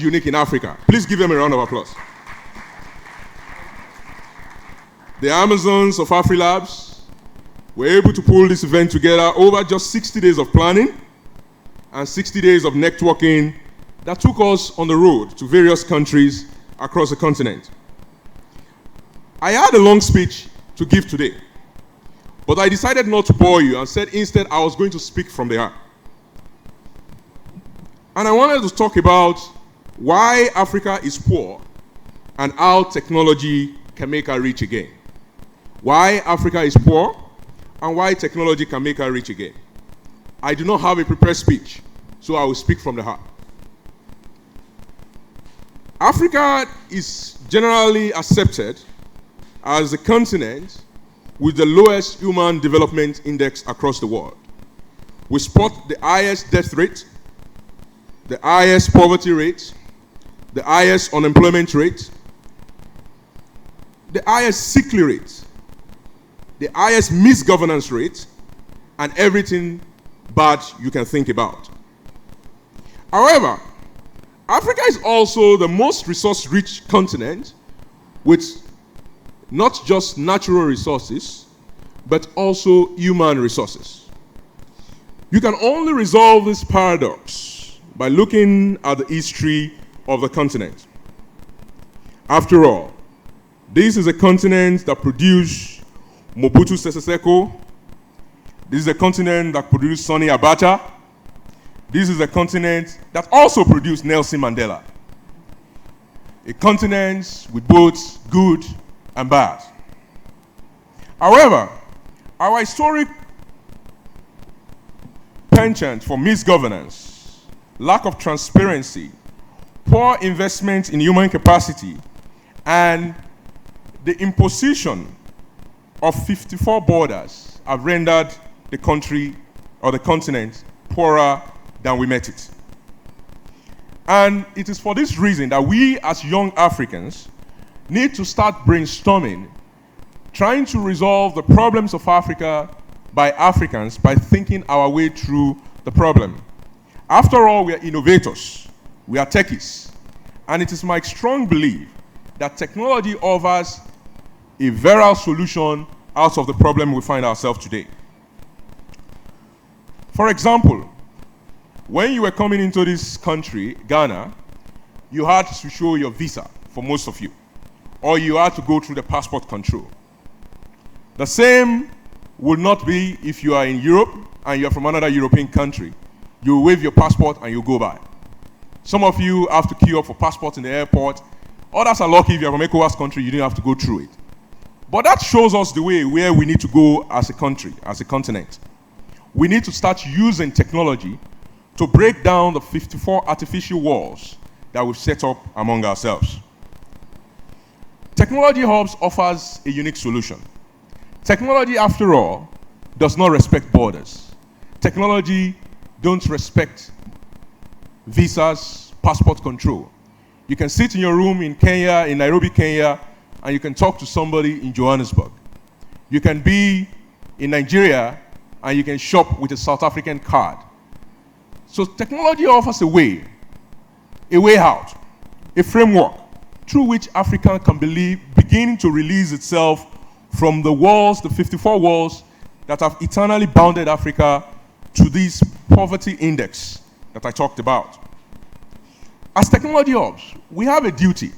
is unique in Africa. Please give them a round of applause. The Amazons of Afrilabs were able to pull this event together over just 60 days of planning and 60 days of networking that took us on the road to various countries across the continent. I had a long speech to give today, but I decided not to bore you and said instead I was going to speak from the heart. And I wanted to talk about why Africa is poor and how technology can make her rich again. Why Africa is poor and why technology can make her rich again. I do not have a prepared speech, so I will speak from the heart. Africa is generally accepted as the continent with the lowest human development index across the world. We spot the highest death rate, the highest poverty rate, the highest unemployment rate, the highest sickly rate, the highest misgovernance rate, and everything bad you can think about. However, Africa is also the most resource-rich continent with not just natural resources, but also human resources. You can only resolve this paradox by looking at the history of the continent. After all, this is a continent that produced Mobutu Sese Seko. This is a continent that produced Sonny Abacha. This is a continent that also produced Nelson Mandela. A continent with both good and bad. However, our historic penchant for misgovernance, lack of transparency, poor investment in human capacity, and the imposition of 54 borders have rendered the country or the continent poorer than we met it. And it is for this reason that we as young Africans need to start brainstorming, trying to resolve the problems of Africa by Africans by thinking our way through the problem. After all, we are innovators, we are techies, and it is my strong belief that technology offers a viral solution out of the problem we find ourselves today. For example, when you were coming into this country, Ghana, you had to show your visa for most of you, or you had to go through the passport control. The same will not be if you are in Europe and you are from another European country. You wave your passport and you go by. Some of you have to queue up for passports in the airport. Others are lucky if you are from ECOWAS country, you don't have to go through it. But that shows us the way where we need to go as a country, as a continent. We need to start using technology to break down the 54 artificial walls that we've set up among ourselves. Technology Hubs offers a unique solution. Technology, after all, does not respect borders. Technology don't respect visas, passport control. You can sit in your room in Kenya, in Nairobi, Kenya, and you can talk to somebody in Johannesburg. You can be in Nigeria and you can shop with a South African card. So technology offers a way out, a framework through which Africa can begin to release itself from the walls, the 54 walls that have eternally bounded Africa to this poverty index that I talked about. As technology hubs, we have a duty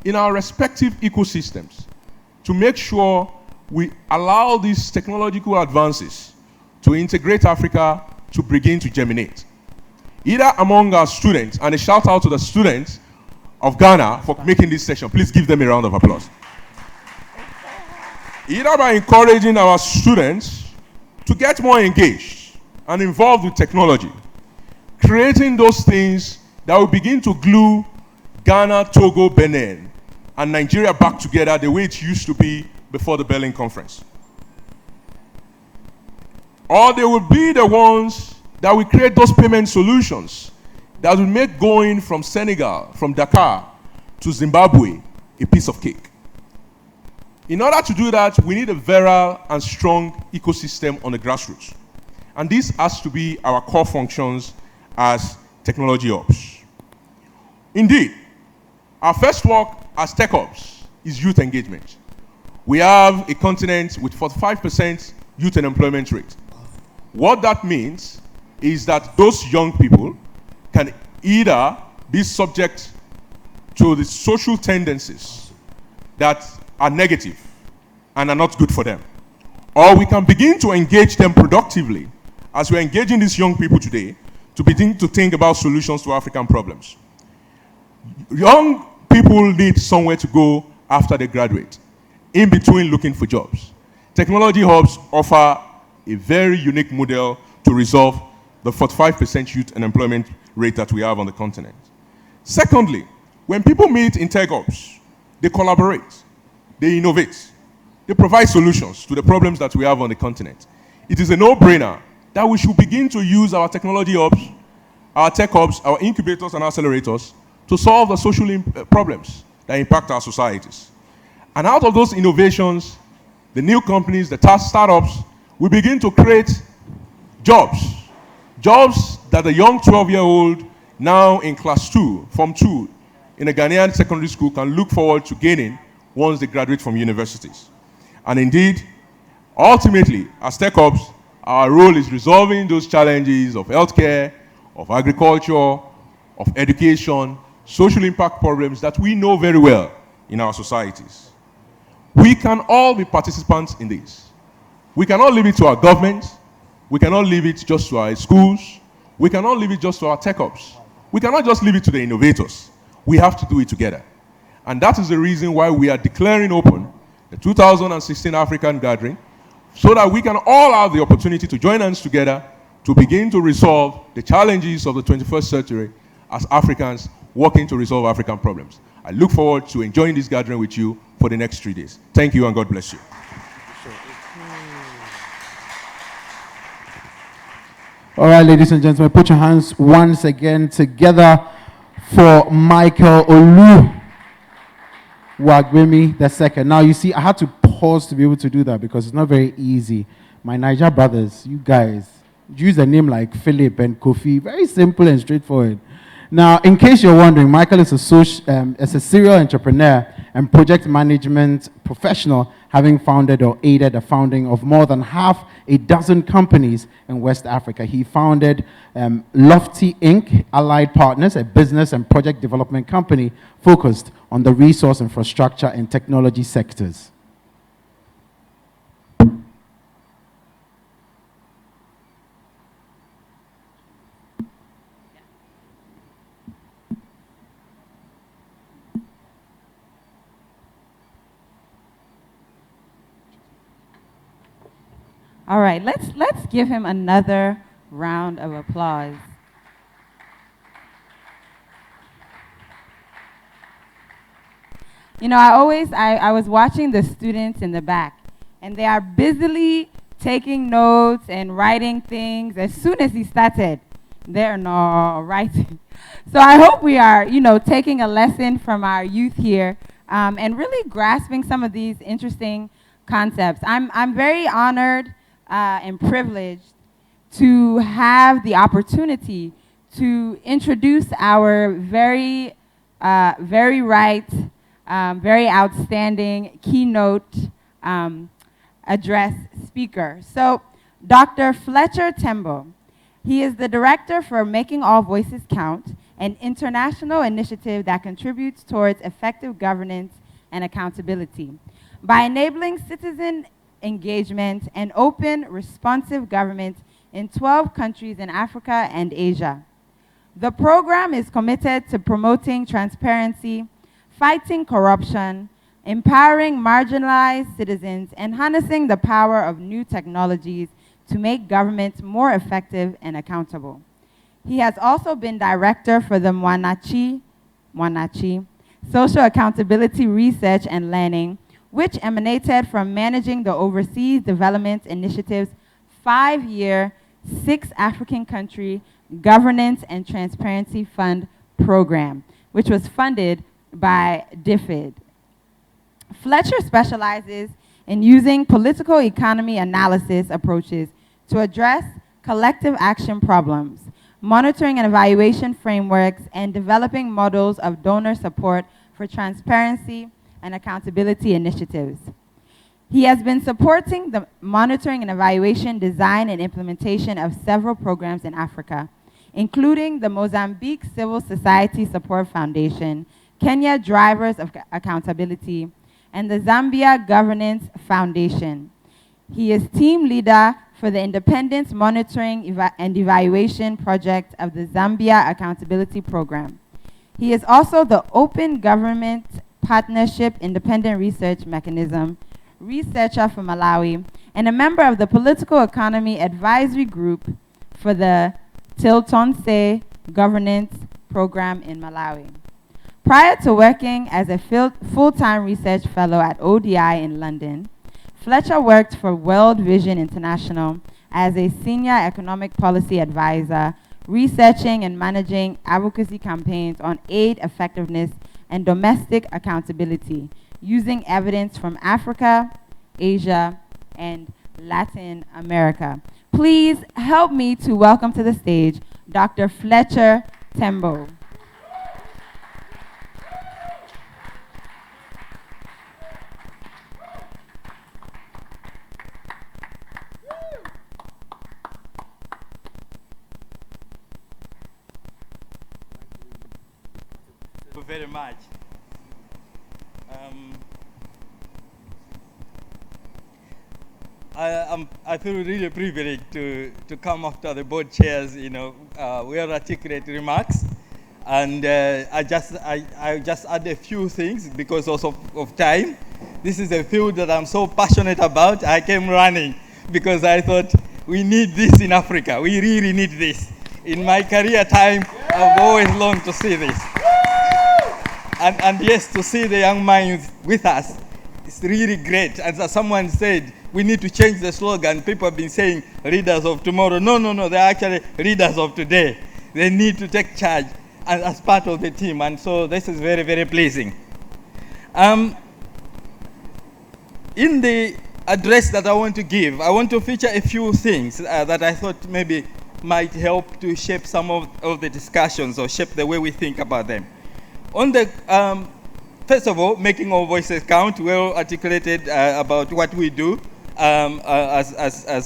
in our respective ecosystems to make sure we allow these technological advances to integrate Africa to begin to germinate. Either among our students, and a shout out to the students of Ghana for making this session. Please give them a round of applause. Either by encouraging our students to get more engaged and involved with technology, creating those things that will begin to glue Ghana, Togo, Benin, and Nigeria back together the way it used to be before the Berlin Conference. Or they will be the ones that will create those payment solutions that will make going from Senegal, from Dakar to Zimbabwe a piece of cake. In order to do that, we need a virile and strong ecosystem on the grassroots. And this has to be our core functions as technology hubs. Indeed, our first work as tech hubs is youth engagement. We have a continent with 45% youth unemployment rate. What that means is that those young people can either be subject to the social tendencies that are negative and are not good for them, or we can begin to engage them productively as we're engaging these young people today to begin to think about solutions to African problems. Young people need somewhere to go after they graduate, in between looking for jobs. Technology hubs offer a very unique model to resolve the 45% youth unemployment rate that we have on the continent. Secondly, when people meet in tech hubs, they collaborate, they innovate, they provide solutions to the problems that we have on the continent. It is a no-brainer that we should begin to use our technology hubs, our tech hubs, our incubators and accelerators to solve the social problems that impact our societies. And out of those innovations, the new companies, the startups, will begin to create jobs that a young 12-year-old now in class 2, Form 2, in a Ghanaian secondary school can look forward to gaining once they graduate from universities. And indeed, ultimately, as tech hubs, our role is resolving those challenges of healthcare, of agriculture, of education, social impact problems that we know very well in our societies. We can all be participants in this. We cannot leave it to our government. We cannot leave it just to our schools. We cannot leave it just to our tech hubs. We cannot just leave it to the innovators. We have to do it together. And that is the reason why we are declaring open the 2016 African Gathering, so that we can all have the opportunity to join hands together to begin to resolve the challenges of the 21st century as Africans working to resolve African problems. I look forward to enjoying this gathering with you for the next 3 days. Thank you and God bless you. All right, ladies and gentlemen, put your hands once again together for Michael Oluwagbemi II. Now, you see, I had to pause to be able to do that because it's not very easy. My Niger brothers, you guys, use a name like Philip and Kofi, very simple and straightforward. Now, in case you're wondering, Michael is a serial entrepreneur and project management professional, having founded or aided the founding of more than half a dozen companies in West Africa. He founded Lofty Inc., Allied Partners, a business and project development company focused on the resource infrastructure and technology sectors. All right, let's give him another round of applause. You know, I was watching the students in the back, and they are busily taking notes and writing things. As soon as he started, they're not writing. So I hope we are, you know, taking a lesson from our youth here and really grasping some of these interesting concepts. I'm very honored and privileged to have the opportunity to introduce our very outstanding keynote address speaker. So, Dr. Fletcher Tembo, he is the director for Making All Voices Count, an international initiative that contributes towards effective governance and accountability by enabling citizen engagement and open, responsive government in 12 countries in Africa and Asia. The program is committed to promoting transparency, fighting corruption, empowering marginalized citizens, and harnessing the power of new technologies to make government more effective and accountable. He has also been director for the Mwanachi Social Accountability Research and Learning, which emanated from managing the Overseas Development Initiative's 5-year, 6 African country Governance and Transparency Fund program, which was funded by DFID. Fletcher specializes in using political economy analysis approaches to address collective action problems, monitoring and evaluation frameworks, and developing models of donor support for transparency and accountability initiatives. He has been supporting the monitoring and evaluation, design, and implementation of several programs in Africa, including the Mozambique Civil Society Support Foundation, Kenya Drivers of Accountability, and the Zambia Governance Foundation. He is team leader for the Independence Monitoring and Evaluation Project of the Zambia Accountability Program. He is also the Open Government Partnership Independent Research Mechanism researcher for Malawi, and a member of the Political Economy Advisory Group for the Tiltonse Governance Program in Malawi. Prior to working as a full-time research fellow at ODI in London, Fletcher worked for World Vision International as a senior economic policy advisor, researching and managing advocacy campaigns on aid effectiveness and domestic accountability, using evidence from Africa, Asia, and Latin America. Please help me to welcome to the stage Dr. Fletcher Tembo. Thank you very much. I feel really privileged to come after the board chairs, well-articulate remarks, and I just add a few things because also of time. This is a field that I'm so passionate about. I came running because I thought we need this in Africa. We really need this. In my career time, I've always longed to see this. And yes, to see the young minds with us, it's really great. As someone said, we need to change the slogan. People have been saying leaders of tomorrow. No, they're actually leaders of today. They need to take charge as part of the team. And so this is very, very pleasing. In the address that I want to give, I want to feature a few things that I thought maybe might help to shape some of the discussions or shape the way we think about them. On the first of all, making all voices count, well articulated about what we do. As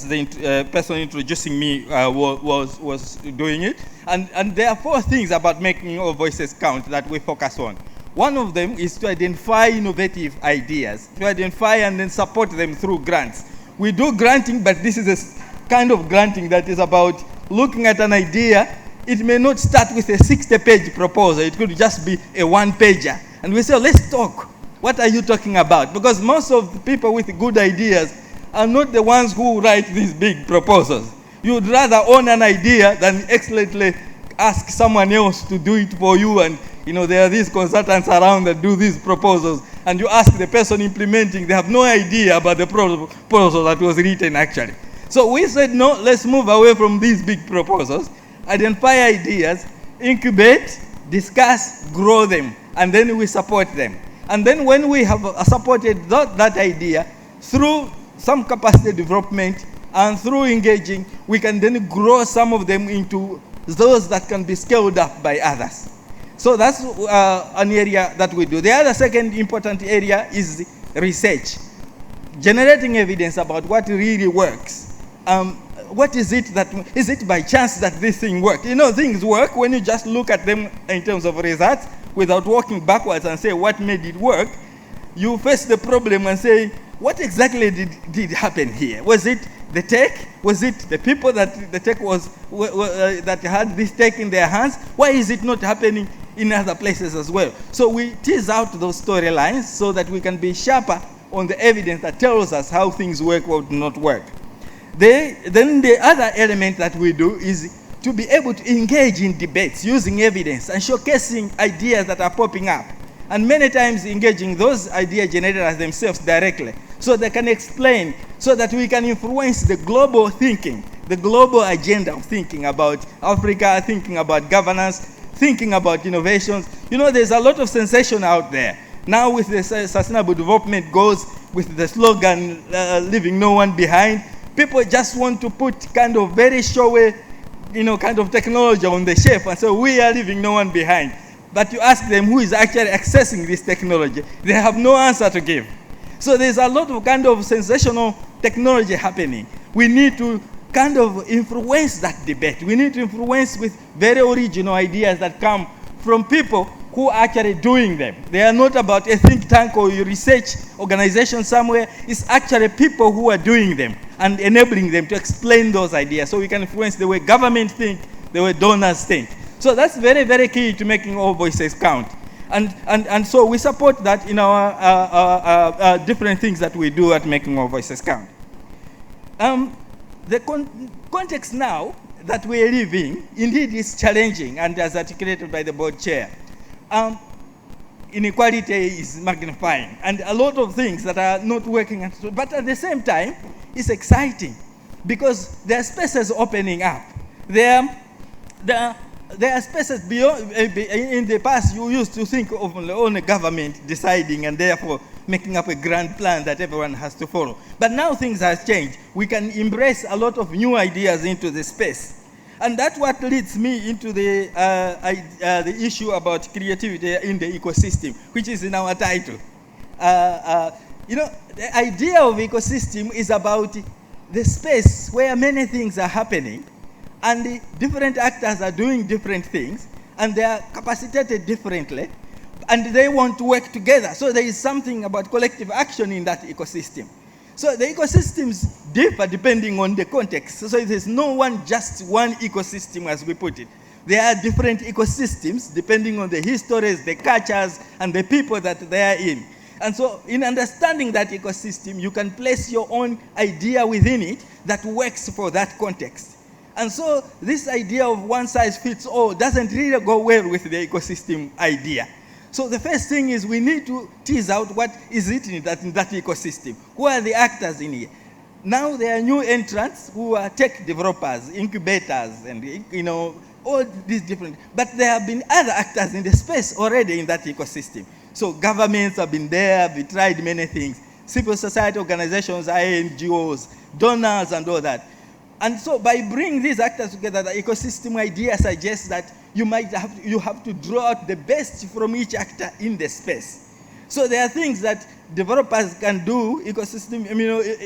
the person introducing me was doing it. And there are four things about making all voices count that we focus on. One of them is to identify innovative ideas, to identify and then support them through grants. We do granting, but this is a kind of granting that is about looking at an idea. It may not start with a 60-page proposal. It could just be a one-pager. And we say, let's talk. What are you talking about? Because most of the people with good ideas are not the ones who write these big proposals. You would rather own an idea than excellently ask someone else to do it for you. And there are these consultants around that do these proposals. And you ask the person implementing, they have no idea about the proposal that was written actually. So we said, no, let's move away from these big proposals, identify ideas, incubate, discuss, grow them, and then we support them. And then when we have supported that idea through some capacity development and through engaging, we can then grow some of them into those that can be scaled up by others. So that's an area that we do. The other second important area is research. Generating evidence about what really works. What is it is it by chance that this thing works? Things work when you just look at them in terms of results without walking backwards and say what made it work. You face the problem and say, what exactly did happen here? Was it the tech? Was it the people that the tech that had this tech in their hands? Why is it not happening in other places as well? So we tease out those storylines so that we can be sharper on the evidence that tells us how things work or do not work. Then the other element that we do is to be able to engage in debates using evidence and showcasing ideas that are popping up. And many times engaging those idea generators themselves directly so they can explain, so that we can influence the global thinking, the global agenda of thinking about Africa, thinking about governance, thinking about innovations. There's a lot of sensation out there. Now with the Sustainable Development Goals, with the slogan, leaving no one behind, people just want to put kind of very showy kind of technology on the shelf, and so we are leaving no one behind. But you ask them who is actually accessing this technology, they have no answer to give. So there's a lot of kind of sensational technology happening. We need to kind of influence that debate. We need to influence with very original ideas that come from people who are actually doing them. They are not about a think tank or a research organization somewhere. It's actually people who are doing them and enabling them to explain those ideas so we can influence the way government think, the way donors think. So that's very, very key to making all voices count. And so we support that in our different things that we do at making all voices count. The context now that we are living indeed is challenging, and as articulated by the board chair. Inequality is magnifying, and a lot of things that are not working, but at the same time, it's exciting because there are spaces opening up. There are spaces beyond. In the past, you used to think of only government deciding and therefore making up a grand plan that everyone has to follow. But now things have changed. We can embrace a lot of new ideas into the space. And that's what leads me into the issue about creativity in the ecosystem, which is in our title. The idea of ecosystem is about the space where many things are happening, and the different actors are doing different things, and they are capacitated differently, and they want to work together. So there is something about collective action in that ecosystem. So the ecosystems differ depending on the context. So there's no just one ecosystem, as we put it. There are different ecosystems depending on the histories, the cultures, and the people that they are in. And so in understanding that ecosystem, you can place your own idea within it that works for that context. And so this idea of one size fits all doesn't really go well with the ecosystem idea. So the first thing is we need to tease out what is it in that ecosystem. Who are the actors in here? Now there are new entrants who are tech developers, incubators, and all these different. But there have been other actors in the space already in that ecosystem. So governments have been there, we tried many things. Civil society organizations, NGOs, donors, and all that. And so by bringing these actors together, the ecosystem idea suggests that you have to draw out the best from each actor in the space. So there are things that developers can do,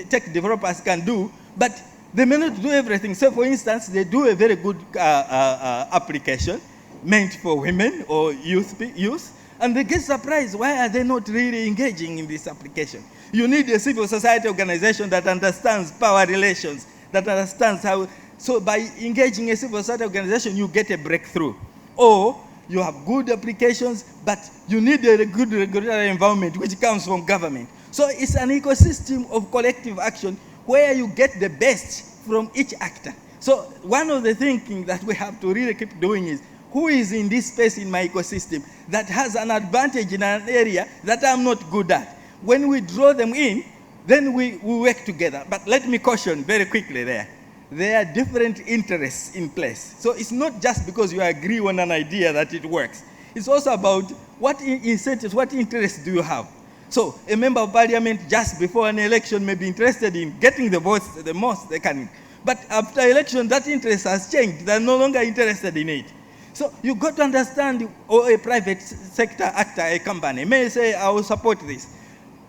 tech developers can do, but they may not do everything. So for instance, they do a very good application meant for women or youth, and they get surprised, why are they not really engaging in this application? You need a civil society organization that understands power relations, that understands how. So by engaging a civil society organization, you get a breakthrough. Or you have good applications, but you need a good regulatory environment, which comes from government. So it's an ecosystem of collective action where you get the best from each actor. So one of the thinking that we have to really keep doing is, who is in this space in my ecosystem that has an advantage in an area that I'm not good at? When we draw them in, then we work together. But let me caution very quickly there. There are different interests in place. So it's not just because you agree on an idea that it works. It's also about what incentives, what interests do you have? So a member of parliament just before an election may be interested in getting the votes the most they can. But after election, that interest has changed. They're no longer interested in it. So you've got to understand, or a private sector actor, a company may say, I will support this.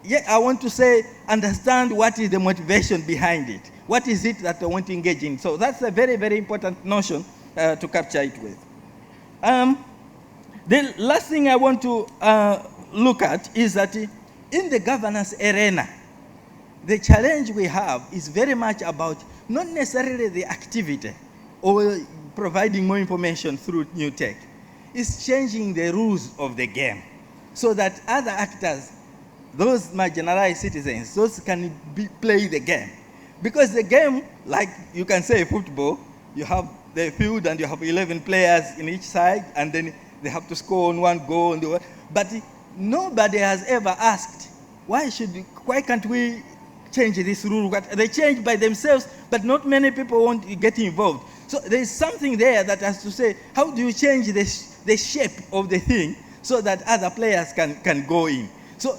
Yeah, I want to say, understand what is the motivation behind it. What is it that I want to engage in? So that's a very, very important notion to capture it with. The last thing I want to look at is that in the governance arena, the challenge we have is very much about not necessarily the activity or providing more information through new tech. It's changing the rules of the game so that other actors, those marginalized citizens, those can play the game. Because the game, like you can say football, you have the field and you have 11 players in each side, and then they have to score on one goal. But nobody has ever asked, why can't we change this rule? They change by themselves, but not many people want to get involved. So there is something there that has to say, how do you change the shape of the thing so that other players can go in? So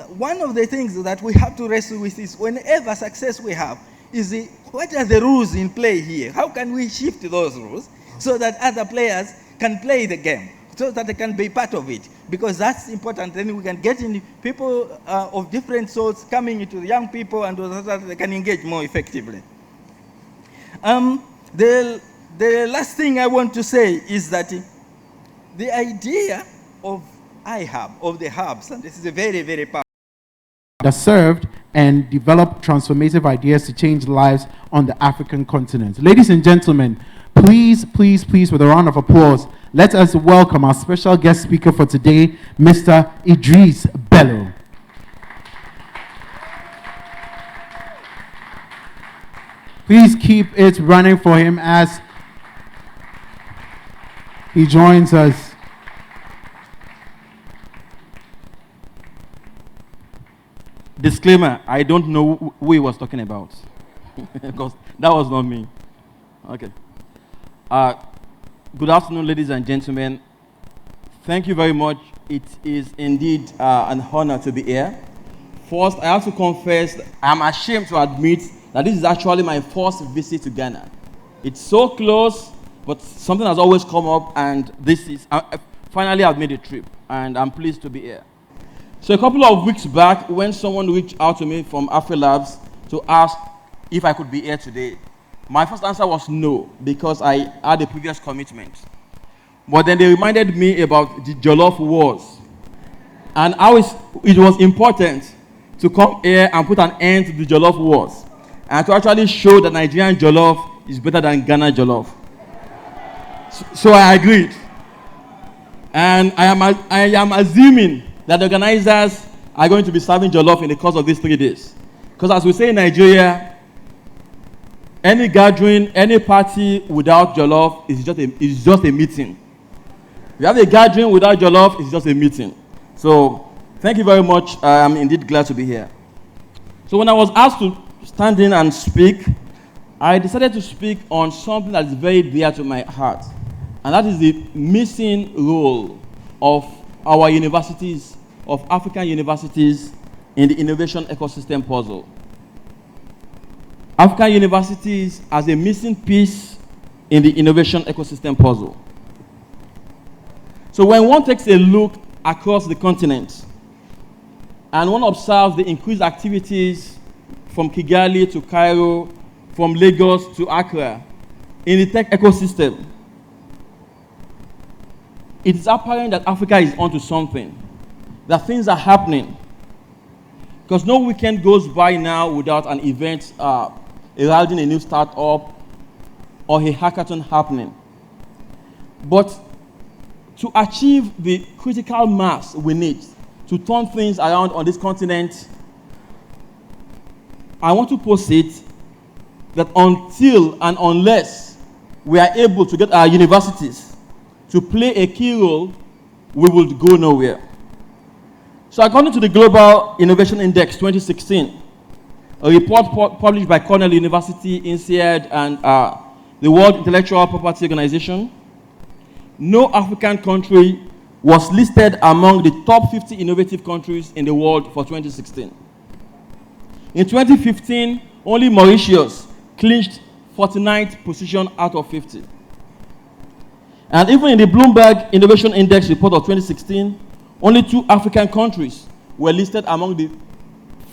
one of the things that we have to wrestle with is, whenever success we have, is what are the rules in play here? How can we shift those rules so that other players can play the game, so that they can be part of it, because that's important. Then we can get in people of different sorts coming into the young people, and so that they can engage more effectively. The last thing I want to say is that the idea of iDEAHub, of the hubs, and this is a very, very powerful, that served and developed transformative ideas to change lives on the African continent. Ladies and gentlemen, please, please, please, with a round of applause, let us welcome our special guest speaker for today, Mr. Idris Bello. Please keep it running for him as he joins us. Disclaimer, I don't know who he was talking about, because that was not me. Okay. Good afternoon, ladies and gentlemen. Thank you very much. It is indeed an honor to be here. First, I have to confess, I'm ashamed to admit that this is actually my first visit to Ghana. It's so close, but something has always come up, and this is, finally I've made a trip, and I'm pleased to be here. So a couple of weeks back, when someone reached out to me from Afrilabs to ask if I could be here today, my first answer was no, because I had a previous commitment. But then they reminded me about the Jollof Wars, and how it was important to come here and put an end to the Jollof Wars, and to actually show that Nigerian Jollof is better than Ghana Jollof. So I agreed. And I am assuming that the organizers are going to be serving Jollof in the course of these 3 days. Because as we say in Nigeria, any gathering, any party without Jollof is just a meeting. If you have a gathering without Jollof, it's just a meeting. So thank you very much. I am indeed glad to be here. So when I was asked to stand in and speak, I decided to speak on something that is very dear to my heart. And that is the missing role of our universities, of African universities, in the innovation ecosystem puzzle. African universities as a missing piece in the innovation ecosystem puzzle. So when one takes a look across the continent, and one observes the increased activities from Kigali to Cairo, from Lagos to Accra, in the tech ecosystem, it is apparent that Africa is onto something, that things are happening. Because no weekend goes by now without an event heralding a new startup or a hackathon happening. But to achieve the critical mass we need to turn things around on this continent, I want to posit that until and unless we are able to get our universities to play a key role, we will go nowhere. So according to the Global Innovation Index 2016, a report published by Cornell University, INSEAD, and the World Intellectual Property Organization, no African country was listed among the top 50 innovative countries in the world for 2016. In 2015, only Mauritius clinched 49th position out of 50. And even in the Bloomberg Innovation Index report of 2016, only 2 African countries were listed among the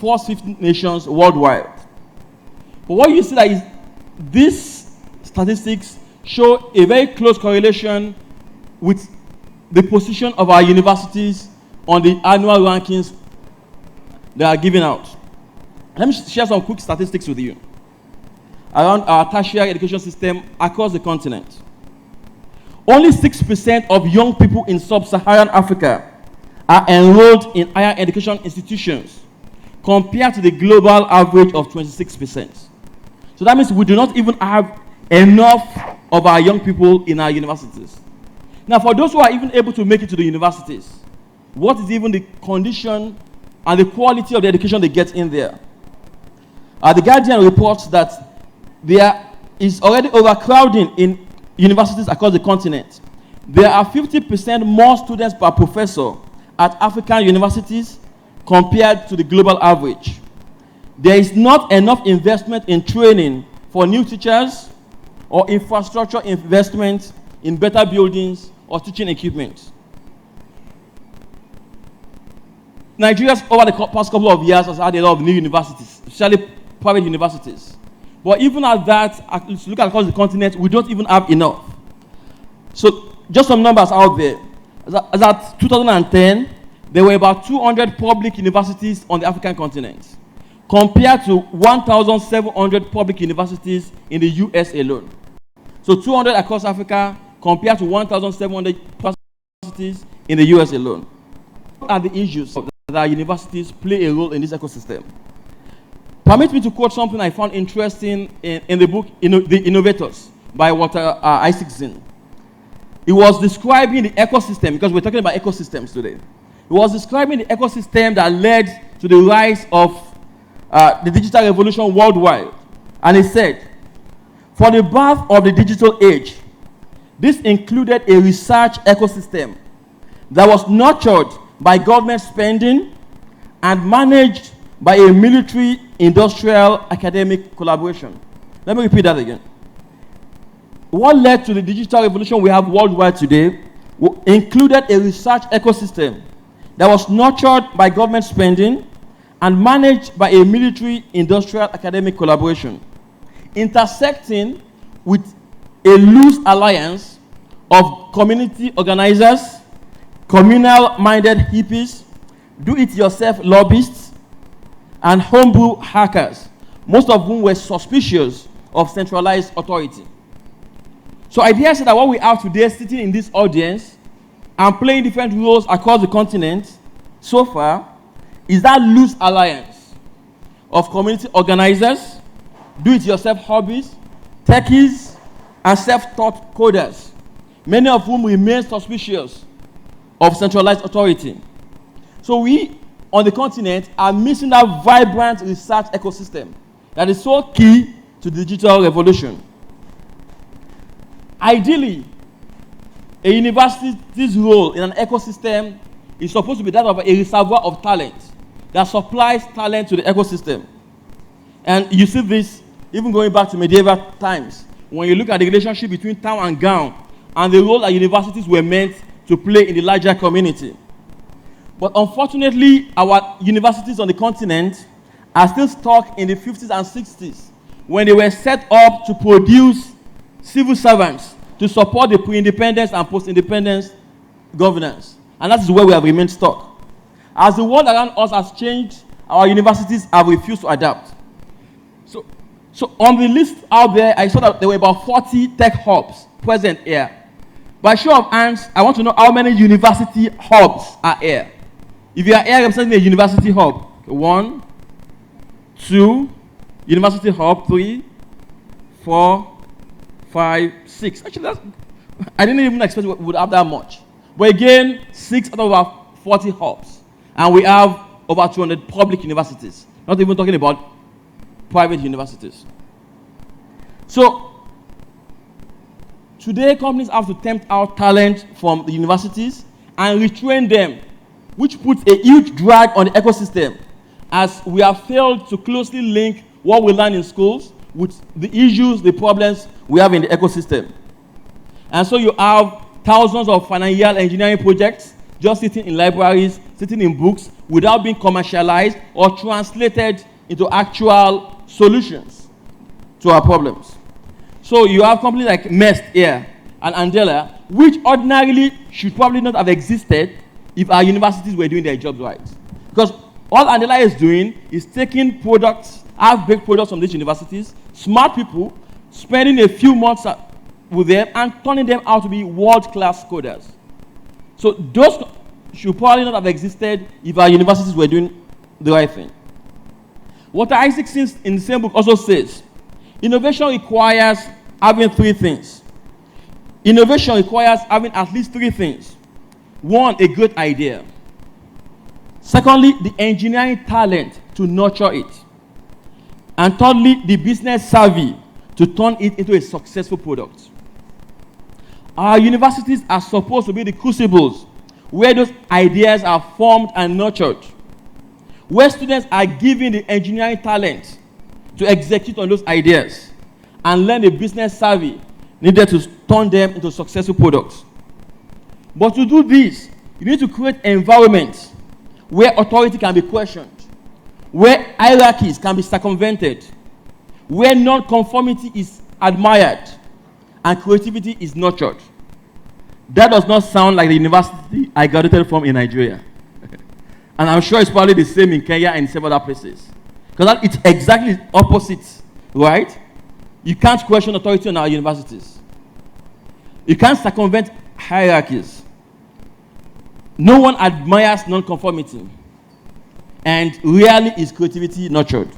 first 50 nations worldwide. But what you see that is these statistics show a very close correlation with the position of our universities on the annual rankings that are given out. Let me share some quick statistics with you around our tertiary education system across the continent. Only 6% of young people in sub-Saharan Africa are enrolled in higher education institutions, compared to the global average of 26%. So that means we do not even have enough of our young people in our universities. Now, for those who are even able to make it to the universities, what is even the condition and the quality of the education they get in there? The Guardian reports that there is already overcrowding in universities across the continent. There are 50% more students per professor at African universities compared to the global average. There is not enough investment in training for new teachers or infrastructure investment in better buildings, or teaching equipment. Nigeria, over the past couple of years, has had a lot of new universities, especially private universities. But even at that, if you look across the continent, we don't even have enough. So just some numbers out there. As at 2010, there were about 200 public universities on the African continent, compared to 1,700 public universities in the US alone. So 200 across Africa, compared to 1,700 universities in the US alone. What are the issues that our universities play a role in this ecosystem? Permit me to quote something I found interesting in the book, The Innovators, by Walter Isaacson. He was describing the ecosystem, because we're talking about ecosystems today. He was describing the ecosystem that led to the rise of the digital revolution worldwide. And he said, for the birth of the digital age, this included a research ecosystem that was nurtured by government spending and managed by a military, industrial, academic collaboration. Let me repeat that again. What led to the digital revolution we have worldwide today included a research ecosystem that was nurtured by government spending and managed by a military, industrial, academic collaboration, intersecting with a loose alliance of community organizers, communal-minded hippies, do-it-yourself lobbyists, and homebrew hackers, most of whom were suspicious of centralized authority. So IDEAH said that what we have today sitting in this audience and playing different roles across the continent so far is that loose alliance of community organizers, do-it-yourself hobbies, techies, and self-taught coders, many of whom remain suspicious of centralized authority. So we, on the continent, are missing that vibrant research ecosystem that is so key to the digital revolution. Ideally, a university's role in an ecosystem is supposed to be that of a reservoir of talent that supplies talent to the ecosystem. And you see this even going back to medieval times, when you look at the relationship between town and gown and the role that universities were meant to play in the larger community. But unfortunately, our universities on the continent are still stuck in the 50s and 60s, when they were set up to produce civil servants to support the pre-independence and post-independence governance. And that is where we have remained stuck. As the world around us has changed, our universities have refused to adapt. So on the list out there, I saw that there were about 40 tech hubs present here. By show of hands, I want to know how many university hubs are here. If you are here representing a university hub, 1, 2, university hub, 3, 4, 5, 6. Actually, I didn't even expect we would have that much. But again, 6 out of our 40 hubs. And we have over 200 public universities. Not even talking about private universities. So, today companies have to tempt out talent from the universities and retrain them, which puts a huge drag on the ecosystem, as we have failed to closely link what we learn in schools with the issues, the problems we have in the ecosystem. And so you have thousands of final year engineering projects just sitting in libraries, sitting in books, without being commercialized or translated into actual solutions to our problems. So you have companies like MEST here and Andela, which ordinarily should probably not have existed if our universities were doing their jobs right. Because all Andela is doing is taking products, half-baked products from these universities, smart people, spending a few months with them and turning them out to be world-class coders. So those should probably not have existed if our universities were doing the right thing. Walter Isaacson in the same book also says, innovation requires having 3 things. Innovation requires having at least 3 things. 1, a good idea. Secondly, the engineering talent to nurture it. And thirdly, the business savvy to turn it into a successful product. Our universities are supposed to be the crucibles where those ideas are formed and nurtured, where students are given the engineering talent to execute on those ideas and learn the business savvy needed to turn them into successful products. But to do this, you need to create environments where authority can be questioned, where hierarchies can be circumvented, where non-conformity is admired, and creativity is nurtured. That does not sound like the university I graduated from in Nigeria. And I'm sure it's probably the same in Kenya and several other places. Because it's exactly opposite, right? You can't question authority in our universities. You can't circumvent hierarchies. No one admires non-conformity. And rarely is creativity nurtured.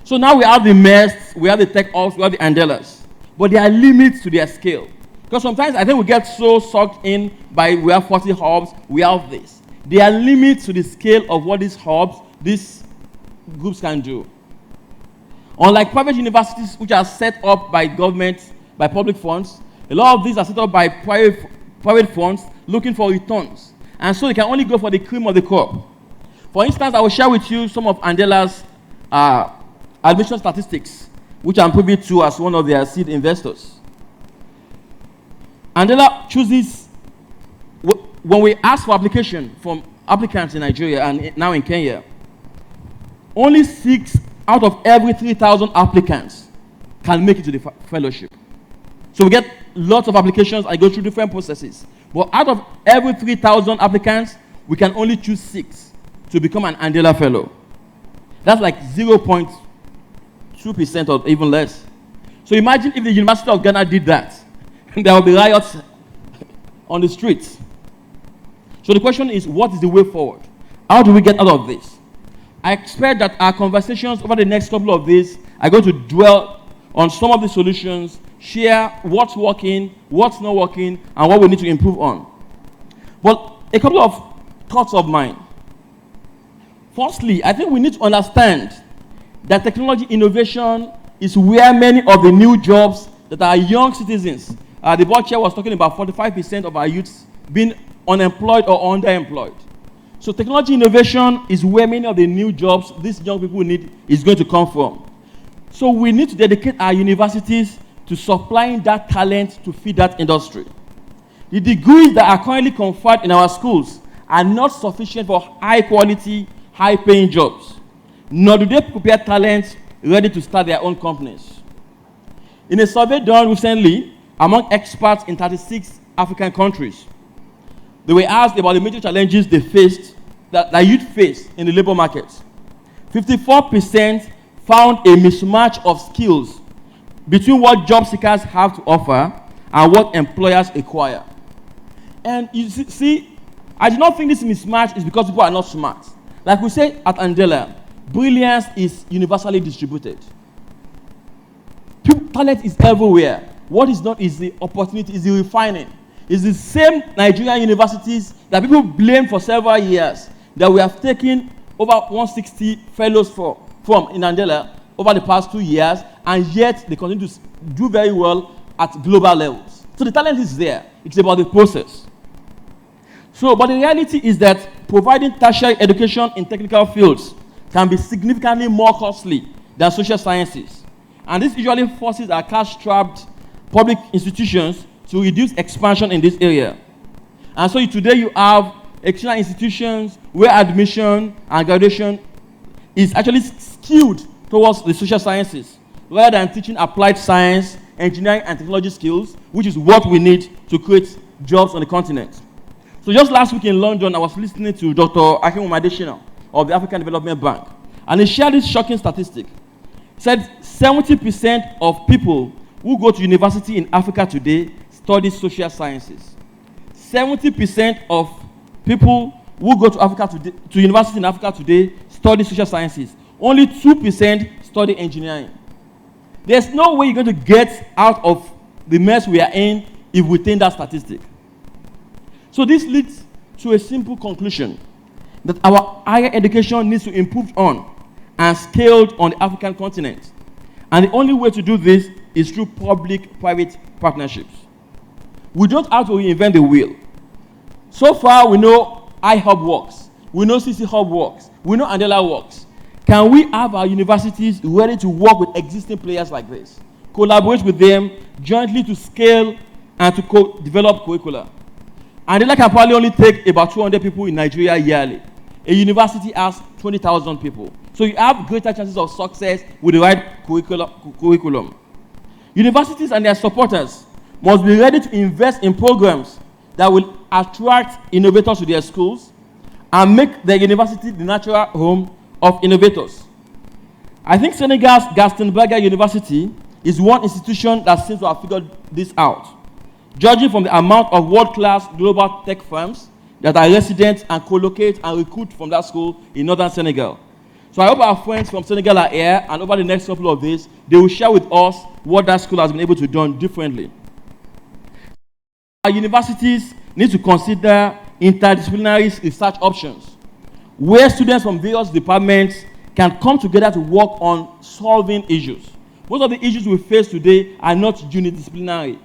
So now we have the MEST, we have the tech ops, we have the Andelas. But there are limits to their scale. Because sometimes I think we get so sucked in by we have 40 hubs, we have this. There are limits to the scale of what these hubs, these groups can do. Unlike private universities which are set up by government, by public funds, a lot of these are set up by private funds looking for returns. And so they can only go for the cream of the crop. For instance, I will share with you some of Andela's admission statistics, which I'm privy to as one of their seed investors. Andela chooses, when we ask for application from applicants in Nigeria and now in Kenya, only 6 out of every 3,000 applicants can make it to the fellowship. So we get lots of applications and go through different processes. But out of every 3,000 applicants, we can only choose 6 to become an Andela Fellow. That's like 0.2% or even less. So imagine if the University of Ghana did that. There will be riots on the streets. So the question is, what is the way forward? How do we get out of this? I expect that our conversations over the next couple of days are going to dwell on some of the solutions, share what's working, what's not working, and what we need to improve on. But a couple of thoughts of mine. Firstly, I think we need to understand that technology innovation is where many of the new jobs that our young citizens, the board chair was talking about 45% of our youths being unemployed or underemployed. So technology innovation is where many of the new jobs these young people need is going to come from. So we need to dedicate our universities to supplying that talent to feed that industry. The degrees that are currently conferred in our schools are not sufficient for high quality, high paying jobs, nor do they prepare talent ready to start their own companies. In a survey done recently among experts in 36 African countries, they were asked about the major challenges they faced, that youth face in the labor market. 54% found a mismatch of skills between what job seekers have to offer and what employers require. And you see, I do not think this mismatch is because people are not smart. Like we say at Andela, brilliance is universally distributed. Talent is everywhere. What is not is the opportunity, is the refining. It's the same Nigerian universities that people blame for several years that we have taken over 160 fellows from in Andela over the past 2 years, and yet they continue to do very well at global levels. So the talent is there. It's about the process. So, but the reality is that providing tertiary education in technical fields can be significantly more costly than social sciences. And this usually forces our cash-strapped public institutions to reduce expansion in this area. And so today you have external institutions where admission and graduation is actually skewed towards the social sciences, rather than teaching applied science, engineering, and technology skills, which is what we need to create jobs on the continent. So just last week in London, I was listening to Dr. Akim Madeshina of the African Development Bank, and he shared this shocking statistic. He said 70% of people who go to university in Africa today study social sciences. 70% of people who go to Africa today, to university in Africa today study social sciences. Only 2% study engineering. There's no way you're going to get out of the mess we are in if we take that statistic. So this leads to a simple conclusion that our higher education needs to improve on and scaled on the African continent. And the only way to do this is through public-private partnerships. We don't have to reinvent the wheel. So far, we know iDEAHub works. We know CC Hub works. We know Andela works. Can we have our universities ready to work with existing players like this? collaborate with them jointly to scale and to develop curricula. iDEAHub can probably only take about 200 people in Nigeria yearly. A university has 20,000 people. So you have greater chances of success with the right curriculum. Universities and their supporters must be ready to invest in programs that will attract innovators to their schools and make their university the natural home of innovators. I think Senegal's Gaston-Berger University is one institution that seems to have figured this out, judging from the amount of world-class global tech firms that are resident and co-locate and recruit from that school in northern Senegal. So I hope our friends from Senegal are here, and over the next couple of days, they will share with us what that school has been able to do differently. Our universities need to consider interdisciplinary research options, where students from various departments can come together to work on solving issues. Most of the issues we face today are not unidisciplinary.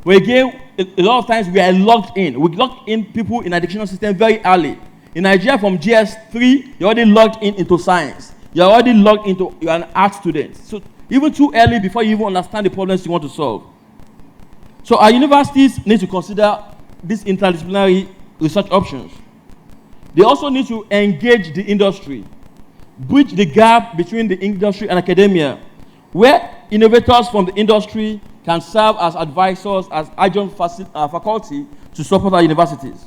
But again, a lot of times we are locked in. We lock in people in educational system very early. In Nigeria, from GS3, you're already logged into science. You're already logged into, you're an art student. So even too early before you even understand the problems you want to solve. So our universities need to consider these interdisciplinary research options. They also need to engage the industry, bridge the gap between the industry and academia, where innovators from the industry can serve as advisors, as adjunct faculty to support our universities.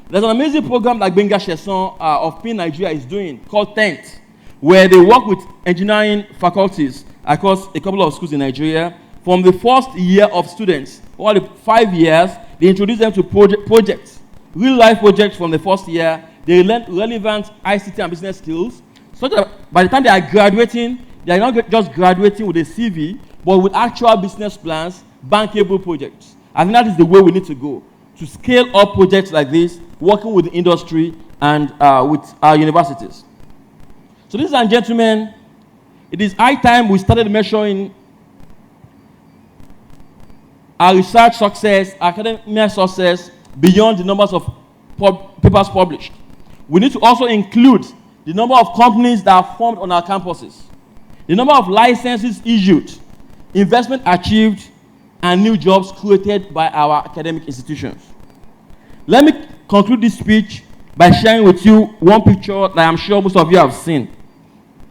There's an amazing program like Benga Chesson of PIN Nigeria is doing called TENT, where they work with engineering faculties across a couple of schools in Nigeria. From the first year of students, over the 5 years, they introduce them to projects, real-life projects from the first year. They learn relevant ICT and business skills, so that by the time they are graduating, they are not just graduating with a CV, but with actual business plans, bankable projects. I think that is the way we need to go, to scale up projects like this, working with the industry and with our universities. So ladies and gentlemen, it is high time we started measuring our research success, academic success, beyond the numbers of papers published. We need to also include the number of companies that are formed on our campuses, the number of licenses issued, investment achieved, and new jobs created by our academic institutions. Let me conclude this speech by sharing with you one picture that I'm sure most of you have seen.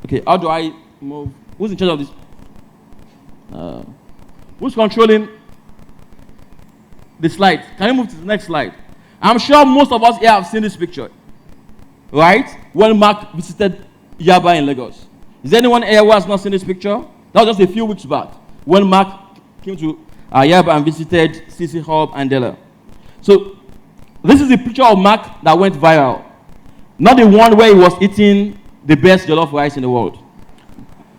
Okay, how do I move? Who's in charge of this? Who's controlling the slide? Can you move to the next slide? I'm sure most of us here have seen this picture, right? When Mark visited Yaba in Lagos. Is there anyone here who has not seen this picture? That was just a few weeks back when Mark came to Yaba and visited iDEAHub and Dela. So this is the picture of Mark that went viral. Not the one where he was eating the best jollof rice in the world.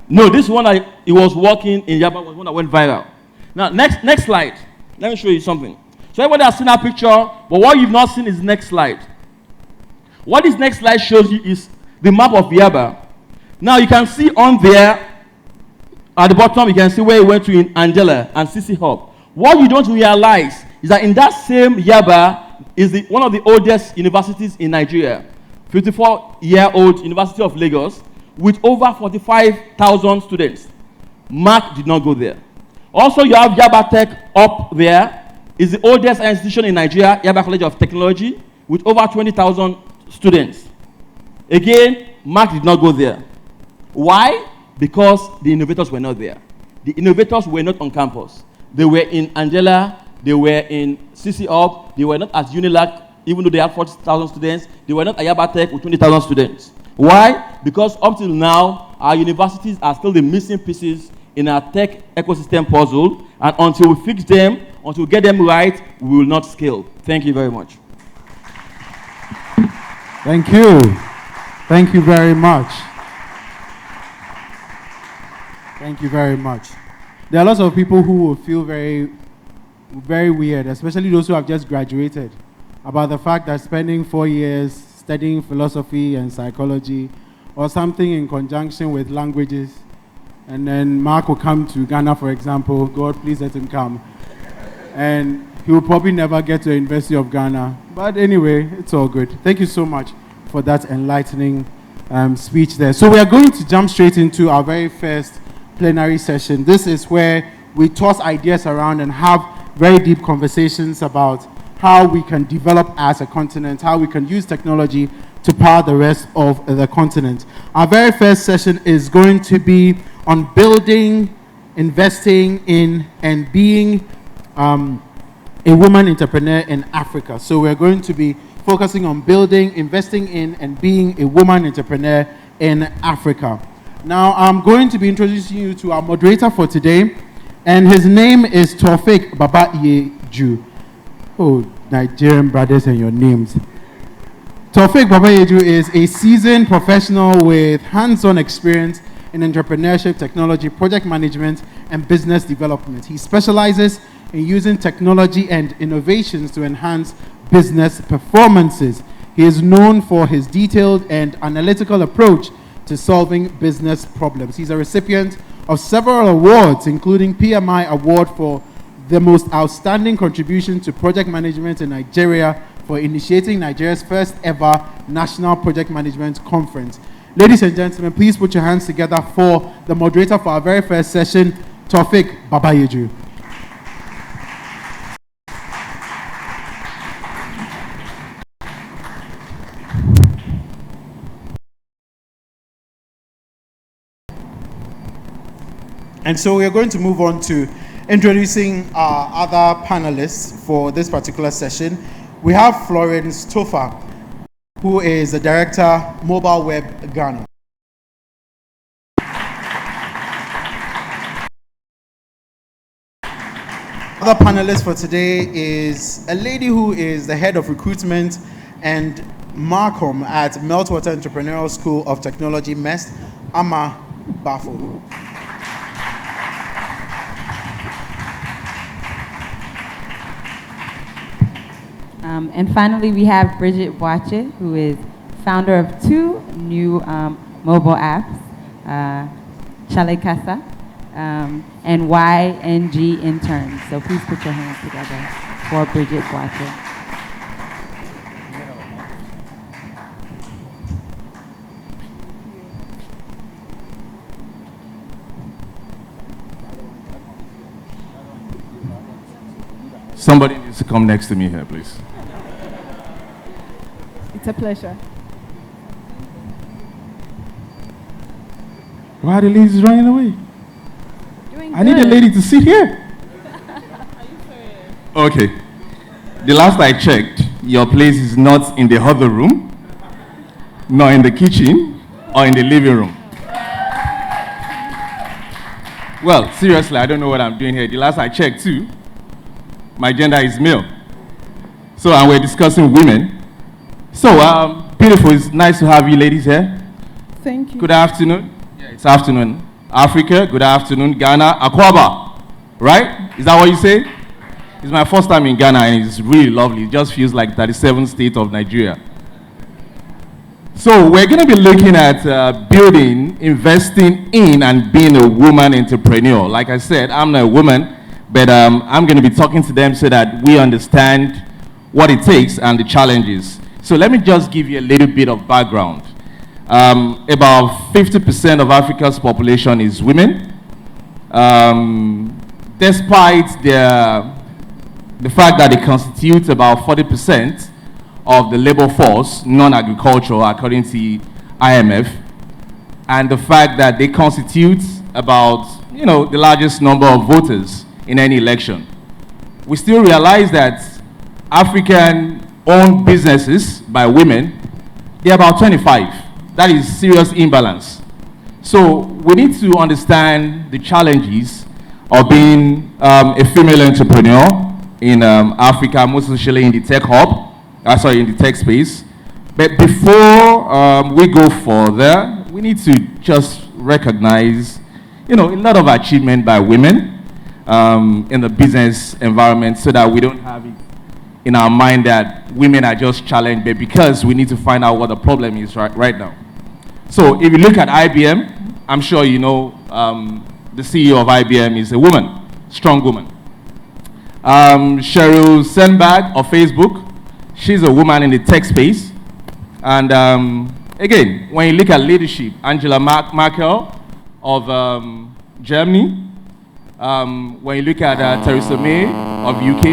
No, this one that he was walking in Yaba was one that went viral. Now, next slide. Let me show you something. So everybody has seen that picture, but what you've not seen is the next slide. What this next slide shows you is the map of Yaba. Now you can see on there, at the bottom, you can see where he went to in Angela and iDEAHub. What you don't realize is that in that same Yaba is one of the oldest universities in Nigeria, 54-year-old University of Lagos, with over 45,000 students. Mark did not go there. Also, you have Yaba Tech up there. It's the oldest institution in Nigeria, Yaba College of Technology, with over 20,000 students. Again, Mark did not go there. Why? Because the innovators were not there. The innovators were not on campus. They were in Angela, they were in iDEAHub, they were not at Unilag, even though they had 40,000 students. They were not at Yaba Tech with 20,000 students. Why? Because up till now, our universities are still the missing pieces in our tech ecosystem puzzle, and until we fix them, until we get them right, we will not scale. Thank you very much. Thank you. Thank you very much. Thank you very much. There are lots of people who will feel very, very weird, especially those who have just graduated, about the fact that spending 4 years studying philosophy and psychology or something in conjunction with languages, and then Mark will come to Ghana, for example. God, please let him come. And he will probably never get to the University of Ghana. But anyway, it's all good. Thank you so much for that enlightening speech there. So we are going to jump straight into our very first plenary session. This is where we toss ideas around and have very deep conversations about how we can develop as a continent, how we can use technology to power the rest of the continent. Our very first session is going to be on building, investing in, and being a woman entrepreneur in Africa. So we're going to be focusing on building, investing in, and being a woman entrepreneur in Africa. Now, I'm going to be introducing you to our moderator for today, and his name is Taufik Babayeju. Oh, Nigerian brothers and your names. Taufik Babayeju is a seasoned professional with hands-on experience in entrepreneurship, technology, project management, and business development. He specializes in using technology and innovations to enhance business performances. He is known for his detailed and analytical approach to solving business problems. He's a recipient of several awards, including PMI Award for the most outstanding contribution to project management in Nigeria for initiating Nigeria's first ever National Project Management Conference. Ladies and gentlemen, please put your hands together for the moderator for our very first session, Taufik Babayeju. And so we are going to move on to introducing our other panelists for this particular session. We have Florence Tofa, who is the Director, Mobile Web Ghana. Other panelist for today is a lady who is the Head of Recruitment and Marcom at Meltwater Entrepreneurial School of Technology, MEST, Ama Bafo. And finally, we have Bridget Boache, who is founder of two new mobile apps, Chale Casa and YNG Interns. So please put your hands together for Bridget Boache. Somebody needs to come next to me here, please. It's a pleasure. Why are the ladies running away? Doing I need a lady to sit here. Okay. The last I checked, your place is not in the other room, nor in the kitchen, or in the living room. Well, seriously, I don't know what I'm doing here. The last I checked, too, my gender is male. So, and we're discussing women. So, beautiful. It's nice to have you ladies here. Thank you. Good afternoon. Yeah, it's afternoon. Africa, good afternoon. Ghana, Akwaba. Right? Is that what you say? It's my first time in Ghana and it's really lovely. It just feels like 37th state of Nigeria. So, we're going to be looking at building, investing in, and being a woman entrepreneur. Like I said, I'm not a woman, but I'm going to be talking to them so that we understand what it takes and the challenges. So let me just give you a little bit of background. About 50% of Africa's population is women. Despite the fact that they constitute about 40% of the labor force, non-agricultural, according to IMF, and the fact that they constitute about, the largest number of voters in any election, we still realize that African-owned businesses by women, they're about 25. That is serious imbalance. So we need to understand the challenges of being a female entrepreneur in Africa, most especially in the tech hub, in the tech space. But before we go further, we need to just recognize, a lot of achievement by women in the business environment so that we don't have it in our mind that women are just challenged, but because we need to find out what the problem is right now. So if you look at IBM, I'm sure you know the CEO of IBM is a woman, strong woman. Sheryl Sandberg of Facebook, she's a woman in the tech space. And again, when you look at leadership, Angela Merkel of Germany. When you look at Theresa May of UK.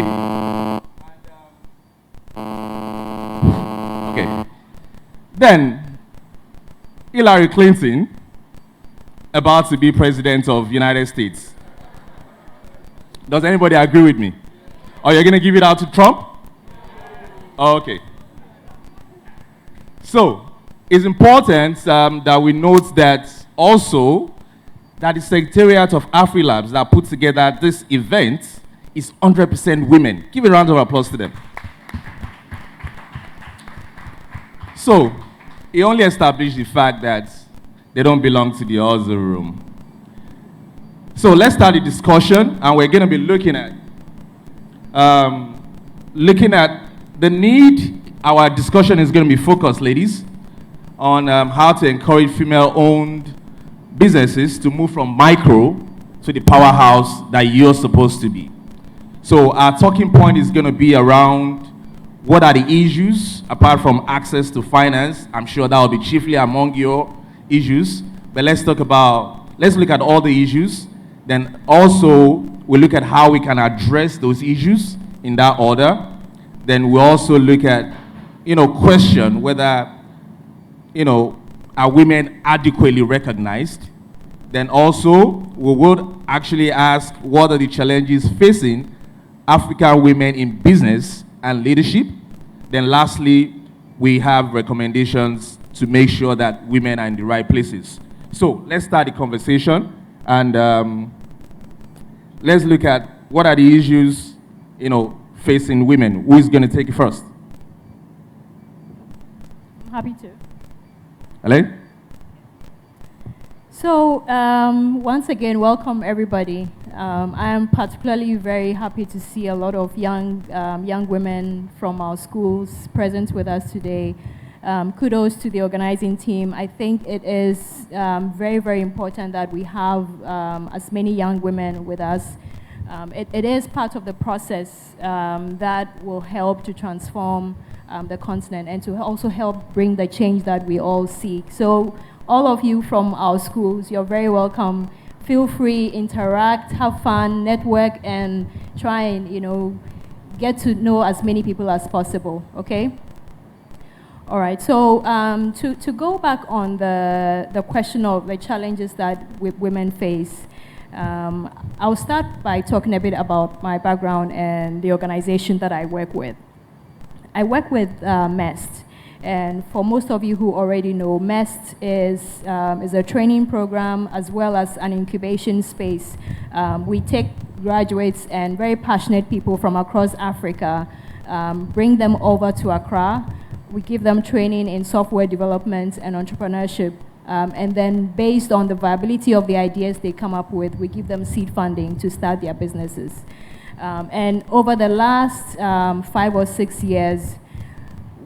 Okay. Then, Hillary Clinton, about to be president of United States. Does anybody agree with me? Or you're going to give it out to Trump? Okay. So, it's important that we note that also that the Secretariat of Afrilabs that put together this event is 100% women. Give a round of applause to them. So, it only established the fact that they don't belong to the other room. So let's start the discussion, and we're going to be looking at the need. Our discussion is going to be focused, ladies, on how to encourage female-owned businesses to move from micro to the powerhouse that you're supposed to be. So our talking point is going to be around what are the issues, apart from access to finance. I'm sure that will be chiefly among your issues, but let's look at all the issues. Then also, we look at how we can address those issues in that order. Then we also look at, question whether, are women adequately recognized? Then also, we would actually ask what are the challenges facing African women in business and leadership. Then lastly, we have recommendations to make sure that women are in the right places. So let's start the conversation, and let's look at what are the issues, facing women. Who is going to take it first? I'm happy to. Hello? So, once again, welcome everybody. I am particularly very happy to see a lot of young women from our schools present with us today. Kudos to the organizing team. I think it is very, very important that we have as many young women with us. It is part of the process that will help to transform the continent and to also help bring the change that we all seek. So all of you from our schools, you're very welcome. Feel free, interact, have fun, network, and try and, get to know as many people as possible, okay? All right, so to go back on the question of the challenges that women face, I'll start by talking a bit about my background and the organization that I work with. I work with MEST, and for most of you who already know, MEST is a training program as well as an incubation space. We take graduates and very passionate people from across Africa, bring them over to Accra. We give them training in software development and entrepreneurship. And then based on the viability of the ideas they come up with, we give them seed funding to start their businesses. And over the last 5 or 6 years,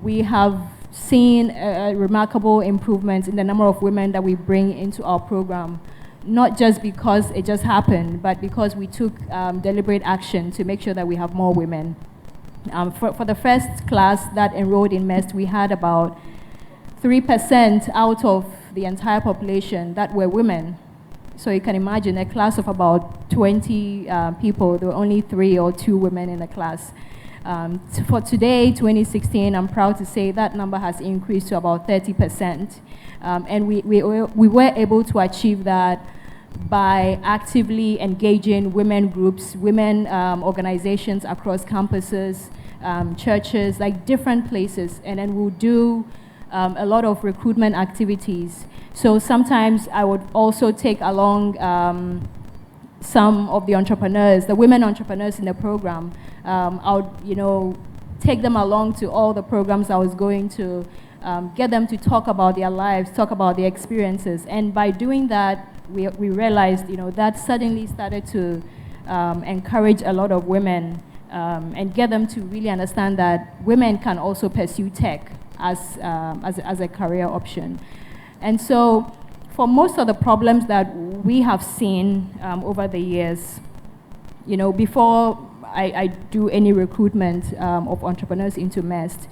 we have seen a remarkable improvement in the number of women that we bring into our program, not just because it just happened, but because we took deliberate action to make sure that we have more women. For the first class that enrolled in MEST, we had about 3% out of the entire population that were women. So you can imagine a class of about 20 people, there were only 3 or 2 women in the class. For today, 2016, I'm proud to say that number has increased to about 30%. And we were able to achieve that by actively engaging women groups, women organizations across campuses, churches, like different places. And then we'll do a lot of recruitment activities. So sometimes I would also take along some of the entrepreneurs, the women entrepreneurs in the program. I would, take them along to all the programs I was going to, get them to talk about their lives, talk about their experiences. And by doing that, we realized, that suddenly started to encourage a lot of women and get them to really understand that women can also pursue tech as a career option. And so for most of the problems that we have seen over the years, before I do any recruitment of entrepreneurs into MEST,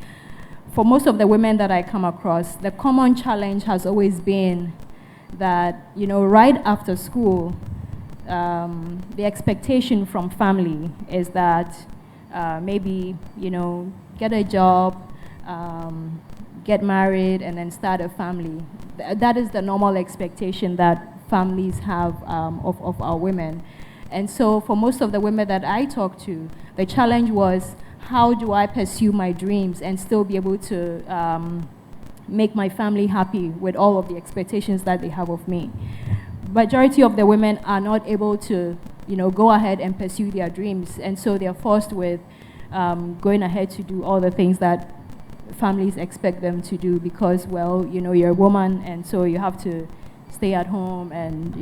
for most of the women that I come across, the common challenge has always been that, right after school, the expectation from family is that maybe, get a job, get married, and then start a family. That is the normal expectation that families have of our women. And so for most of the women that I talk to, the challenge was, how do I pursue my dreams and still be able to make my family happy with all of the expectations that they have of me? Majority of the women are not able to, go ahead and pursue their dreams, and so they're forced with going ahead to do all the things that families expect them to do because, well, you're a woman, and so you have to stay at home and,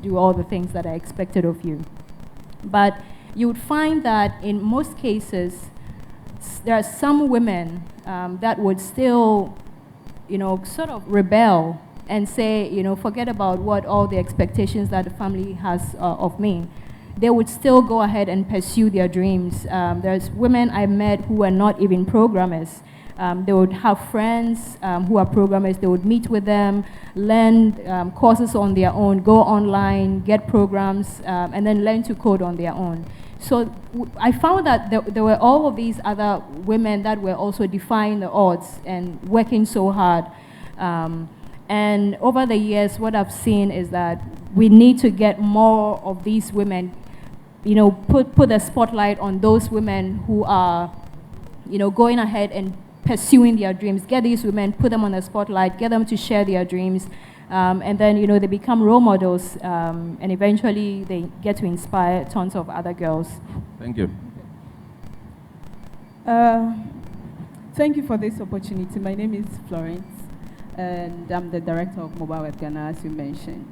do all the things that are expected of you. But you would find that in most cases, there are some women that would still, sort of rebel and say, forget about what all the expectations that the family has of me. They would still go ahead and pursue their dreams. There's women I met who were not even programmers. They would have friends who are programmers. They would meet with them, learn courses on their own, go online, get programs, and then learn to code on their own. So I found that there were all of these other women that were also defying the odds and working so hard. And over the years, what I've seen is that we need to get more of these women, put the spotlight on those women who are, going ahead and pursuing their dreams. Get these women, put them on the spotlight, get them to share their dreams, and then, they become role models, and eventually they get to inspire tons of other girls. Thank you. Thank you for this opportunity. My name is Florence, and I'm the director of Mobile Web Ghana, as you mentioned.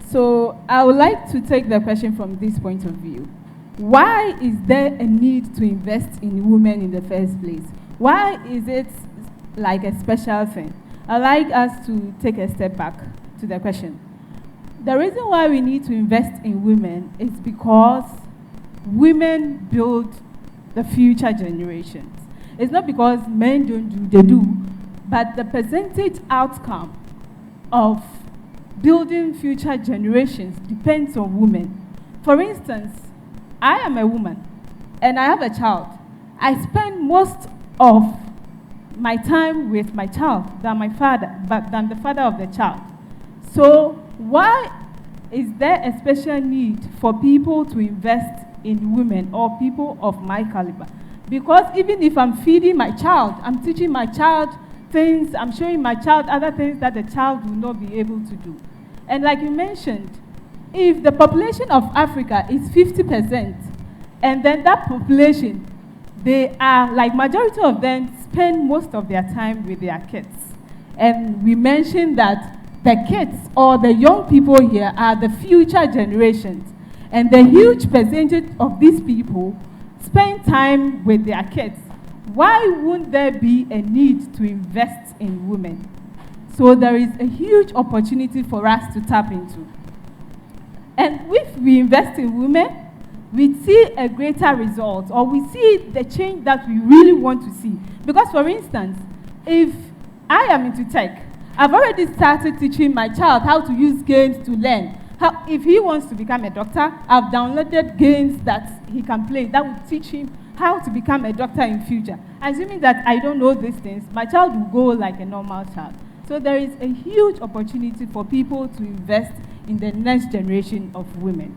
So I would like to take the question from this point of view. Why is there a need to invest in women in the first place? Why is it like a special thing? I'd like us to take a step back to the question. The reason why we need to invest in women is because women build the future generations. It's not because men don't do, they do, but the percentage outcome of building future generations depends on women. For instance, I am a woman and I have a child. I spend most of my time with my child than the father of the child. So why is there a special need for people to invest in women or people of my caliber? Because even if I'm feeding my child, I'm teaching my child things, I'm showing my child other things that the child will not be able to do. And like you mentioned, if the population of Africa is 50%, and then that population, they are, like majority of them, spend most of their time with their kids. And we mentioned that the kids or the young people here are the future generations. And the huge percentage of these people spend time with their kids. Why wouldn't there be a need to invest in women? So there is a huge opportunity for us to tap into. And if we invest in women, we see a greater result, or we see the change that we really want to see. Because for instance, if I am into tech, I've already started teaching my child how to use games to learn. If he wants to become a doctor, I've downloaded games that he can play that will teach him how to become a doctor in future. Assuming that I don't know these things, my child will go like a normal child. So there is a huge opportunity for people to invest in the next generation of women.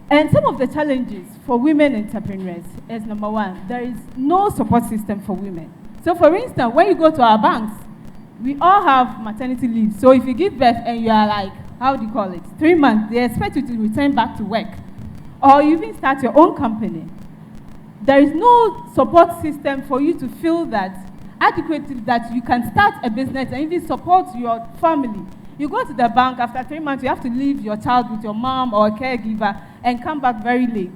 And some of the challenges for women entrepreneurs is, number one, there is no support system for women. So for instance, when you go to our banks, we all have maternity leave. So if you give birth and you are like, how do you call it, 3 months, they expect you to return back to work. Or you even start your own company. There is no support system for you to feel that adequately that you can start a business and even support your family. You go to the bank, after 3 months, you have to leave your child with your mom or a caregiver and come back very late.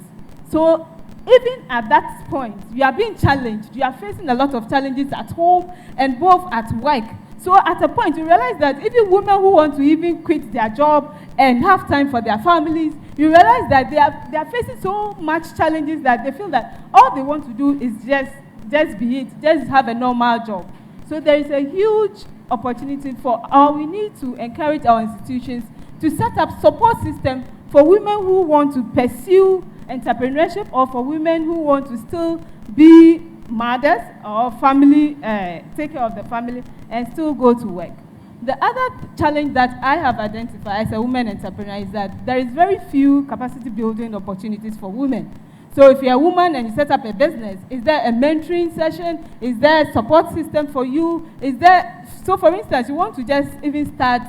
So even at that point, you are being challenged. You are facing a lot of challenges at home and both at work. So at a point, you realize that even women who want to even quit their job and have time for their families, you realize that they are facing so much challenges that they feel that all they want to do is just be it, just have a normal job. So there is a huge opportunity we need to encourage our institutions to set up support systems for women who want to pursue entrepreneurship, or for women who want to still be mothers or family, take care of the family and still go to work. The other challenge that I have identified as a woman entrepreneur is that there is very few capacity building opportunities for women. So if you're a woman and you set up a business, is there a mentoring session? Is there a support system for you? So for instance, you want to just even start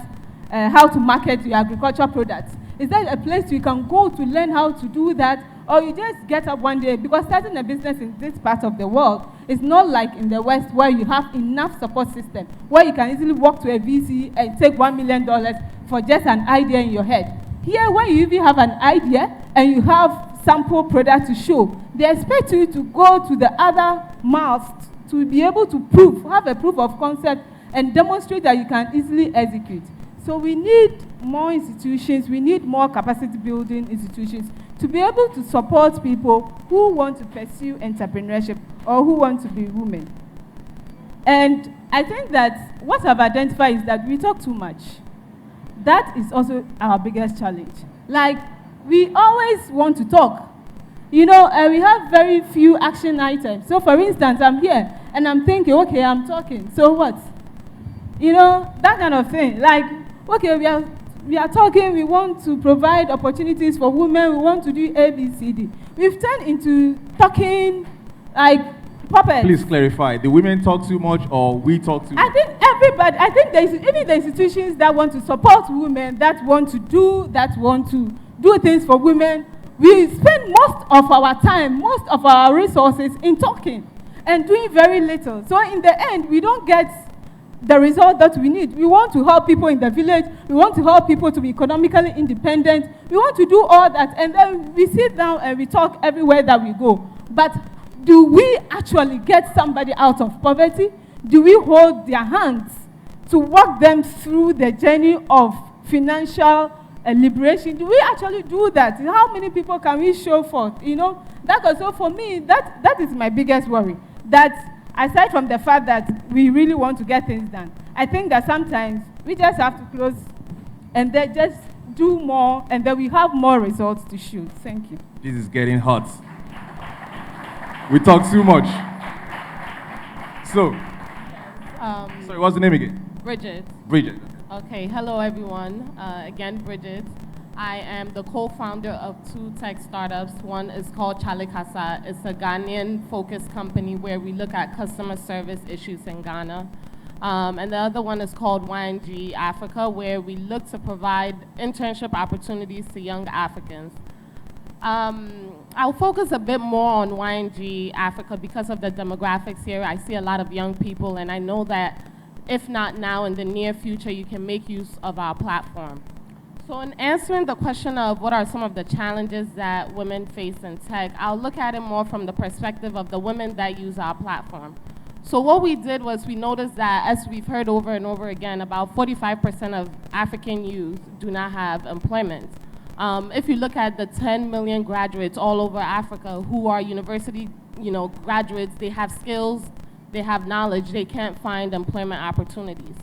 how to market your agricultural products. Is there a place you can go to learn how to do that? Or you just get up one day, because starting a business in this part of the world is not like in the West where you have enough support system, where you can easily walk to a VC and take $1 million for just an idea in your head. Here, when you even have an idea and you have sample product to show, they expect you to go to the other mouths to be able to have a proof of concept and demonstrate that you can easily execute. So we need more institutions, we need more capacity building institutions to be able to support people who want to pursue entrepreneurship or who want to be women. And I think that what I've identified is that we talk too much. That is also our biggest challenge. Like, we always want to talk. You know, we have very few action items. So for instance, I'm here and I'm thinking, okay, I'm talking, so what? You know, that kind of thing. Like, okay, we are talking, we want to provide opportunities for women, we want to do A, B, C, D. We've turned into talking like puppets. Please clarify, the women talk too much or we talk too much? I think everybody, even the institutions that want to support women, that want to do things for women, we spend most of our time, most of our resources in talking and doing very little. So in the end, we don't get the result that we need. We want to help people in the village. We want to help people to be economically independent. We want to do all that, and then we sit down and we talk everywhere that we go. But do we actually get somebody out of poverty? Do we hold their hands to walk them through the journey of financial liberation? Do we actually do that? How many people can we show forth? You know, that also for me, that is my biggest worry. That aside from the fact that we really want to get things done, I think that sometimes we just have to close and then just do more, and then we have more results to shoot. Thank you. This is getting hot. We talk too much. So, sorry, what's the name again? Bridget. Bridget. Okay, hello everyone. Again, Bridget. I am the co-founder of two tech startups. One is called Chalikasa. It's a Ghanaian-focused company where we look at customer service issues in Ghana. And the other one is called YNG Africa, where we look to provide internship opportunities to young Africans. I'll focus a bit more on YNG Africa because of the demographics here. I see a lot of young people, and I know that if not now, in the near future, you can make use of our platform. So in answering the question of what are some of the challenges that women face in tech, I'll look at it more from the perspective of the women that use our platform. So what we did was we noticed that, as we've heard over and over again, about 45% of African youth do not have employment. If you look at the 10 million graduates all over Africa who are university graduates, they have skills, they have knowledge, they can't find employment opportunities.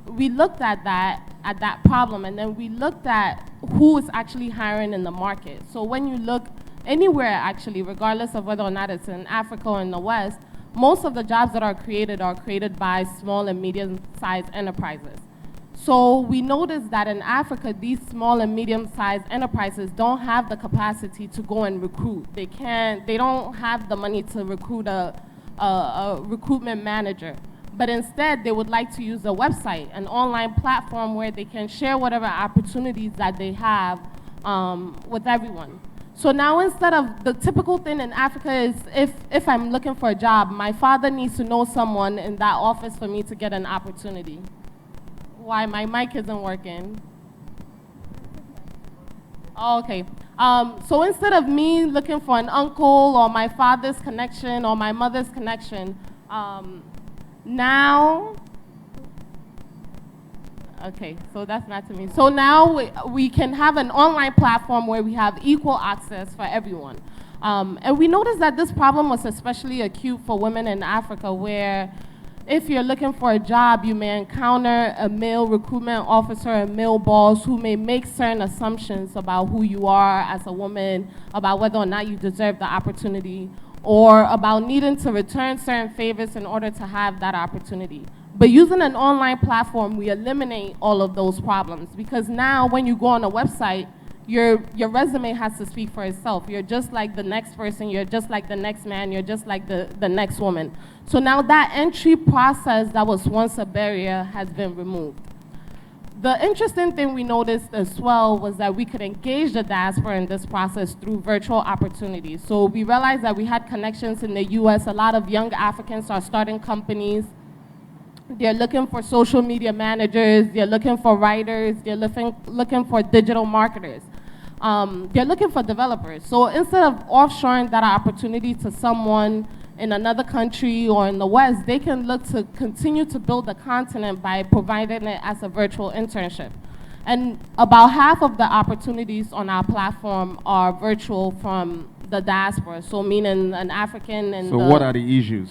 We looked at that problem, and then we looked at who is actually hiring in the market. So when you look anywhere, actually, regardless of whether or not it's in Africa or in the West, most of the jobs that are created by small and medium-sized enterprises. So we noticed that in Africa, these small and medium-sized enterprises don't have the capacity to go and recruit. They don't have the money to recruit a recruitment manager. But instead, they would like to use a website, an online platform where they can share whatever opportunities that they have with everyone. So now, instead of the typical thing in Africa is if I'm looking for a job, my father needs to know someone in that office for me to get an opportunity. Why? My mic isn't working. Oh, okay. So instead of me looking for an uncle or my father's connection or my mother's connection, now, okay, so that's not to me. So now we can have an online platform where we have equal access for everyone. And we noticed that this problem was especially acute for women in Africa, where if you're looking for a job, you may encounter a male recruitment officer, a male boss who may make certain assumptions about who you are as a woman, about whether or not you deserve the opportunity, or about needing to return certain favors in order to have that opportunity. But using an online platform, we eliminate all of those problems, because now when you go on a website, your resume has to speak for itself. You're just like the next person, you're just like the next man, you're just like the next woman. So now that entry process that was once a barrier has been removed. The interesting thing we noticed as well was that we could engage the diaspora in this process through virtual opportunities. So we realized that we had connections in the US. A lot of young Africans are starting companies. They're looking for social media managers, they're looking for writers, they're looking for digital marketers. They're looking for developers. So instead of offshoring that opportunity to someone in another country or in the West, they can look to continue to build the continent by providing it as a virtual internship. And about half of the opportunities on our platform are virtual from the diaspora, so meaning an African and So what are the issues?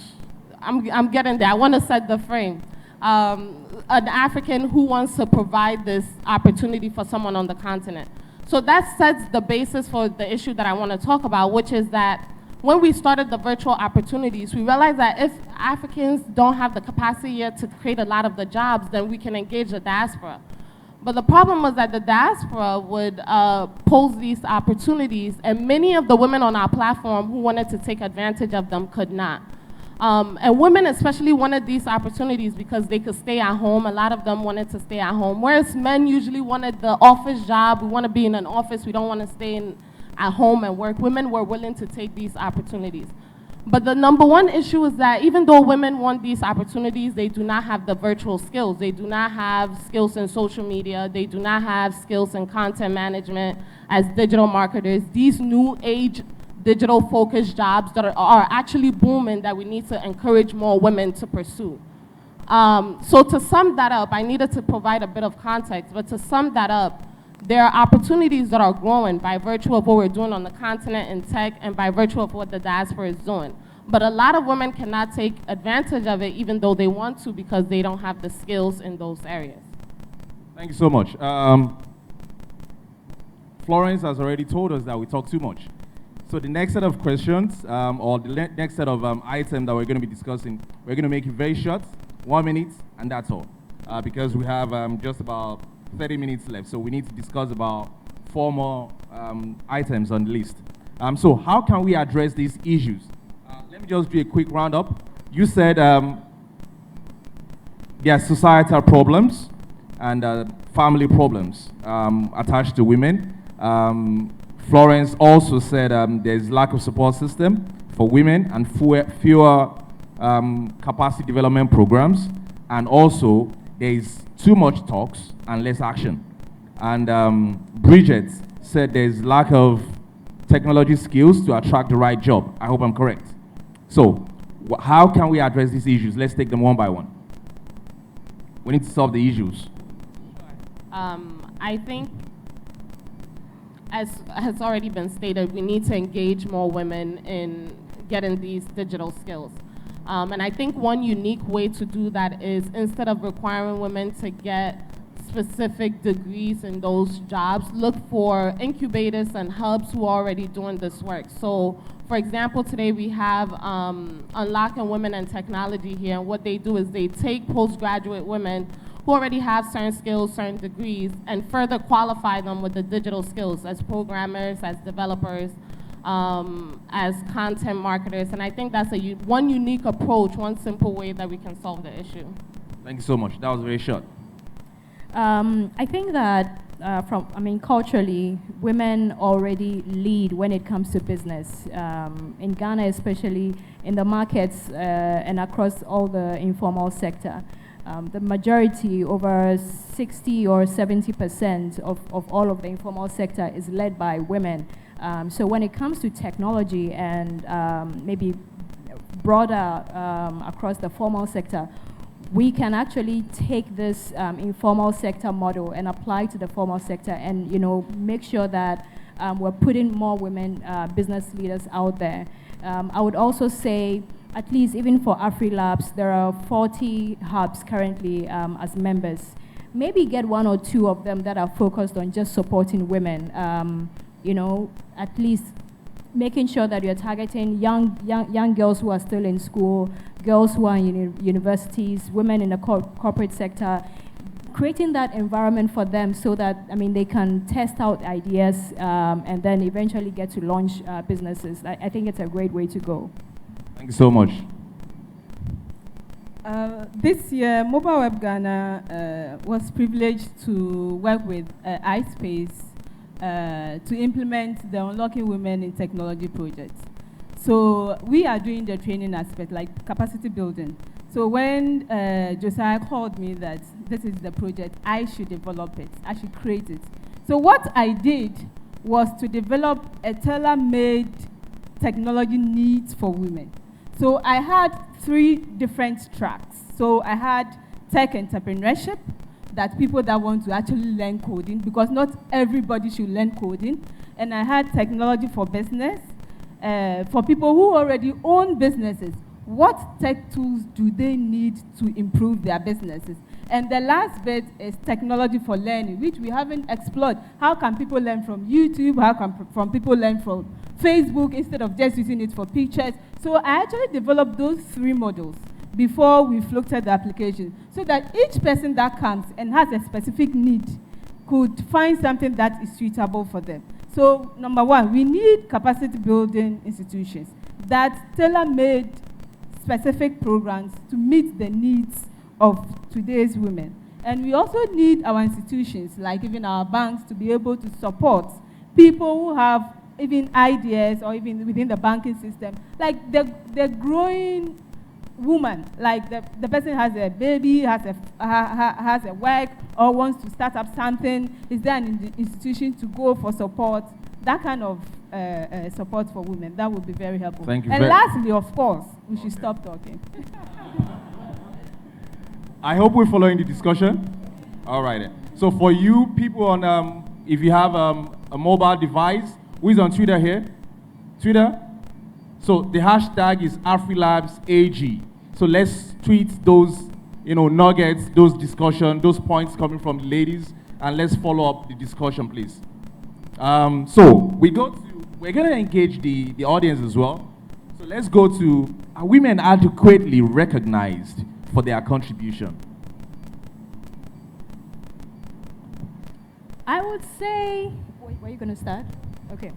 I'm getting there. I want to set the frame. An African who wants to provide this opportunity for someone on the continent. So that sets the basis for the issue that I want to talk about, which is that when we started the virtual opportunities, we realized that if Africans don't have the capacity yet to create a lot of the jobs, then we can engage the diaspora. But the problem was that the diaspora would pose these opportunities, and many of the women on our platform who wanted to take advantage of them could not. And women especially wanted these opportunities because they could stay at home. A lot of them wanted to stay at home, whereas men usually wanted the office job. We want to be in an office. We don't want to stay at home and work. Women were willing to take these opportunities. But the number one issue is that even though women want these opportunities, they do not have the virtual skills. They do not have skills in social media. They do not have skills in content management as digital marketers. These new age digital focused jobs that are actually booming that we need to encourage more women to pursue. So to sum that up, I needed to provide a bit of context, but to sum that up, there are opportunities that are growing by virtue of what we're doing on the continent in tech and by virtue of what the diaspora is doing. But a lot of women cannot take advantage of it even though they want to because they don't have the skills in those areas. Thank you so much. Florence has already told us that we talk too much. So the next set of questions, or the next set of items that we're going to be discussing, we're going to make it very short, 1 minute, and that's all. Because we have just about 30 minutes left, so we need to discuss about 4 more items on the list. So how can we address these issues? Let me just do a quick roundup. You said there are societal problems and family problems attached to women. Florence also said there's lack of support system for women and fewer capacity development programs, and also there is too much talks and less action. And Bridget said there's lack of technology skills to attract the right job. I hope I'm correct. So how can we address these issues? Let's take them one by one. We need to solve the issues. I think, as has already been stated, we need to engage more women in getting these digital skills. And I think one unique way to do that is instead of requiring women to get specific degrees in those jobs, look for incubators and hubs who are already doing this work. So, for example, today we have Unlocking Women and Technology here, and what they do is they take postgraduate women who already have certain skills, certain degrees, and further qualify them with the digital skills as programmers, as developers, as content marketers. And I think that's one unique approach, one simple way that we can solve the issue. Thank you so much. That was very short. I think that culturally, women already lead when it comes to business. In Ghana, especially in the markets and across all the informal sector. The majority, over 60 or 70% of all of the informal sector is led by women. So when it comes to technology and maybe broader across the formal sector, we can actually take this informal sector model and apply to the formal sector and, make sure that we're putting more women business leaders out there. I would also say at least even for Afrilabs, there are 40 hubs currently as members. Maybe get one or two of them that are focused on just supporting women. You know, at least making sure that you're targeting young girls who are still in school, girls who are in universities, women in the corporate sector, creating that environment for them so that, I mean, they can test out ideas and then eventually get to launch businesses. I think it's a great way to go. Thank you so much. This year, Mobile Web Ghana was privileged to work with iSpace to implement the Unlocking Women in Technology project. So we are doing the training aspect, like capacity building. So when Josiah called me that this is the project, I should develop it, I should create it. So what I did was to develop a tailor-made technology needs for women. So I had 3 different tracks. So I had tech entrepreneurship, that people that want to actually learn coding, because not everybody should learn coding. And I had technology for business, for people who already own businesses. What tech tools do they need to improve their businesses? And the last bit is technology for learning, which we haven't explored. How can people learn from YouTube? How can people learn from Facebook instead of just using it for pictures? So I actually developed those 3 models before we looked at the application, so that each person that comes and has a specific need could find something that is suitable for them. So number 1, we need capacity building institutions that tailor-made specific programs to meet the needs of today's women. And we also need our institutions, like even our banks, to be able to support people who have even ideas, or even within the banking system, like the growing woman, like the person has a baby, has a work, or wants to start up something. Is there an institution to go for support? That kind of support for women, that would be very helpful. Thank you. And lastly, of course, we should stop talking. I hope we're following the discussion. All right. Then. So for you people on, if you have a mobile device, who is on Twitter here? Twitter? So the hashtag is AfriLabsAG. So let's tweet those, nuggets, those discussion, those points coming from the ladies, and let's follow up the discussion, please. So we're going to engage the audience as well. So let's go to, are women adequately recognized for their contribution? I would say, where are you going to start? Okay.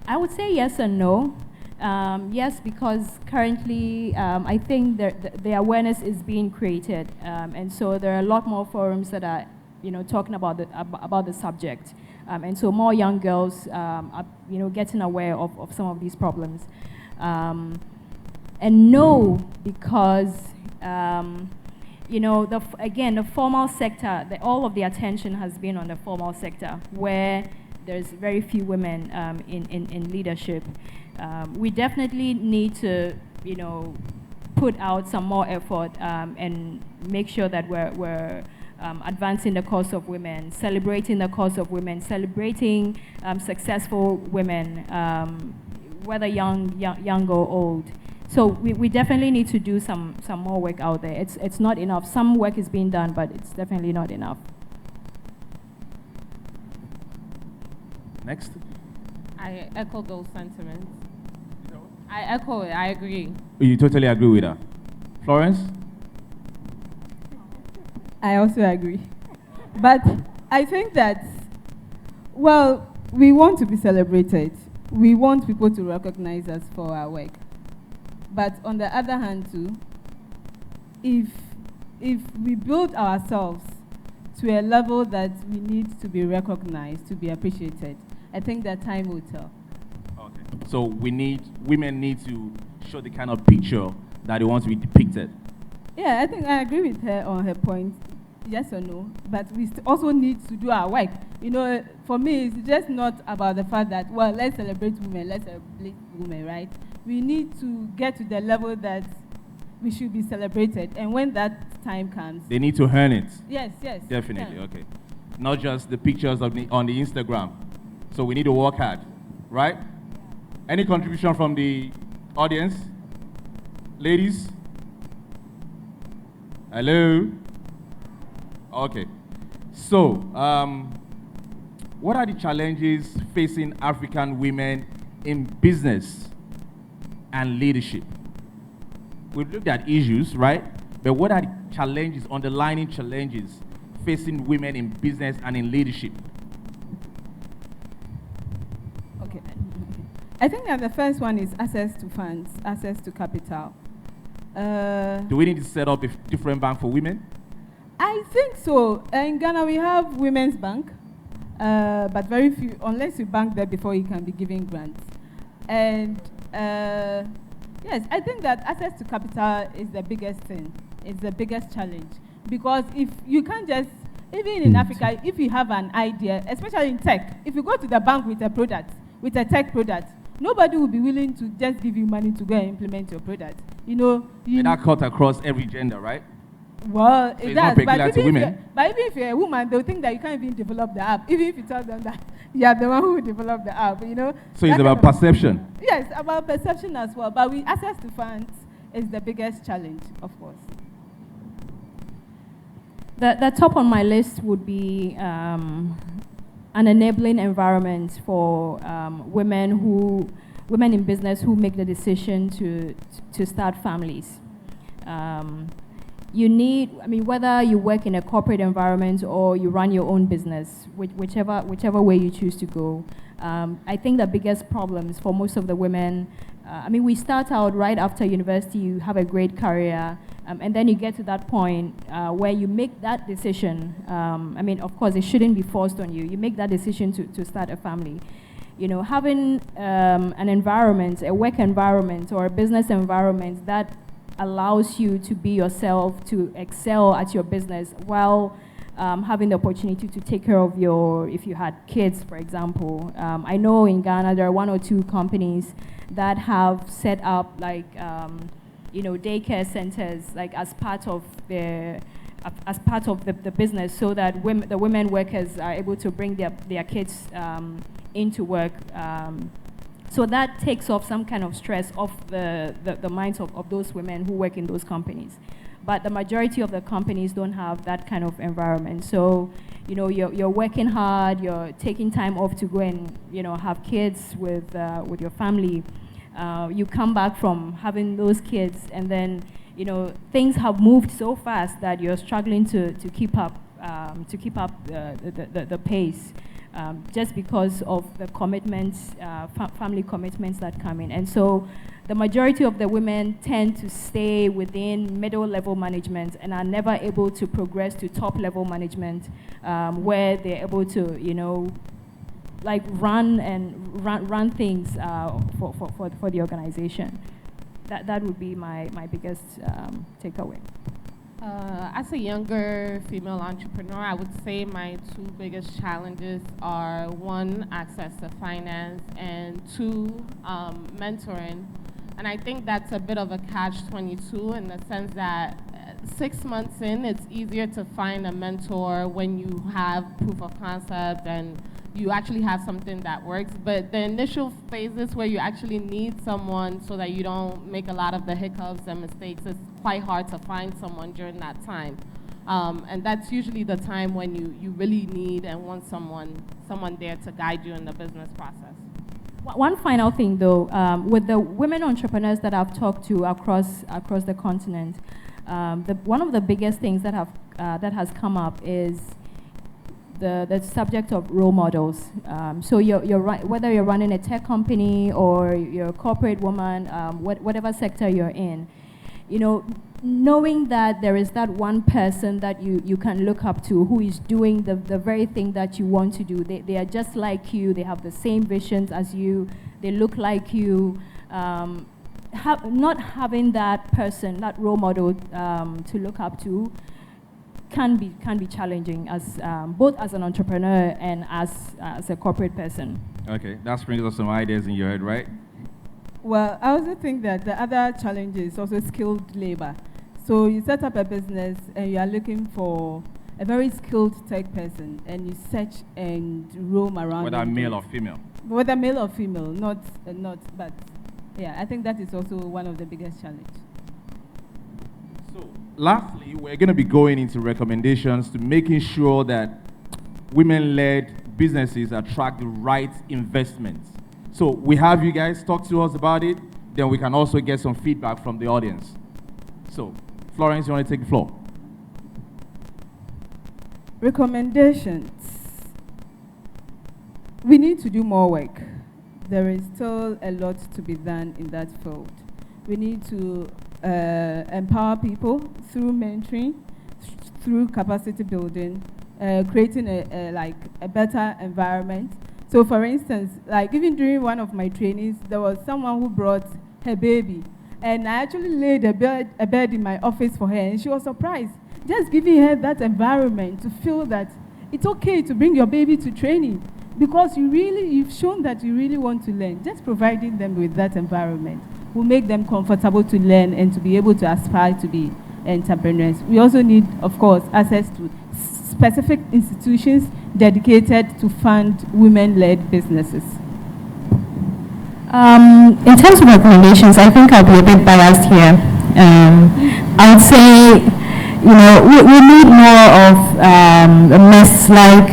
I would say yes and no. Yes, because currently I think the awareness is being created, and so there are a lot more forums that are, talking about the subject, and so more young girls are, getting aware of some of these problems. And no, because the formal sector, all of the attention has been on the formal sector, where there's very few women in leadership. We definitely need to, put out some more effort and make sure that we're advancing the cause of women, celebrating the cause of women, celebrating successful women, whether young or old. So we definitely need to do some more work out there. It's not enough. Some work is being done, but it's definitely not enough. Next. I echo those sentiments. I echo it. I agree. You totally agree with that. Florence? I also agree. But I think that, well, we want to be celebrated. We want people to recognize us for our work. But on the other hand, too, if we build ourselves to a level that we need to be recognized, to be appreciated, I think that time will tell. Okay. So women need to show the kind of picture that they want to be depicted. Yeah, I think I agree with her on her point, yes or no, but we also need to do our work. For me, it's just not about the fact that, well, let's celebrate women, right? We need to get to the level that we should be celebrated, and when that time comes... They need to earn it. Yes. Definitely, yeah. Okay. Not just the pictures on the Instagram. So we need to work hard, right? Any contribution from the audience? Ladies? Hello? Okay. So, what are the challenges facing African women in business and leadership? We've looked at issues, right? But what are the challenges, underlying challenges facing women in business and in leadership? Okay. I think that the first one is access to funds, access to capital. Do we need to set up a different bank for women? I think so. In Ghana, we have Women's Bank, but very few, unless you bank there before you can be giving grants. And yes, I think that access to capital is the biggest thing. It's the biggest challenge. Because if you can't just, even in Africa, if you have an idea, especially in tech, if you go to the bank with a product, with a tech product, nobody will be willing to just give you money to go and implement your product. You know, and that cut across every gender, right? Well, so it does. But even if you're a woman, they'll think that you can't even develop the app, even if you tell them that you are the one who developed the app, you know. So it's about perception. Yes, about perception as well. But access to funds is the biggest challenge, of course. The top on my list would be an enabling environment for women in business who make the decision to start families. You need, whether you work in a corporate environment or you run your own business, whichever way you choose to go. I think the biggest problems for most of the women, we start out right after university, you have a great career, and then you get to that point where you make that decision. Of course, it shouldn't be forced on you. You make that decision to start a family. You know, having an environment, a work environment or a business environment that allows you to be yourself, to excel at your business while having the opportunity to take care of if you had kids, for example. I know in Ghana there are 1 or 2 companies that have set up daycare centers as part of the business, so that the women workers are able to bring their kids into work. So that takes off some kind of stress off the minds of those women who work in those companies. But the majority of the companies don't have that kind of environment. So, you're working hard, you're taking time off to go and, have kids with your family. You come back from having those kids, and then, things have moved so fast that you're struggling to keep up the pace. Just because of the commitments, family commitments that come in. And so the majority of the women tend to stay within middle-level management and are never able to progress to top-level management, where they're able to, run things for the organization. That would be my biggest takeaway. As a younger female entrepreneur, I would say my 2 biggest challenges are 1, access to finance, and 2, mentoring. And I think that's a bit of a catch-22 in the sense that 6 months in, it's easier to find a mentor when you have proof of concept and you actually have something that works. But the initial phases where you actually need someone so that you don't make a lot of the hiccups and mistakes, it's quite hard to find someone during that time. And that's usually the time when you really need and want someone there to guide you in the business process. One final thing, though, with the women entrepreneurs that I've talked to across the continent, one of the biggest things that has come up is the subject of role models. So whether you're running a tech company or you're a corporate woman, whatever sector you're in, knowing that there is that one person that you can look up to who is doing the very thing that you want to do. They are just like you. They have the same visions as you. They look like you. Not having that person, that role model to look up to, can be challenging as both as an entrepreneur and as a corporate person. Okay, that brings us some ideas in your head, right? Well, I also think that the other challenge is also skilled labor. So you set up a business and you are looking for a very skilled tech person, and you search and roam around. Whether male or female. Whether male or female, but yeah, I think that is also one of the biggest challenges. lastly, we're going to be going into recommendations to making sure that women-led businesses attract the right investments. So we have you guys talk to us about it, then we can also get some feedback from the audience. So, Florence, you want to take the floor? Recommendations. We need to do more work. There is still a lot to be done in that field. We need to empower people through mentoring, through capacity building, creating a better environment. So for instance, like even during one of my trainings, there was someone who brought her baby, and I actually laid a bed in my office for her, and she was surprised. Just giving her that environment to feel that it's okay to bring your baby to training because you've shown that you really want to learn. Just providing them with that environment will make them comfortable to learn and to be able to aspire to be entrepreneurs. We also need, of course, access to specific institutions dedicated to fund women-led businesses. In terms of recommendations, I think I'll be a bit biased here. I would say, we need more of MES-like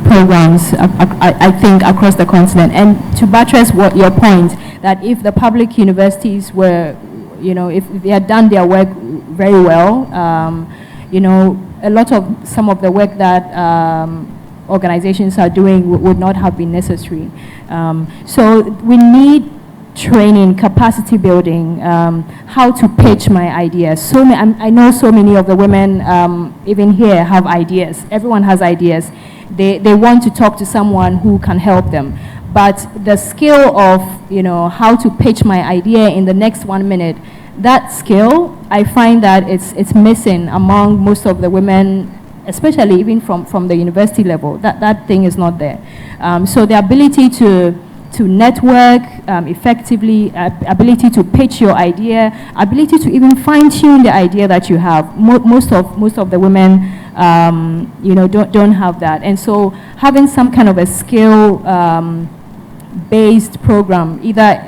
programs, I think, across the continent. And to buttress your point, that if the public universities were, if they had done their work very well, a lot of some of the work that organizations are doing would not have been necessary. So we need training, capacity building, how to pitch my ideas. I know so many of the women even here have ideas. Everyone has ideas. They want to talk to someone who can help them. But the skill of, how to pitch my idea in the next 1 minute, that skill, I find that it's missing among most of the women, especially even from the university level. That thing is not there. So the ability to network effectively, ability to pitch your idea, ability to even fine-tune the idea that you have. Most of the women, don't have that. And so having some kind of a skill-based program, either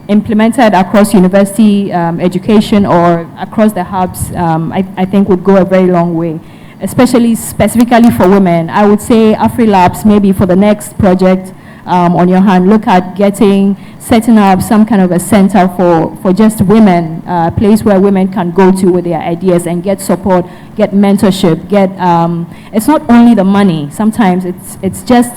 implemented across university education or across the hubs, I think would go a very long way, especially specifically for women. I would say Afrilabs, maybe for the next project on your hand, look at setting up some kind of a center for just women, a place where women can go to with their ideas and get support, get mentorship, it's not only the money. Sometimes it's just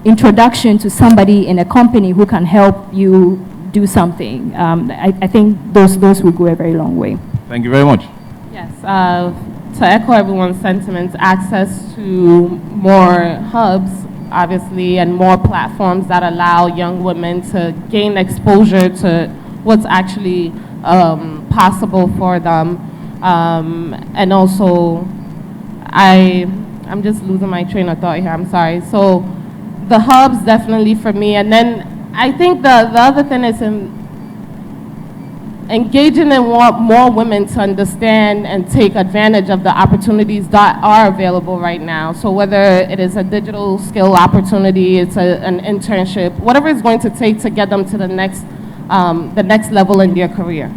introduction to somebody in a company who can help you do something. I think those will go a very long way. Thank you very much. Yes, to echo everyone's sentiments, access to more hubs, obviously, and more platforms that allow young women to gain exposure to what's actually possible for them. And also, I'm just losing my train of thought here, I'm sorry. So the hubs definitely for me, and then I think the other thing is engaging in more women to understand and take advantage of the opportunities that are available right now. So whether it is a digital skill opportunity, it's an internship, whatever it's going to take to get them to the next level in their career.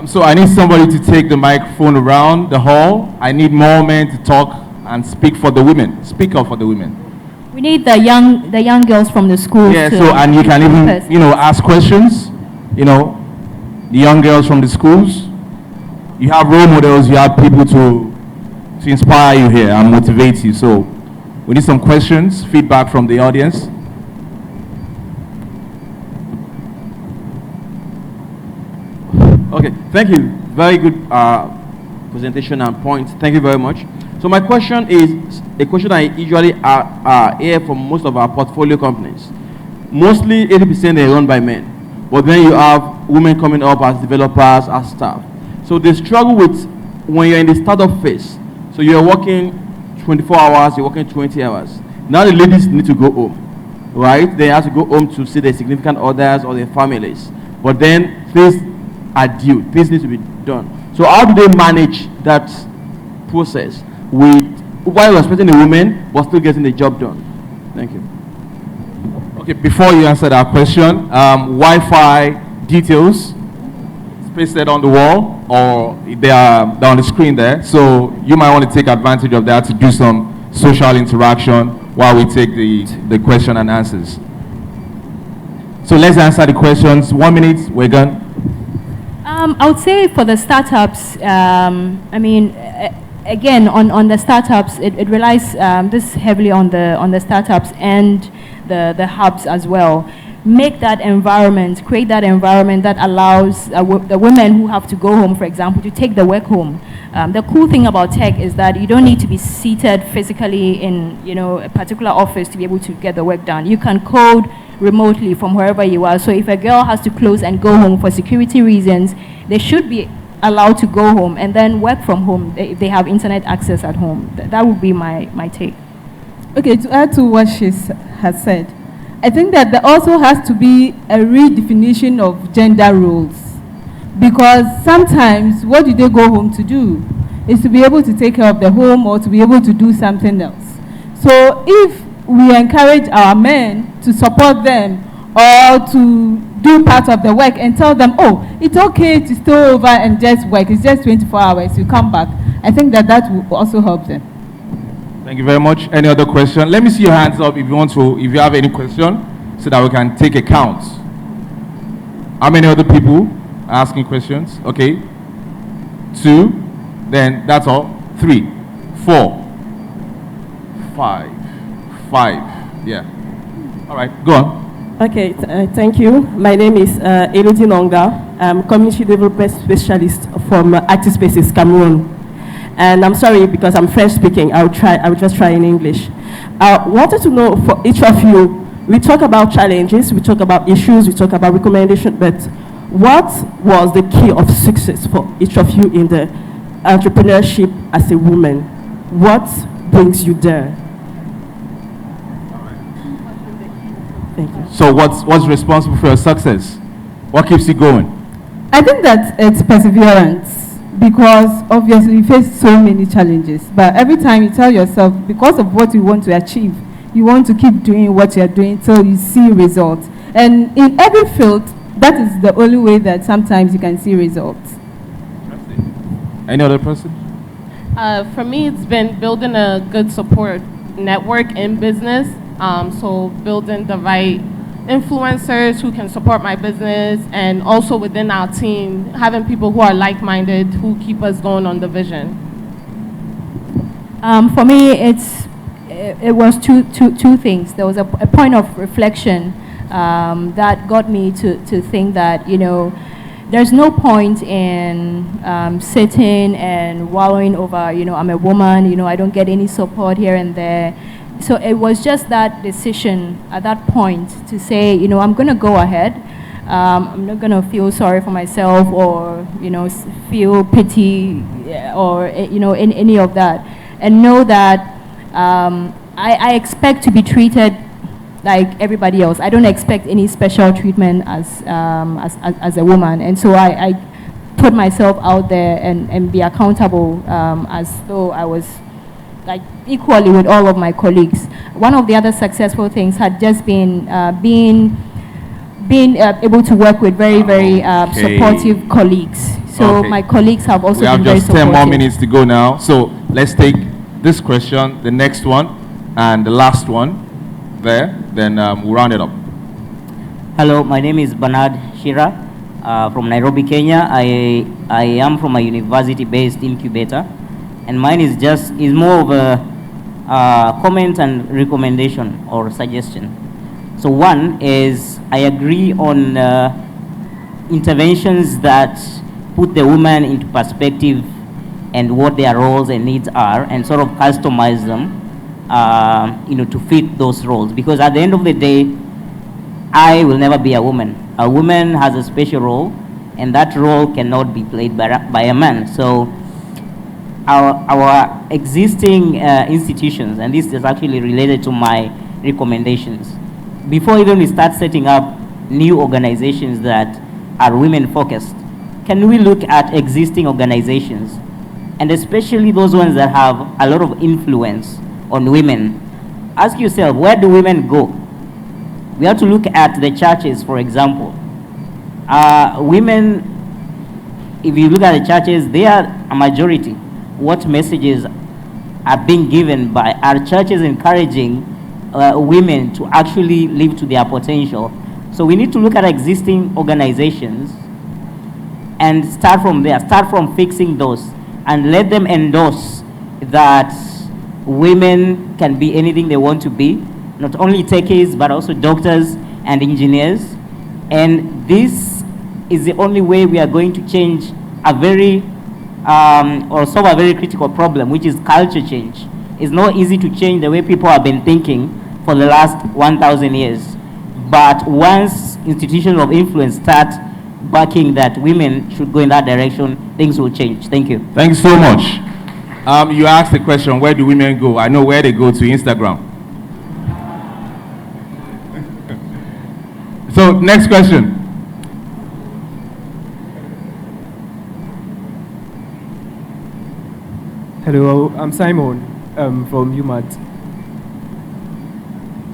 So I need somebody to take the microphone around the hall. I need more men to talk and speak for the women. Speak up for the women. We need the young girls from the schools. Yeah, and you can even, ask questions, the young girls from the schools. You have role models, you have people to inspire you here and motivate you. So we need some questions, feedback from the audience. Okay, thank you. Very good presentation and points. Thank you very much. So my question is a question I usually hear from most of our portfolio companies. Mostly 80% they run by men, but then you have women coming up as developers, as staff. So they struggle with when you're in the startup phase. So you're working 24 hours, you're working 20 hours. Now the ladies need to go home, right? They have to go home to see their significant others or their families. But then things are due, things need to be done. So how do they manage that process while respecting the women but still getting the job done? Thank you. Okay, before you answer that question, Wi-Fi details, pasted on the wall, or they're on the screen there. So you might want to take advantage of that to do some social interaction while we take the question and answers. So let's answer the questions. 1 minute, we're gone. I would say for the startups, again, on the startups, it relies this heavily on the startups and the hubs as well. Make that environment, create that environment that allows the women who have to go home, for example, to take the work home. The cool thing about tech is that you don't need to be seated physically in a particular office to be able to get the work done. You can code remotely from wherever you are. So if a girl has to close and go home for security reasons, they should be allowed to go home and then work from home if they have internet access at home. That would be my take. Okay, to add to what she has said, I think that there also has to be a redefinition of gender roles, because sometimes what do they go home to do is to be able to take care of the home or to be able to do something else. So if we encourage our men to support them or to do part of the work and tell them, oh, it's okay to stay over and just work, it's just 24 hours, you come back, I think that will also help them. Thank you very much. Any other question? Let me see your hands up if you have any question, so that we can take a count. How many other people are asking questions? Okay. 2, then that's all. 3, 4, 5. Yeah. All right, go on. Okay, thank you. My name is Elodie Nonga. I'm community development specialist from iSpace, Cameroon. And I'm sorry because I'm French speaking. I will just try in English. I wanted to know for each of you, we talk about challenges, we talk about issues, we talk about recommendations, but what was the key of success for each of you in the entrepreneurship as a woman? What brings you there? Thank you. So what's responsible for your success? What keeps you going? I think that it's perseverance, because obviously you face so many challenges, but every time you tell yourself, because of what you want to achieve, you want to keep doing what you're doing till you see results. And in every field, that is the only way that sometimes you can see results. Any other person? For me, it's been building a good support network in business. So building the right influencers who can support my business, and also within our team, having people who are like-minded, who keep us going on the vision. For me, it was two things. There was a point of reflection that got me to think that, there's no point in sitting and wallowing over, I'm a woman, I don't get any support here and there. So it was just that decision at that point to say, I'm going to go ahead. I'm not going to feel sorry for myself or, feel pity or, in any of that. And know that I expect to be treated like everybody else. I don't expect any special treatment as a woman. And so I put myself out there and be accountable as though I was like equally with all of my colleagues. One of the other successful things had just been being able to work with very supportive colleague. So my colleagues have also been very supportive. We have just 10 more minutes to go now. So let's take this question, the next one, and the last one there. Then we'll round it up. Hello, my name is Bernard Shira from Nairobi, Kenya. I am from a university-based incubator. And mine is more of a comment and recommendation or suggestion. So one is, I agree on interventions that put the woman into perspective and what their roles and needs are, and sort of customize them, to fit those roles. Because at the end of the day, I will never be a woman. A woman has a special role, and that role cannot be played by a man. So our existing institutions, and this is actually related to my recommendations, before even we start setting up new organizations that are women-focused, can we look at existing organizations, and especially those ones that have a lot of influence on women? Ask yourself, where do women go? We have to look at the churches, for example. Women if you look at the churches, they are a majority. What messages are being given by our churches encouraging women to actually live to their potential? So we need to look at existing organizations and start from there, start from fixing those, and let them endorse that women can be anything they want to be, not only techies, but also doctors and engineers. And this is the only way we are going to change a very, or solve a very critical problem, which is culture change. It's not easy to change the way people have been thinking for the last 1,000 years. But once institutions of influence start backing that women should go in that direction, things will change. Thank you. Thank you so much. You asked the question, where do women go? I know where they go, to Instagram. So, next question. Hello, I'm Simon from UMAT.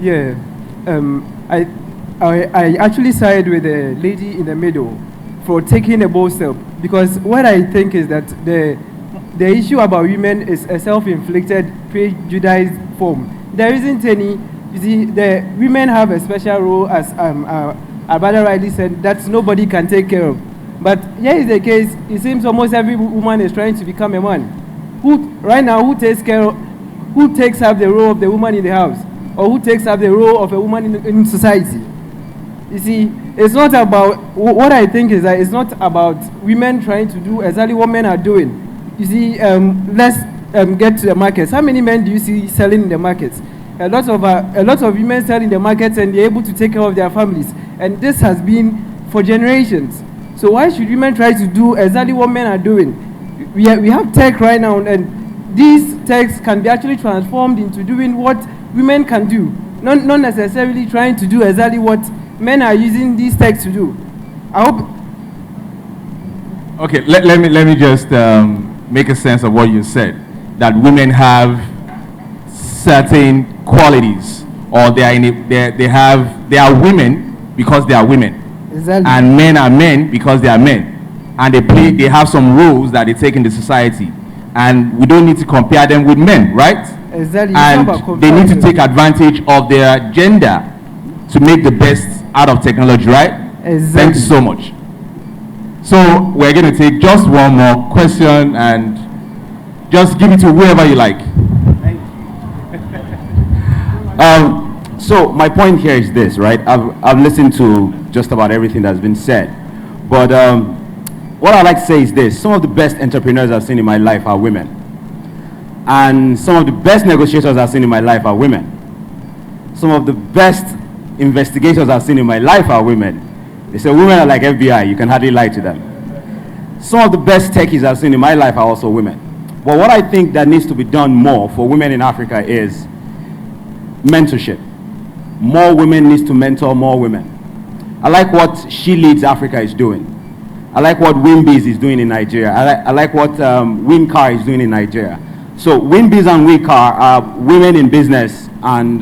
Yeah, I actually side with the lady in the middle for taking a bold step, because what I think is that the issue about women is a self-inflicted prejudiced form. There isn't any. You see, the women have a special role, as our brother rightly said, that nobody can take care of. But here is the case. It seems almost every woman is trying to become a man. Who takes up the role of the woman in the house, or who takes up the role of a woman in society? You see, it's not about, what I think is that it's not about women trying to do exactly what men are doing. You see, let's get to the markets. How many men do you see selling in the markets? A lot of women sell in the markets, and they're able to take care of their families. And this has been for generations. So why should women try to do exactly what men are doing? We have tech right now, and these techs can be actually transformed into doing what women can do, not necessarily trying to do exactly what men are using these techs to do. I hope. Okay, let me just make a sense of what you said. That women have certain qualities, or they are women because they are women, exactly. And men are men because they are men, and they have some roles that they take in the society, and we don't need to compare them with men, right? Exactly. And they need to take advantage of their gender to make the best out of technology, right? Exactly. Thank you so much. So we're going to take just one more question, and just give it to whoever you like. So my point here is this, right? I've listened to just about everything that's been said, but what I'd like to say is this: some of the best entrepreneurs I've seen in my life are women, and some of the best negotiators I've seen in my life are women. Some of the best investigators I've seen in my life are women. They say women are like FBI, you can hardly lie to them. Some of the best techies I've seen in my life are also women. But what I think that needs to be done more for women in Africa is mentorship. More women needs to mentor more women. I like what She Leads Africa is doing. I like what Winbiz is doing in Nigeria. I like what WinCar is doing in Nigeria. So Winbiz and WinCar are women in business and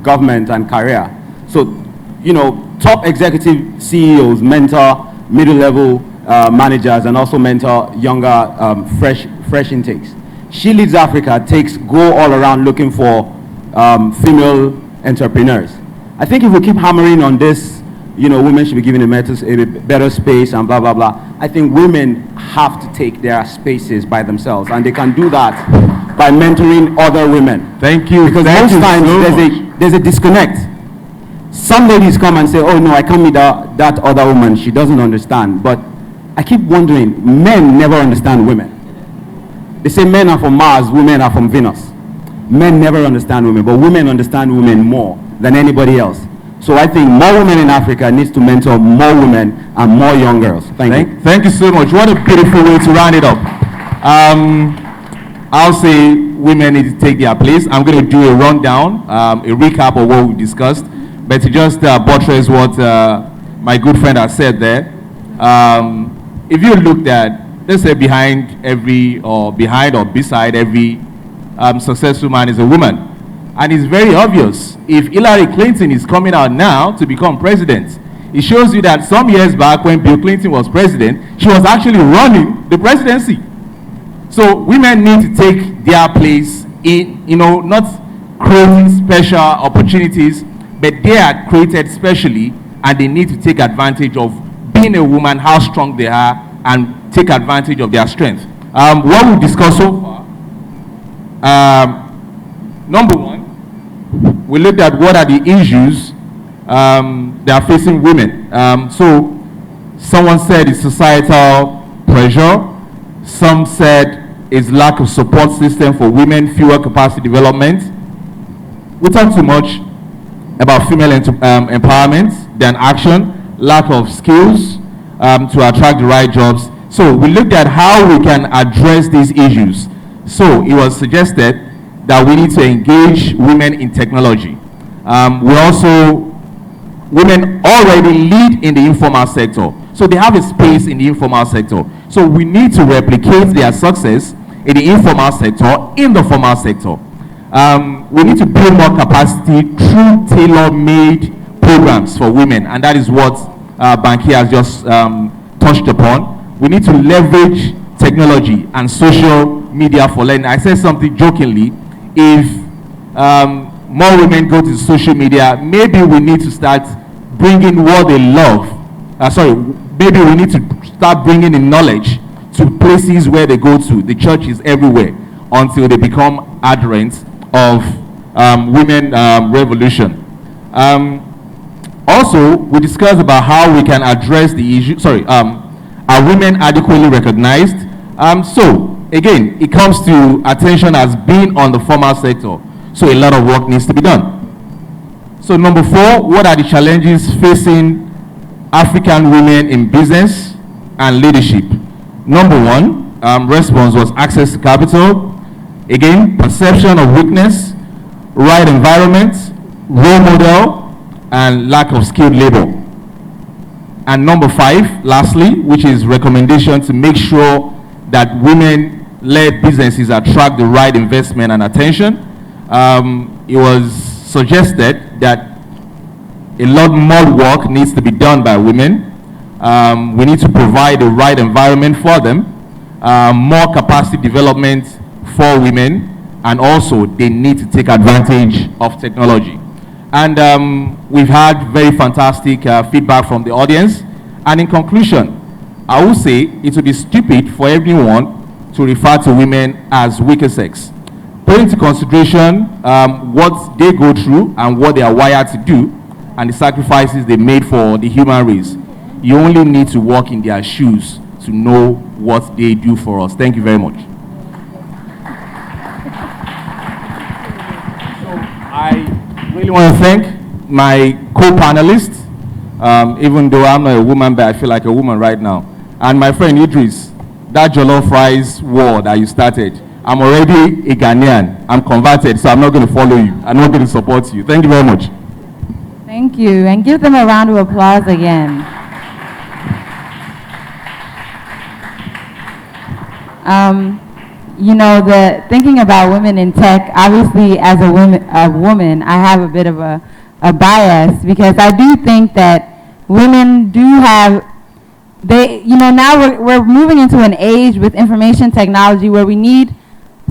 government and career. So, you know, top executive CEOs mentor middle-level managers and also mentor younger, fresh intakes. She Leads Africa go all around looking for female entrepreneurs. I think if we keep hammering on this, you know, women should be given a better space and blah, blah, blah. I think women have to take their spaces by themselves, and they can do that by mentoring other women. Thank you. Because most times there's a disconnect. Some ladies come and say, oh no, I can't meet that other woman, she doesn't understand. But I keep wondering, men never understand women. They say men are from Mars, women are from Venus. Men never understand women, but women understand women more than anybody else. So I think more women in Africa needs to mentor more women and more young girls. Thank you so much. What a beautiful way to round it up. I'll say women need to take their place. I'm going to do a rundown, a recap of what we discussed. But to just buttress what my good friend has said there, if you looked at, let's say beside every successful man is a woman. And it's very obvious. If Hillary Clinton is coming out now to become president, it shows you that some years back when Bill Clinton was president, she was actually running the presidency. So women need to take their place in, not creating special opportunities, but they are created specially, and they need to take advantage of being a woman, how strong they are, and take advantage of their strength. What we've discussed so far, number one, we looked at what are the issues that are facing women. So someone said it's societal pressure. Some said it's lack of support system for women, fewer capacity development. We talk too much about female empowerment than action, lack of skills to attract the right jobs. So we looked at how we can address these issues. So it was suggested that we need to engage women in technology. Women already lead in the informal sector. So they have a space in the informal sector. So we need to replicate their success in the informal sector, in the formal sector. We need to build more capacity through tailor-made programs for women, and that is what Banki has just touched upon. We need to leverage technology and social media for learning. I said something jokingly, if more women go to social media, maybe we need to start bringing what they love. Maybe we need to start bringing in knowledge to places where they go to. The church is everywhere until they become adherents of women revolution. Also, we discussed about how we can address the issue. Are women adequately recognized? So again, it comes to attention as being on the formal sector. So a lot of work needs to be done. So number 4, what are the challenges facing African women in business and leadership? Number 1, response was access to capital. Again, perception of weakness, right environment, role model, and lack of skilled labor. And number 5, lastly, which is recommendation to make sure that women-led businesses attract the right investment and attention. It was suggested that a lot more work needs to be done by women. We need to provide the right environment for them, more capacity development for women, and also they need to take advantage of technology. And we've had very fantastic feedback from the audience. And in conclusion, I will say it would be stupid for everyone to refer to women as weaker sex. Put into consideration what they go through and what they are wired to do, and the sacrifices they made for the human race. You only need to walk in their shoes to know what they do for us. Thank you very much. I really want to thank my co-panelists, even though I'm not a woman, but I feel like a woman right now. And my friend Idris, that jollof rice war that you started, I'm already a Ghanaian. I'm converted, so I'm not going to follow you. I'm not going to support you. Thank you very much. Thank you, and give them a round of applause again. Thinking about women in tech, obviously as a woman, I have a bit of a bias, because I do think that women do have, now we're moving into an age with information technology where we need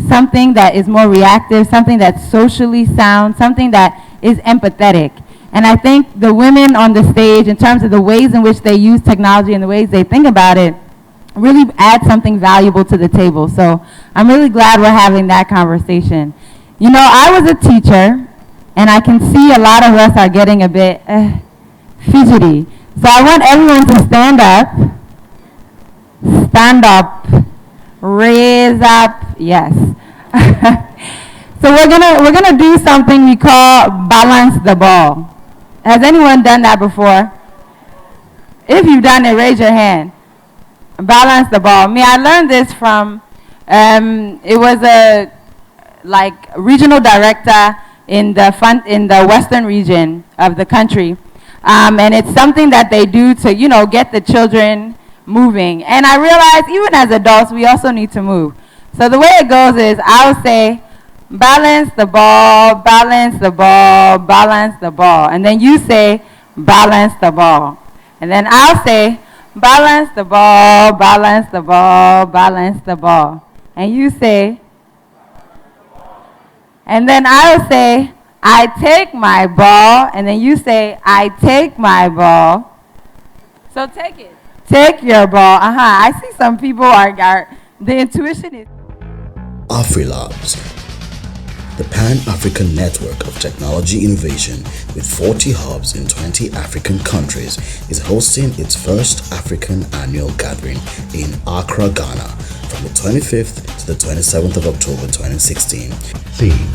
something that is more reactive, something that's socially sound, something that is empathetic. And I think the women on the stage, in terms of the ways in which they use technology and the ways they think about it, really add something valuable to the table. So I'm really glad we're having that conversation. I was a teacher, and I can see a lot of us are getting a bit fidgety. So I want everyone to stand up, raise up, yes. So we're gonna do something we call balance the ball. Has anyone done that before? If you've done it, raise your hand. Balance the ball. I learned this from, it was a regional director in the western region of the country. And it's something that they do to, get the children moving. And I realized even as adults, we also need to move. So the way it goes is I'll say, balance the ball, balance the ball, balance the ball. And then you say, balance the ball. And then I'll say, balance the ball, balance the ball, balance the ball. And you say, and then I'll say, I take my ball, and then you say, I take my ball. So take it. Take your ball. I see some people the intuition is. Afrilabs, the Pan-African network of technology innovation with 40 hubs in 20 African countries, is hosting its first African Annual Gathering in Accra, Ghana from the 25th to the 27th of October 2016. Theme: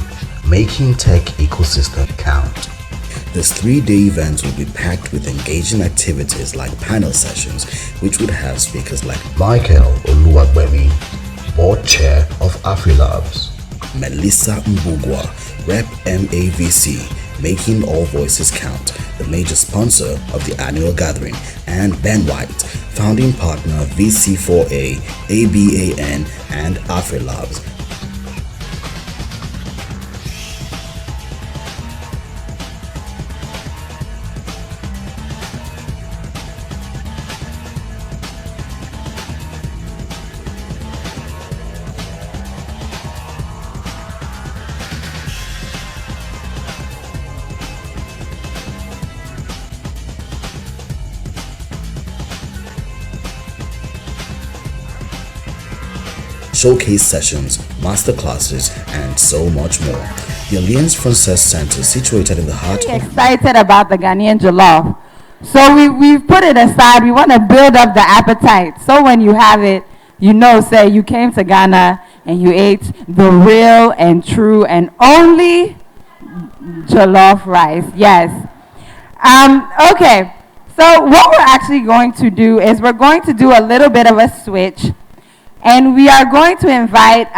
Making Tech Ecosystem Count. This 3-day event will be packed with engaging activities like panel sessions, which would have speakers like Michael Oluwagbemi, Board Chair of Afrilabs, Melissa Mbugwa, Rep MAVC, Making All Voices Count, the major sponsor of the annual gathering, and Ben White, founding partner VC4A, ABAN, and Afrilabs. Showcase sessions, masterclasses, and so much more. The Alliance Française Center, situated in the heart of... Excited about the Ghanaian jollof. So we've put it aside. We want to build up the appetite. So when you have it, you know, say you came to Ghana and you ate the real and true and only jollof rice. Yes. Okay. So what we're actually going to do is we're going to do a little bit of a switch. And we are going to invite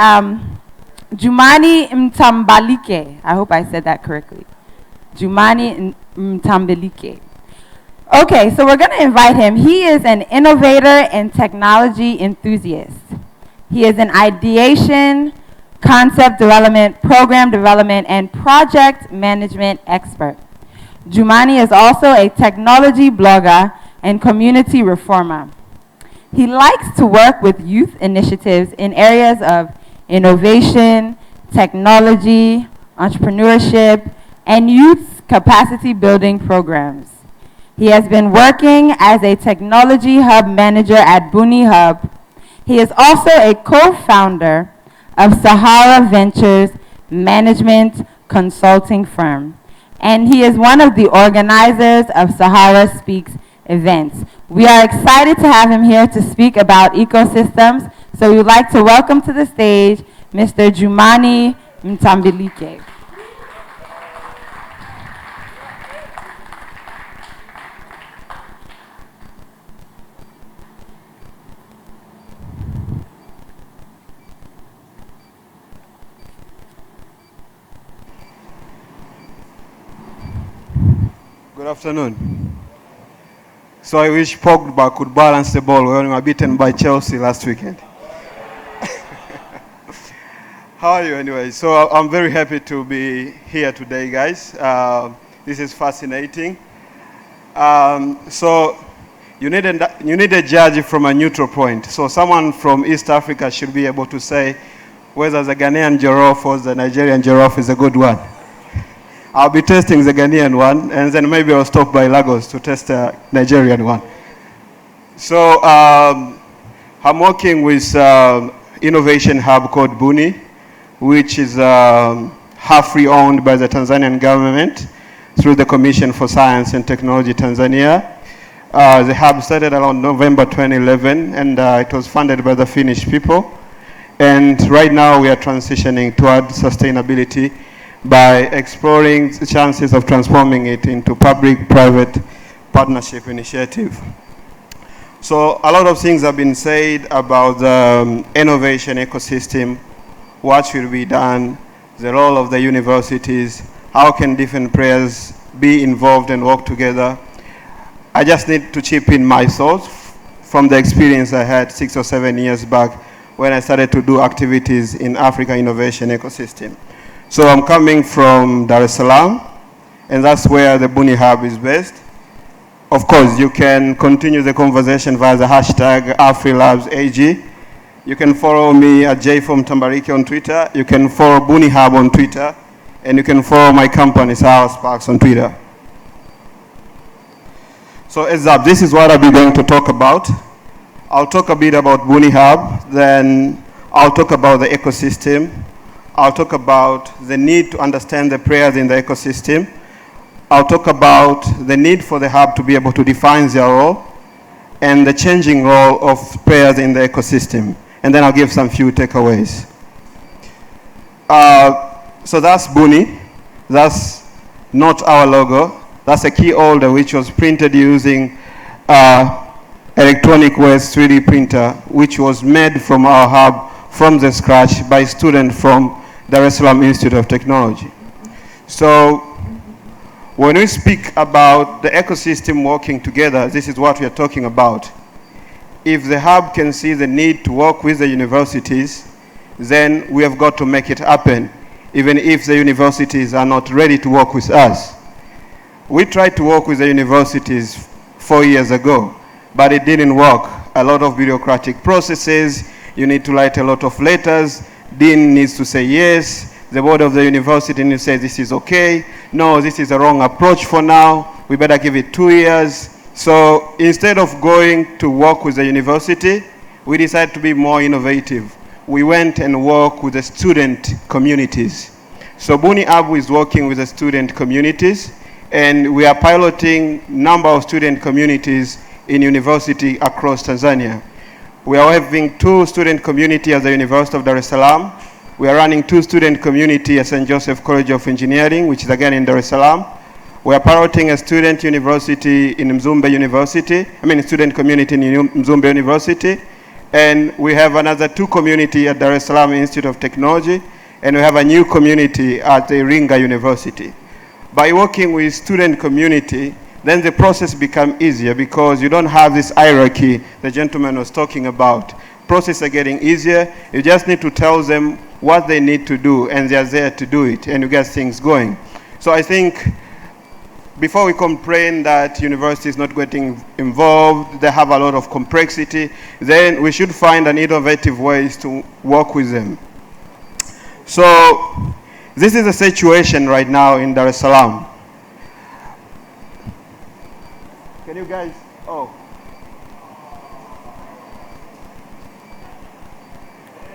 Jumani Mtambalike. I hope I said that correctly. Jumani Mtambalike. Okay, so we're going to invite him. He is an innovator and technology enthusiast. He is an ideation, concept development, program development, and project management expert. Jumani is also a technology blogger and community reformer. He likes to work with youth initiatives in areas of innovation, technology, entrepreneurship, and youth capacity building programs. He has been working as a technology hub manager at iDEAHub. He is also a co-founder of Sahara Ventures management consulting firm. And he is one of the organizers of Sahara Speaks events. We are excited to have him here to speak about ecosystems. So we would like to welcome to the stage Mr. Jumani Mtambalike. Good afternoon. So I wish Pogba could balance the ball when we were beaten by Chelsea last weekend. How are you anyway? So I'm very happy to be here today, guys. This is fascinating. So you need a judge from a neutral point. So someone from East Africa should be able to say whether the Ghanaian giraffe or the Nigerian giraffe is a good one. I'll be testing the Ghanaian one, and then maybe I'll stop by Lagos to test the Nigerian one. So I'm working with innovation hub called Buni, which is half-free owned by the Tanzanian government through the Commission for Science and Technology Tanzania. The hub started around November 2011, and it was funded by the Finnish people. And right now we are transitioning toward sustainability by exploring the chances of transforming it into public-private partnership initiative. So a lot of things have been said about the innovation ecosystem, what should be done, the role of the universities, how can different players be involved and work together. I just need to chip in my thoughts from the experience I had 6 or 7 years back when I started to do activities in Africa innovation ecosystem. So I'm coming from Dar es Salaam, and that's where the Buni Hub is based. Of course, you can continue the conversation via the hashtag AfriLabsAG. You can follow me at jfomtambariki on Twitter. You can follow iDEAHub on Twitter. And you can follow my company, Sahara Sparks, on Twitter. So as up, this is what I'll be going to talk about. I'll talk a bit about iDEAHub, then I'll talk about the ecosystem. I'll talk about the need to understand the players in the ecosystem. I'll talk about the need for the hub to be able to define their role and the changing role of players in the ecosystem. And then I'll give some few takeaways. So that's Buni. That's not our logo. That's a key holder which was printed using electronic waste 3D printer, which was made from our hub from the scratch by a student from Dar es Salaam Institute of Technology. So when we speak about the ecosystem working together, this is what we are talking about. If the hub can see the need to work with the universities, then we have got to make it happen, even if the universities are not ready to work with us. We tried to work with the universities 4 years ago, but it didn't work. A lot of bureaucratic processes, you need to write a lot of letters, dean needs to say yes, the board of the university needs to say this is okay, no, this is a wrong approach for now, we better give it 2 years. So instead of going to work with the university, we decided to be more innovative. We went and worked with the student communities. So iDEAHub is working with the student communities, and we are piloting number of student communities in university across Tanzania. We are having 2 student communities at the University of Dar es Salaam. We are running 2 student communities at St. Joseph College of Engineering, which is again in Dar es Salaam. We are piloting a student university in Mzumbe University, student community in Mzumbe University. And we have another 2 communities at Dar es Salaam Institute of Technology, and we have a new community at the Iringa University. By working with student community, then the process becomes easier because you don't have this hierarchy the gentleman was talking about. Processes are getting easier. You just need to tell them what they need to do, and they're there to do it, and you get things going. So I think before we complain that university is not getting involved, they have a lot of complexity, then we should find an innovative ways to work with them. So this is the situation right now in Dar es Salaam. Can you guys,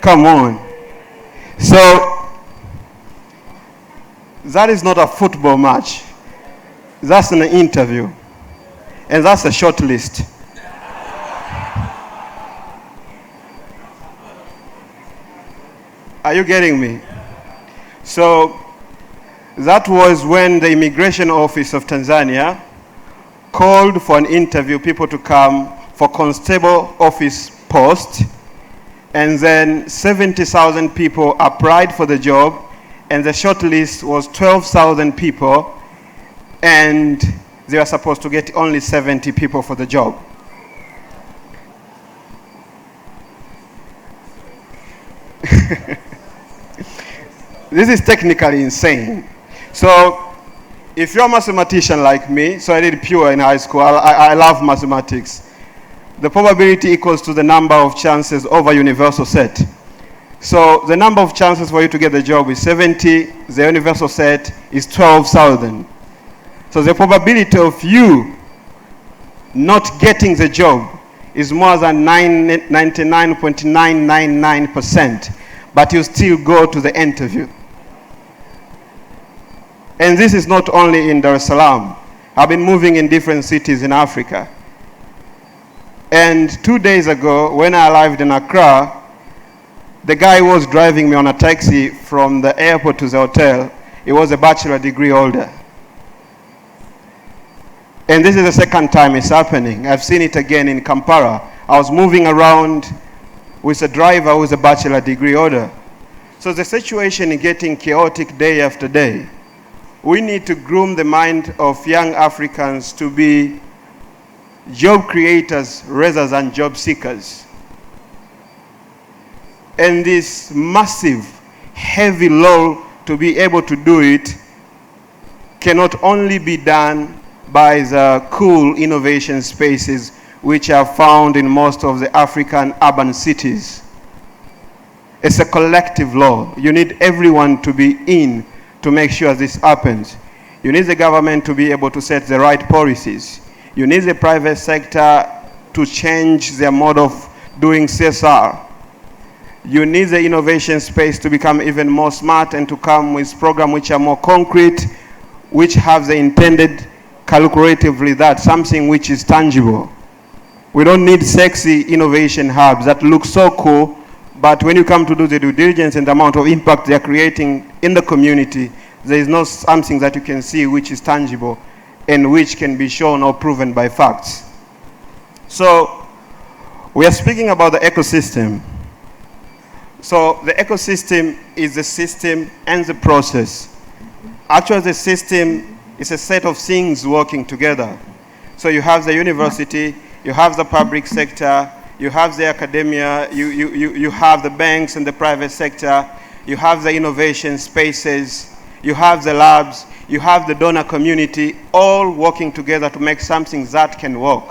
come on. So that is not a football match. That's an interview, and that's a short list. Are you getting me? So that was when the Immigration Office of Tanzania called for an interview, people to come for constable office post, and then 70,000 people applied for the job, and the short list was 12,000 people, and they were supposed to get only 70 people for the job. This is technically insane. So if you're a mathematician like me, so I did pure in high school, I love mathematics. The probability equals to the number of chances over universal set. So the number of chances for you to get the job is 70, the universal set is 12,000. So the probability of you not getting the job is more than 99.999%, but you still go to the interview. And this is not only in Dar es Salaam. I've been moving in different cities in Africa. And 2 days ago, when I arrived in Accra, the guy who was driving me on a taxi from the airport to the hotel, he was a bachelor degree holder. And this is the second time it's happening. I've seen it again in Kampala. I was moving around with a driver who was a bachelor degree holder. So the situation is getting chaotic day after day. We need to groom the mind of young Africans to be job creators rather than job seekers. And this massive, heavy load to be able to do it cannot only be done by the cool innovation spaces which are found in most of the African urban cities. It's a collective law. You need everyone to be in to make sure this happens. You need the government to be able to set the right policies. You need the private sector to change their mode of doing CSR. You need the innovation space to become even more smart and to come with programs which are more concrete, which have the intended calculatively that something which is tangible. We don't need sexy innovation hubs that look so cool, but when you come to do the due diligence and the amount of impact they are creating in the community, there is not something that you can see which is tangible and which can be shown or proven by facts. So we are speaking about the ecosystem. So the ecosystem is the system and the process. Actually, the system is a set of things working together. So you have the university, you have the public sector, you have the academia, you have the banks and the private sector, you have the innovation spaces, you have the labs, you have the donor community, all working together to make something that can work.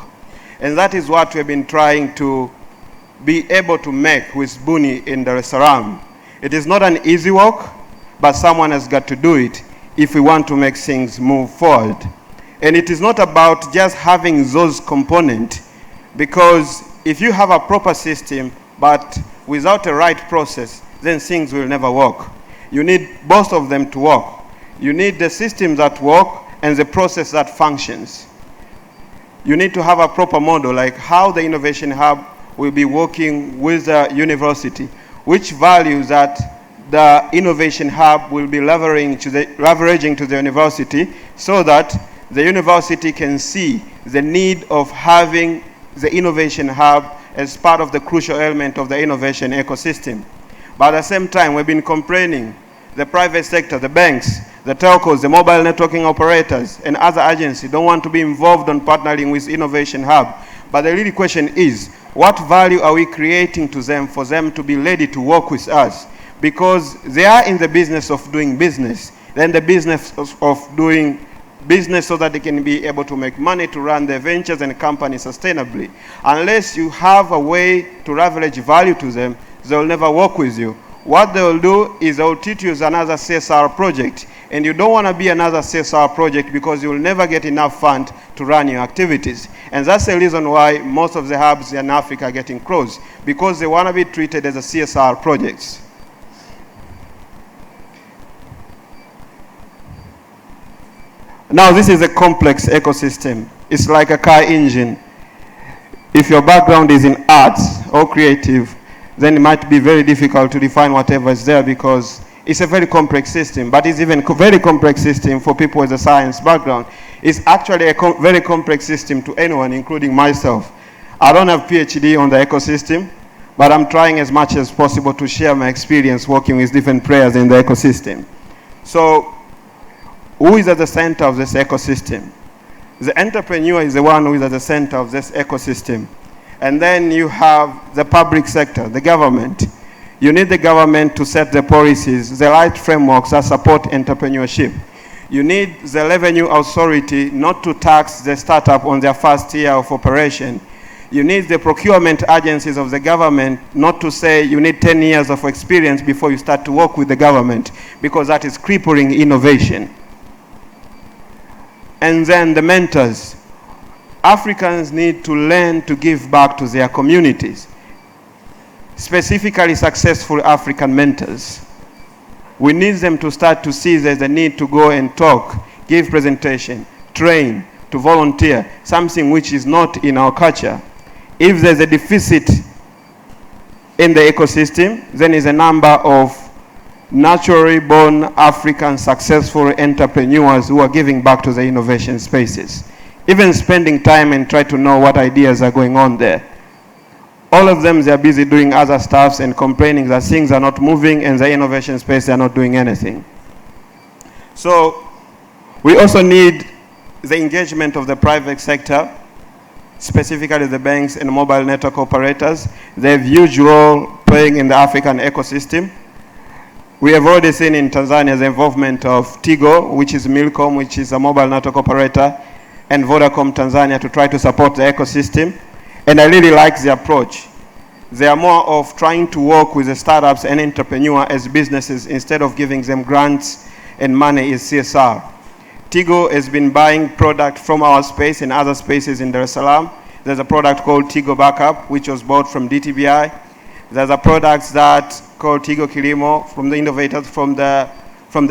And that is what we've been trying to be able to make with Buni in Dar es Salaam. It is not an easy work, but someone has got to do it if we want to make things move forward. And it is not about just having those components, because if you have a proper system, but without a right process, then things will never work. You need both of them to work. You need the system that work and the process that functions. You need to have a proper model, like how the Innovation Hub will be working with the university, which values that the Innovation Hub will be leveraging to the university, so that the university can see the need of having the Innovation Hub as part of the crucial element of the innovation ecosystem. But at the same time, we've been complaining, the private sector, the banks, the telcos, the mobile networking operators, and other agencies don't want to be involved on partnering with Innovation Hub. But the real question is, what value are we creating to them for them to be ready to work with us? Because they are in the business of doing business, then the business of doing business so that they can be able to make money to run their ventures and companies sustainably. Unless you have a way to leverage value to them, they will never work with you. What they will do is they will treat you as another CSR project, and you don't want to be another CSR project because you will never get enough fund to run your activities. And that's the reason why most of the hubs in Africa are getting closed, because they want to be treated as a CSR projects. Now, this is a complex ecosystem. It's like a car engine. If your background is in arts or creative, then it might be very difficult to define whatever is there, because it's a very complex system. But it's even a very complex system for people with a science background. It's actually a very complex system to anyone, including myself. I don't have PhD on the ecosystem, but I'm trying as much as possible to share my experience working with different players in the ecosystem. So, who is at the center of this ecosystem? The entrepreneur is the one who is at the center of this ecosystem. And then you have the public sector, the government. You need the government to set the policies, the right frameworks that support entrepreneurship. You need the revenue authority not to tax the startup on their first year of operation. You need the procurement agencies of the government not to say you need 10 years of experience before you start to work with the government, because that is crippling innovation. And then the mentors. Africans need to learn to give back to their communities, specifically successful African mentors. We need them to start to see there's a need to go and talk, give presentation, train, to volunteer, something which is not in our culture. If there's a deficit in the ecosystem, then there's a number of naturally born African successful entrepreneurs who are giving back to the innovation spaces, even spending time and try to know what ideas are going on there. All of them, they're busy doing other stuff and complaining that things are not moving and the innovation space, they're not doing anything. So we also need the engagement of the private sector, specifically the banks and mobile network operators. They have a huge role playing in the African ecosystem. We have already seen in Tanzania the involvement of Tigo, which is Milcom, which is a mobile network operator. and Vodacom Tanzania to try to support the ecosystem. And I really like the approach. They are more of trying to work with the startups and entrepreneurs as businesses instead of giving them grants and money is CSR. Tigo has been buying product from our space and other spaces in Dar es Salaam. There's a product called Tigo Backup, which was bought from DTBI. There's a product that called Tigo Kilimo from the innovators from the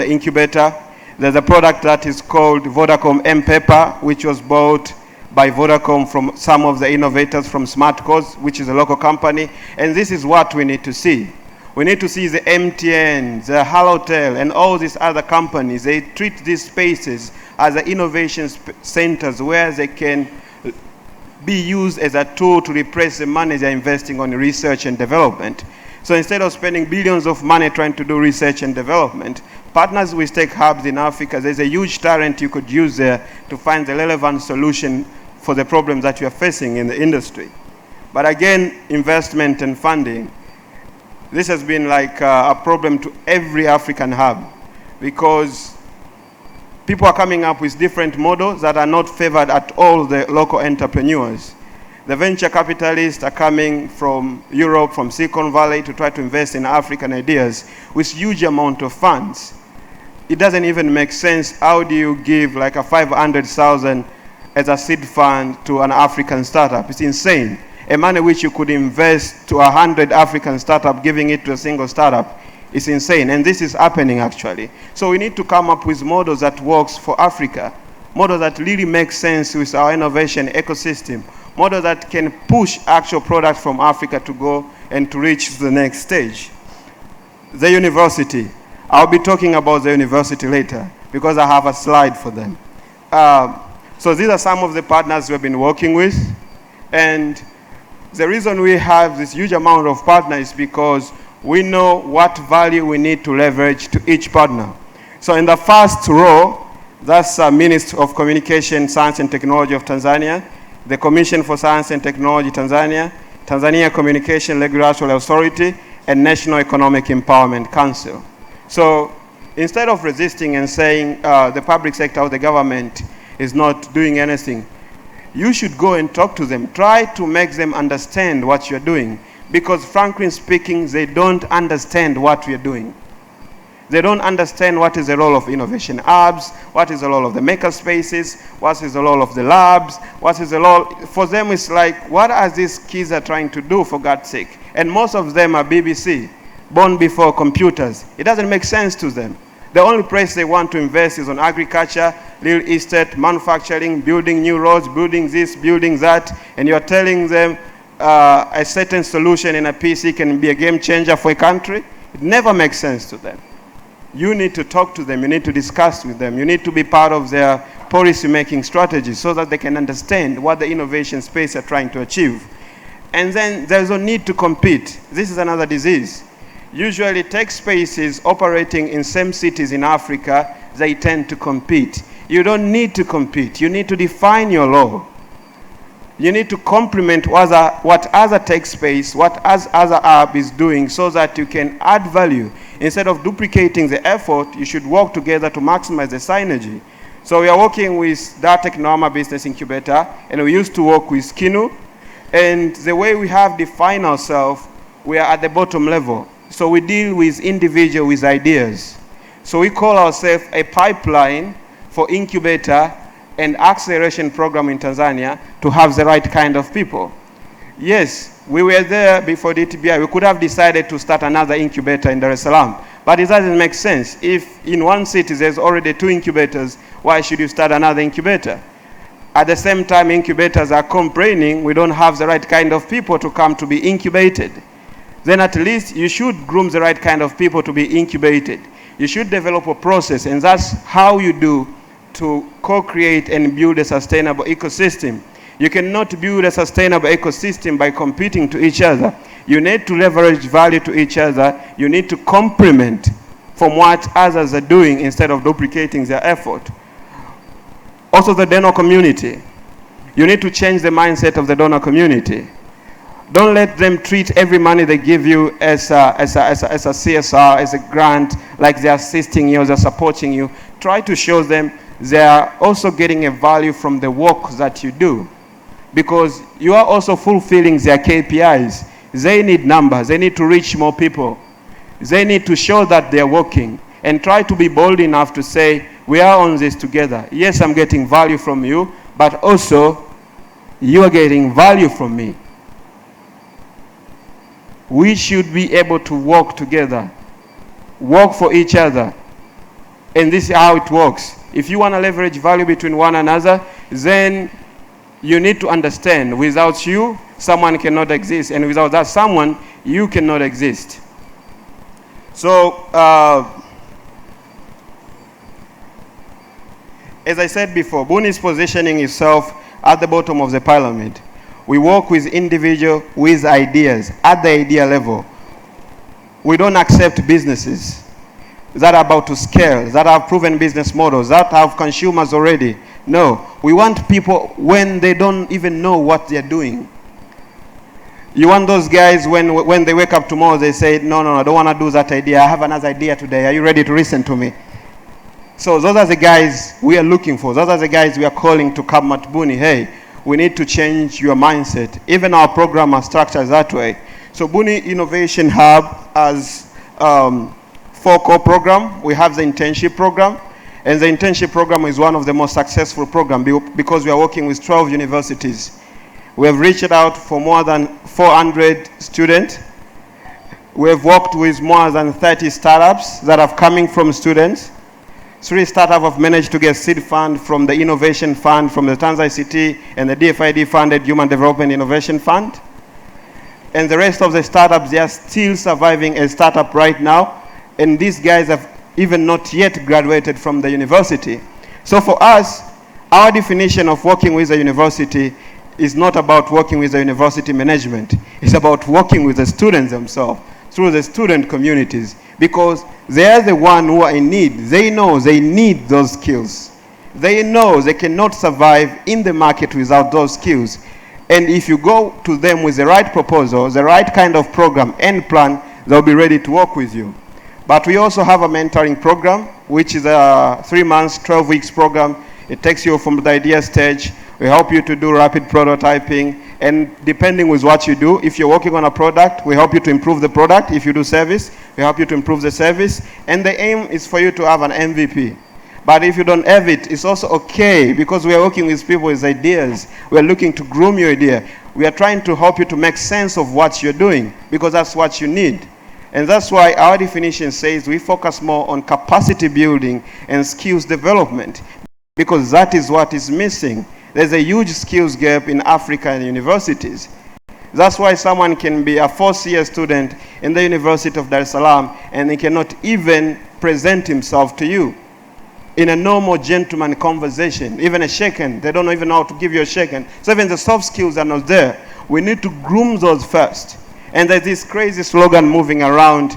incubator. There's a product that is called Vodacom M-Paper, which was bought by Vodacom from some of the innovators from SmartCos, which is a local company. And this is what we need to see. We need to see the MTN, the Halotel, and all these other companies. They treat these spaces as the innovation centers where they can be used as a tool to replace the money they're investing on research and development. So instead of spending billions of money trying to do research and development, partners with tech hubs in Africa, there's a huge talent you could use there to find the relevant solution for the problems that you are facing in the industry. But again, investment and funding. This has been like a problem to every African hub because people are coming up with different models that are not favored at all the local entrepreneurs. The venture capitalists are coming from Europe, from Silicon Valley to try to invest in African ideas with huge amount of funds. It doesn't even make sense. How do you give like a 500,000 as a seed fund to an African startup? It's insane. A money which you could invest to 100 African startups, giving it to a single startup, is insane. And this is happening actually. So we need to come up with models that works for Africa, models that really make sense with our innovation ecosystem, models that can push actual products from Africa to go and to reach the next stage. The university. I'll be talking about the university later because I have a slide for them. So these are some of the partners we've been working with. And the reason we have this huge amount of partners is because we know what value we need to leverage to each partner. So in the first row, that's Ministry of Communication, Science and Technology of Tanzania, the Commission for Science and Technology Tanzania, Tanzania Communication Regulatory Authority, and National Economic Empowerment Council. So instead of resisting and saying the public sector or the government is not doing anything, you should go and talk to them. Try to make them understand what you're doing. Because frankly speaking, they don't understand what we're doing. They don't understand what is the role of innovation hubs, what is the role of the maker spaces, what is the role of the labs, what is the role. For them, it's like, what are these kids are trying to do, for God's sake? And most of them are BBC, born before computers. It doesn't make sense to them. The only place they want to invest is on agriculture, real estate, manufacturing, building new roads, building this, building that, and you're telling them a certain solution in a PC can be a game changer for a country. It never makes sense to them. You need to talk to them, you need to discuss with them, you need to be part of their policy making strategy so that they can understand what the innovation space are trying to achieve. And then there's no need to compete. This is another disease. Usually tech spaces operating in same cities in Africa, they tend to compete. You don't need to compete. You need to define your role. You need to complement what other tech space, what other app is doing so that you can add value. Instead of duplicating the effort, you should work together to maximize the synergy. So we are working with Dartech Norma Business Incubator, and we used to work with Keynote. And the way we have defined ourselves, we are at the bottom level. So we deal with individuals with ideas. So we call ourselves a pipeline for incubator and acceleration program in Tanzania to have the right kind of people. Yes, we were there before DTBI. We could have decided to start another incubator in Dar es Salaam, but it doesn't make sense. If in one city there's already 2 incubators, why should you start another incubator? At the same time, incubators are complaining we don't have the right kind of people to come to be incubated. Then at least you should groom the right kind of people to be incubated. You should develop a process, and that's how you do to co-create and build a sustainable ecosystem. You cannot build a sustainable ecosystem by competing to each other. You need to leverage value to each other. You need to complement from what others are doing instead of duplicating their effort. Also the donor community. You need to change the mindset of the donor community. Don't let them treat every money they give you as a CSR, as a grant, like they're assisting you, they're supporting you. Try to show them they are also getting a value from the work that you do, because you are also fulfilling their KPIs. They need numbers. They need to reach more people. They need to show that they are working, and try to be bold enough to say, we are on this together. Yes, I'm getting value from you, but also you are getting value from me. We should be able to work together, work for each other. And this is how it works. If you want to leverage value between one another, then you need to understand, without you, someone cannot exist. And without that someone, you cannot exist. So, as I said before, Buni is positioning itself at the bottom of the pyramid. We work with individuals with ideas at the idea level. We don't accept businesses that are about to scale, that have proven business models, that have consumers already. No, we want people when they don't even know what they're doing. You want those guys when they wake up tomorrow, they say, no, I don't want to do that idea. I have another idea today. Are you ready to listen to me? So those are the guys we are looking for. Those are the guys we are calling to come at Buni. Hey, we need to change your mindset. Even our program are structured that way. So Buni Innovation Hub has 4 core programs. We have the internship program. And the internship program is one of the most successful programs because we are working with 12 universities. We have reached out for more than 400 students. We have worked with more than 30 startups that are coming from students. 3 startups have managed to get seed fund from the Innovation Fund, from the Tanzania ICT, and the DFID-funded Human Development Innovation Fund. And the rest of the startups, they are still surviving as startup right now. And these guys have even not yet graduated from the university. So for us, our definition of working with a university is not about working with the university management. It's about working with the students themselves, through the student communities, because they are the ones who are in need. They know they need those skills. They know they cannot survive in the market without those skills. And if you go to them with the right proposal, the right kind of program and plan, they'll be ready to work with you. But we also have a mentoring program, which is a 3 months, 12 weeks program. It takes you from the idea stage. We help you to do rapid prototyping. And depending with what you do, if you're working on a product, we help you to improve the product. If you do service, we help you to improve the service. And the aim is for you to have an MVP. But if you don't have it, it's also okay, because we are working with people with ideas. We are looking to groom your idea. We are trying to help you to make sense of what you're doing, because that's what you need. And that's why our definition says we focus more on capacity building and skills development, because that is what is missing. There's a huge skills gap in Africa and universities. That's why someone can be a 4th-year student in the University of Dar es Salaam and he cannot even present himself to you in a normal gentleman conversation, even a shake hand. They don't even know how to give you a shake hand. So even the soft skills are not there. We need to groom those first. And there's this crazy slogan moving around,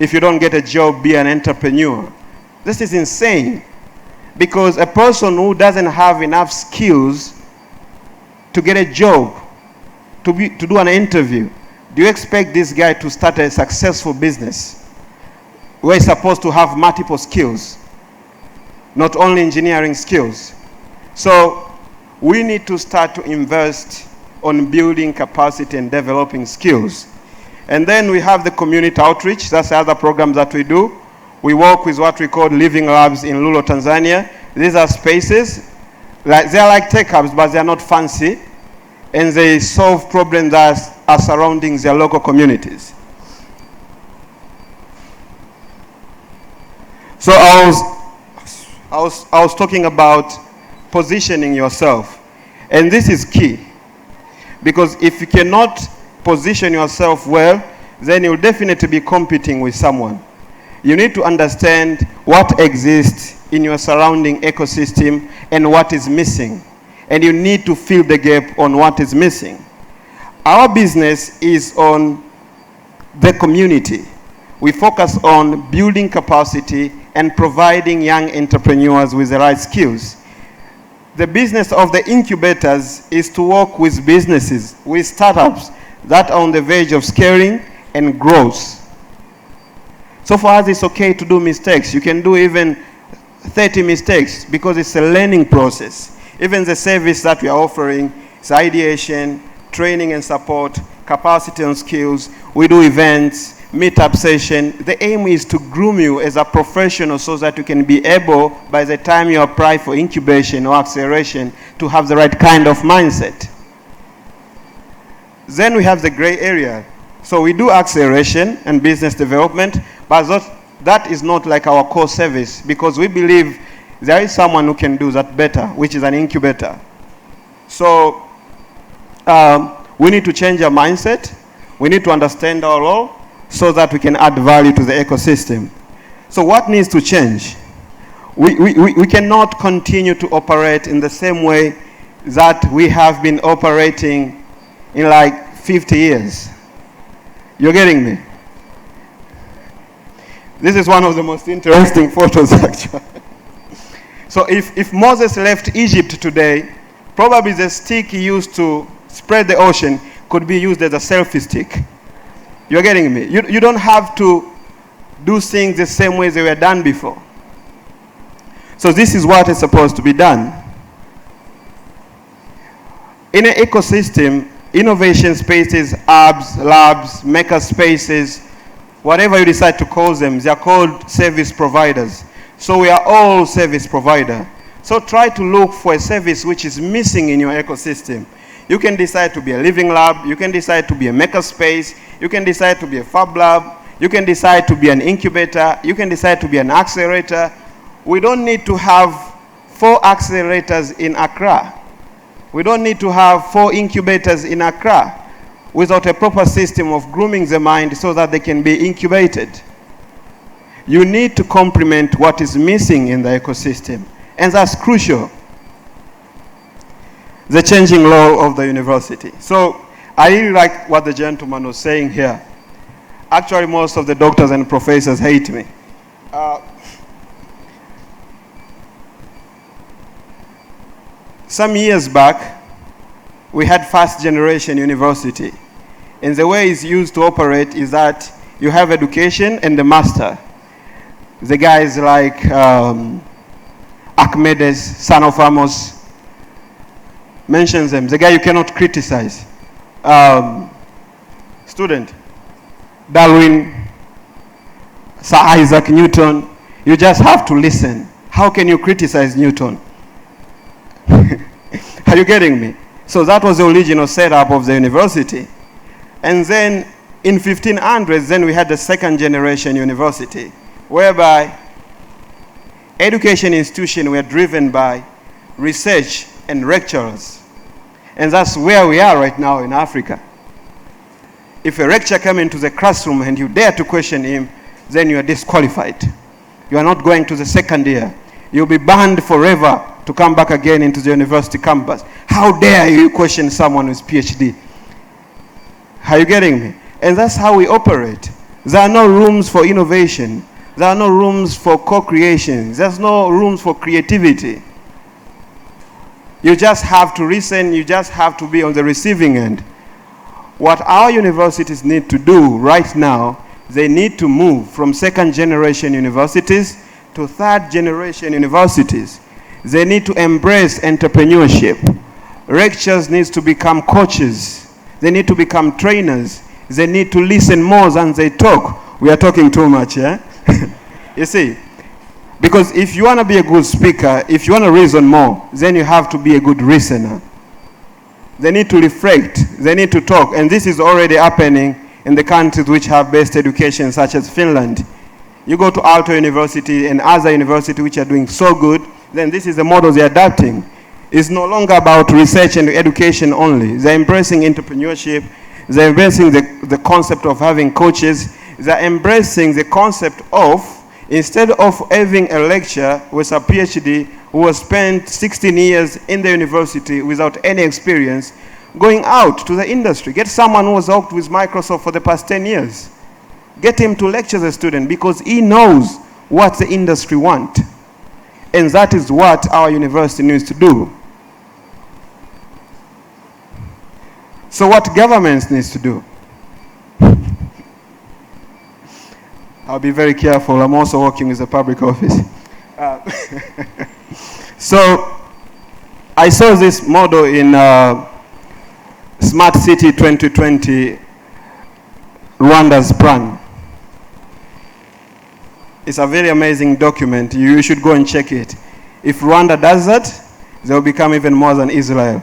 if you don't get a job, be an entrepreneur. This is insane. Because a person who doesn't have enough skills to get a job, to do an interview, do you expect this guy to start a successful business where he's supposed to have multiple skills, not only engineering skills? So we need to start to invest on building capacity and developing skills. And then we have the community outreach. That's the other program that we do. We work with what we call living labs in Lulo, Tanzania. These are spaces, they're like tech hubs, but they're not fancy. And they solve problems that are surrounding their local communities. So I was talking about positioning yourself. And this is key. Because if you cannot position yourself well, then you'll definitely be competing with someone. You need to understand what exists in your surrounding ecosystem and what is missing. And you need to fill the gap on what is missing. Our business is on the community. We focus on building capacity and providing young entrepreneurs with the right skills. The business of the incubators is to work with businesses, with startups that are on the verge of scaling and growth. So for us, it's okay to do mistakes. You can do even 30 mistakes because it's a learning process. Even the service that we are offering is ideation, training and support, capacity and skills. We do events, meetup session. The aim is to groom you as a professional so that you can be able, by the time you apply for incubation or acceleration, to have the right kind of mindset. Then we have the gray area. So we do acceleration and business development, but that is not like our core service because we believe there is someone who can do that better, which is an incubator. So we need to change our mindset. We need to understand our role so that we can add value to the ecosystem. So what needs to change? We cannot continue to operate in the same way that we have been operating in like 50 years. You're getting me? This is one of the most interesting photos, actually. So if Moses left Egypt today, probably the stick he used to spread the ocean could be used as a selfie stick. You're getting me? You don't have to do things the same way they were done before. So this is what is supposed to be done. In an ecosystem, innovation spaces, hubs, labs, maker spaces, whatever you decide to call them, they are called service providers. So we are all service provider. So try to look for a service which is missing in your ecosystem. You can decide to be a living lab, you can decide to be a maker space, you can decide to be a fab lab, you can decide to be an incubator, you can decide to be an accelerator. We don't need to have 4 accelerators in Accra. We don't need to have 4 incubators in Accra without a proper system of grooming the mind so that they can be incubated. You need to complement what is missing in the ecosystem, and that's crucial. The changing law of the university. So I really like what the gentleman was saying here. Actually, most of the doctors and professors hate me. Some years back, we had first generation university. And the way it's used to operate is that you have education and the master. The guys like Archimedes, son of Amos, mentions them. The guy you cannot criticize. Student, Darwin, Sir Isaac Newton. You just have to listen. How can you criticize Newton? Are you getting me? So that was the original setup of the university. And then in 1500s, then we had the second generation university, whereby education institutions were driven by research and lecturers. And that's where we are right now in Africa. If a lecturer comes into the classroom and you dare to question him, then you are disqualified. You are not going to the second year. You'll be banned forever to come back again into the university campus. How dare you question someone with PhD? Are you getting me? And that's how we operate. There are no rooms for innovation. There are no rooms for co-creation. There's no rooms for creativity. You just have to listen. You just have to be on the receiving end. What our universities need to do right now, they need to move from second generation universities to third generation universities. They need to embrace entrepreneurship. Lecturers need to become coaches. They need to become trainers. They need to listen more than they talk. We are talking too much, yeah? You see, because if you want to be a good speaker, if you want to reason more, then you have to be a good listener. They need to reflect. They need to talk. And this is already happening in the countries which have best education, such as Finland. You go to Aalto University and other universities which are doing so good, then this is the model they're adapting. It's no longer about research and education only. They're embracing entrepreneurship. They're embracing the concept of having coaches. They're embracing the concept of, instead of having a lecturer with a PhD who has spent 16 years in the university without any experience, going out to the industry. Get someone who has worked with Microsoft for the past 10 years. Get him to lecture the student because he knows what the industry wants. And that is what our university needs to do. So what governments needs to do? I'll be very careful. I'm also working with the public office. So I saw this model in Smart City 2020, Rwanda's plan. It's a very amazing document. You should go and check it. If Rwanda does that, they will become even more than Israel.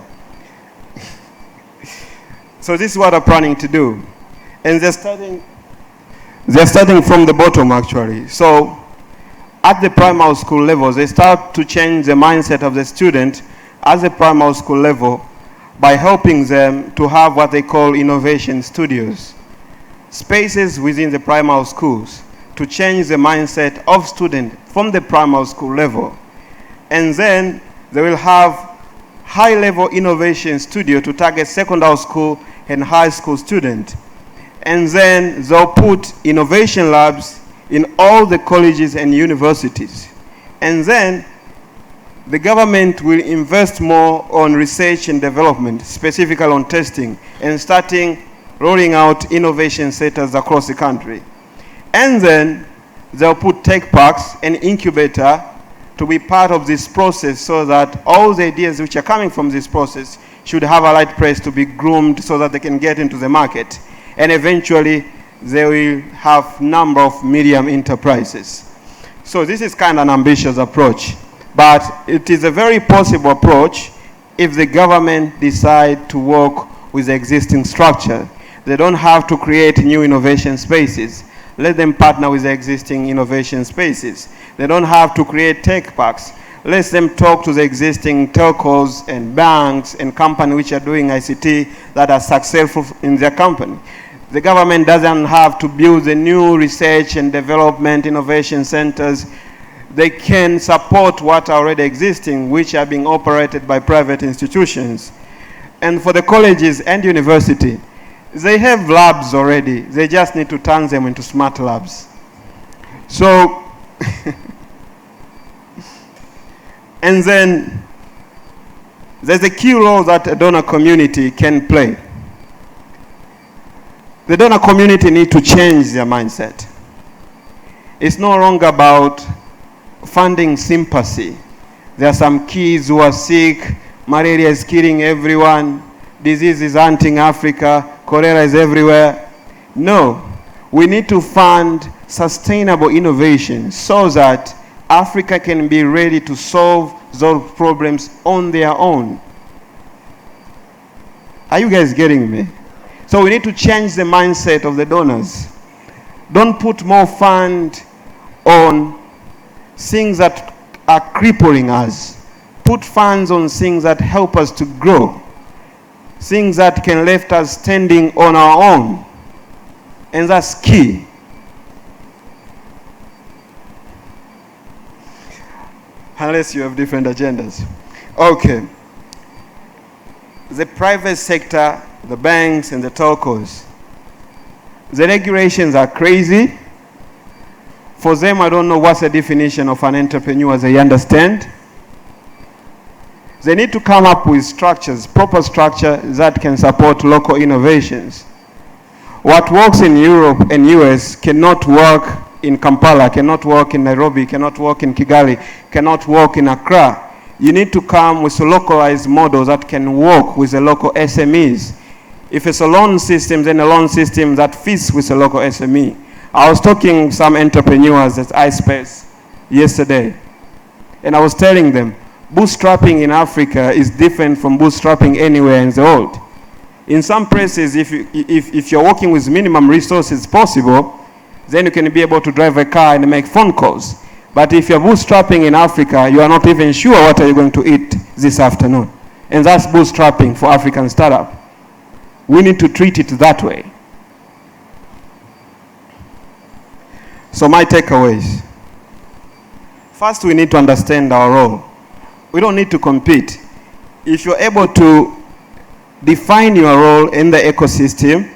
So this is what they're planning to do. And they're starting from the bottom, actually. So at the primary school level, they start to change the mindset of the student at the primary school level by helping them to have what they call innovation studios, spaces within the primary schools to change the mindset of students from the primary school level. And then they will have high-level innovation studio to target secondary school and high school students. And then they'll put innovation labs in all the colleges and universities. And then the government will invest more on research and development, specifically on testing, and starting rolling out innovation centers across the country. And then they'll put tech parks and incubator to be part of this process so that all the ideas which are coming from this process should have a right place to be groomed so that they can get into the market. And eventually, they will have number of medium enterprises. So this is kind of an ambitious approach, but it is a very possible approach if the government decide to work with the existing structure. They don't have to create new innovation spaces. Let them partner with the existing innovation spaces. They don't have to create tech parks. Let them talk to the existing telcos and banks and companies which are doing ICT that are successful in their company. The government doesn't have to build the new research and development innovation centers. They can support what are already existing, which are being operated by private institutions. And for the colleges and university, they have labs already. They just need to turn them into smart labs. So, and then there's a key role that a donor community can play. The donor community need to change their mindset. It's no longer about funding sympathy. There are some kids who are sick, malaria is killing everyone, disease is hunting Africa, cholera is everywhere. No, we need to fund sustainable innovation so that Africa can be ready to solve those problems on their own. Are you guys getting me? So we need to change the mindset of the donors. Don't put more fund on things that are crippling us. Put funds on things that help us to grow. Things that can left us standing on our own. And that's key. Unless you have different agendas. Okay. The private sector, the banks and the telcos, the regulations are crazy. For them, I don't know what's the definition of an entrepreneur they understand. They need to come up with structures, proper structure that can support local innovations. What works in Europe and US cannot work in Kampala, cannot work in Nairobi, cannot work in Kigali, cannot work in Accra. You need to come with a localized model that can work with the local SMEs. If it's a loan system, then a loan system that fits with a local SME. I was talking to some entrepreneurs at iSpace yesterday, and I was telling them, bootstrapping in Africa is different from bootstrapping anywhere in the world. In some places, if you're working with minimum resources possible, then you can be able to drive a car and make phone calls. But if you're bootstrapping in Africa, you are not even sure what are you going to eat this afternoon. And that's bootstrapping for African startup. We need to treat it that way. So my takeaways. First, we need to understand our role. We don't need to compete. If you're able to define your role in the ecosystem,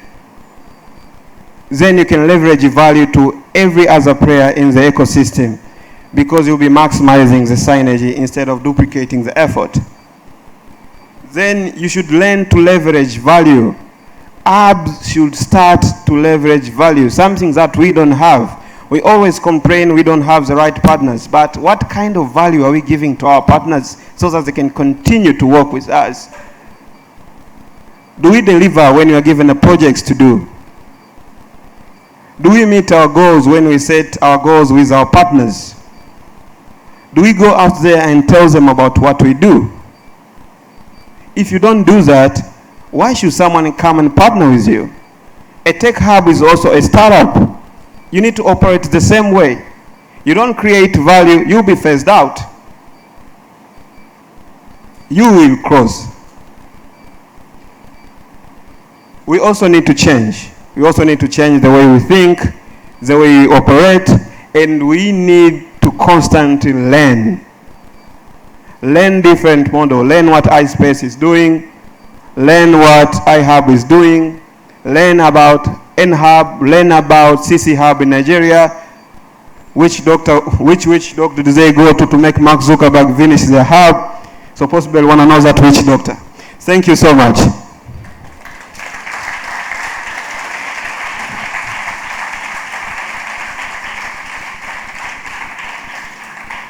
then you can leverage value to every other player in the ecosystem, because you'll be maximizing the synergy instead of duplicating the effort. Then you should learn to leverage value. Hubs should start to leverage value, something that we don't have. We always complain we don't have the right partners, but what kind of value are we giving to our partners so that they can continue to work with us? Do we deliver when we are given the projects to do? Do we meet our goals when we set our goals with our partners? Do we go out there and tell them about what we do? If you don't do that, why should someone come and partner with you? A tech hub is also a startup. You need to operate the same way. You don't create value, you'll be phased out. You will close. We also need to change. We also need to change the way we think, the way we operate, and we need to constantly learn. Learn different model. Learn what iSpace is doing. Learn what iDEAHub is doing. Learn about NHub. Learn about CC Hub in Nigeria. Which doctor do they go to make Mark Zuckerberg finish their hub? So possibly want to know that which doctor. Thank you so much.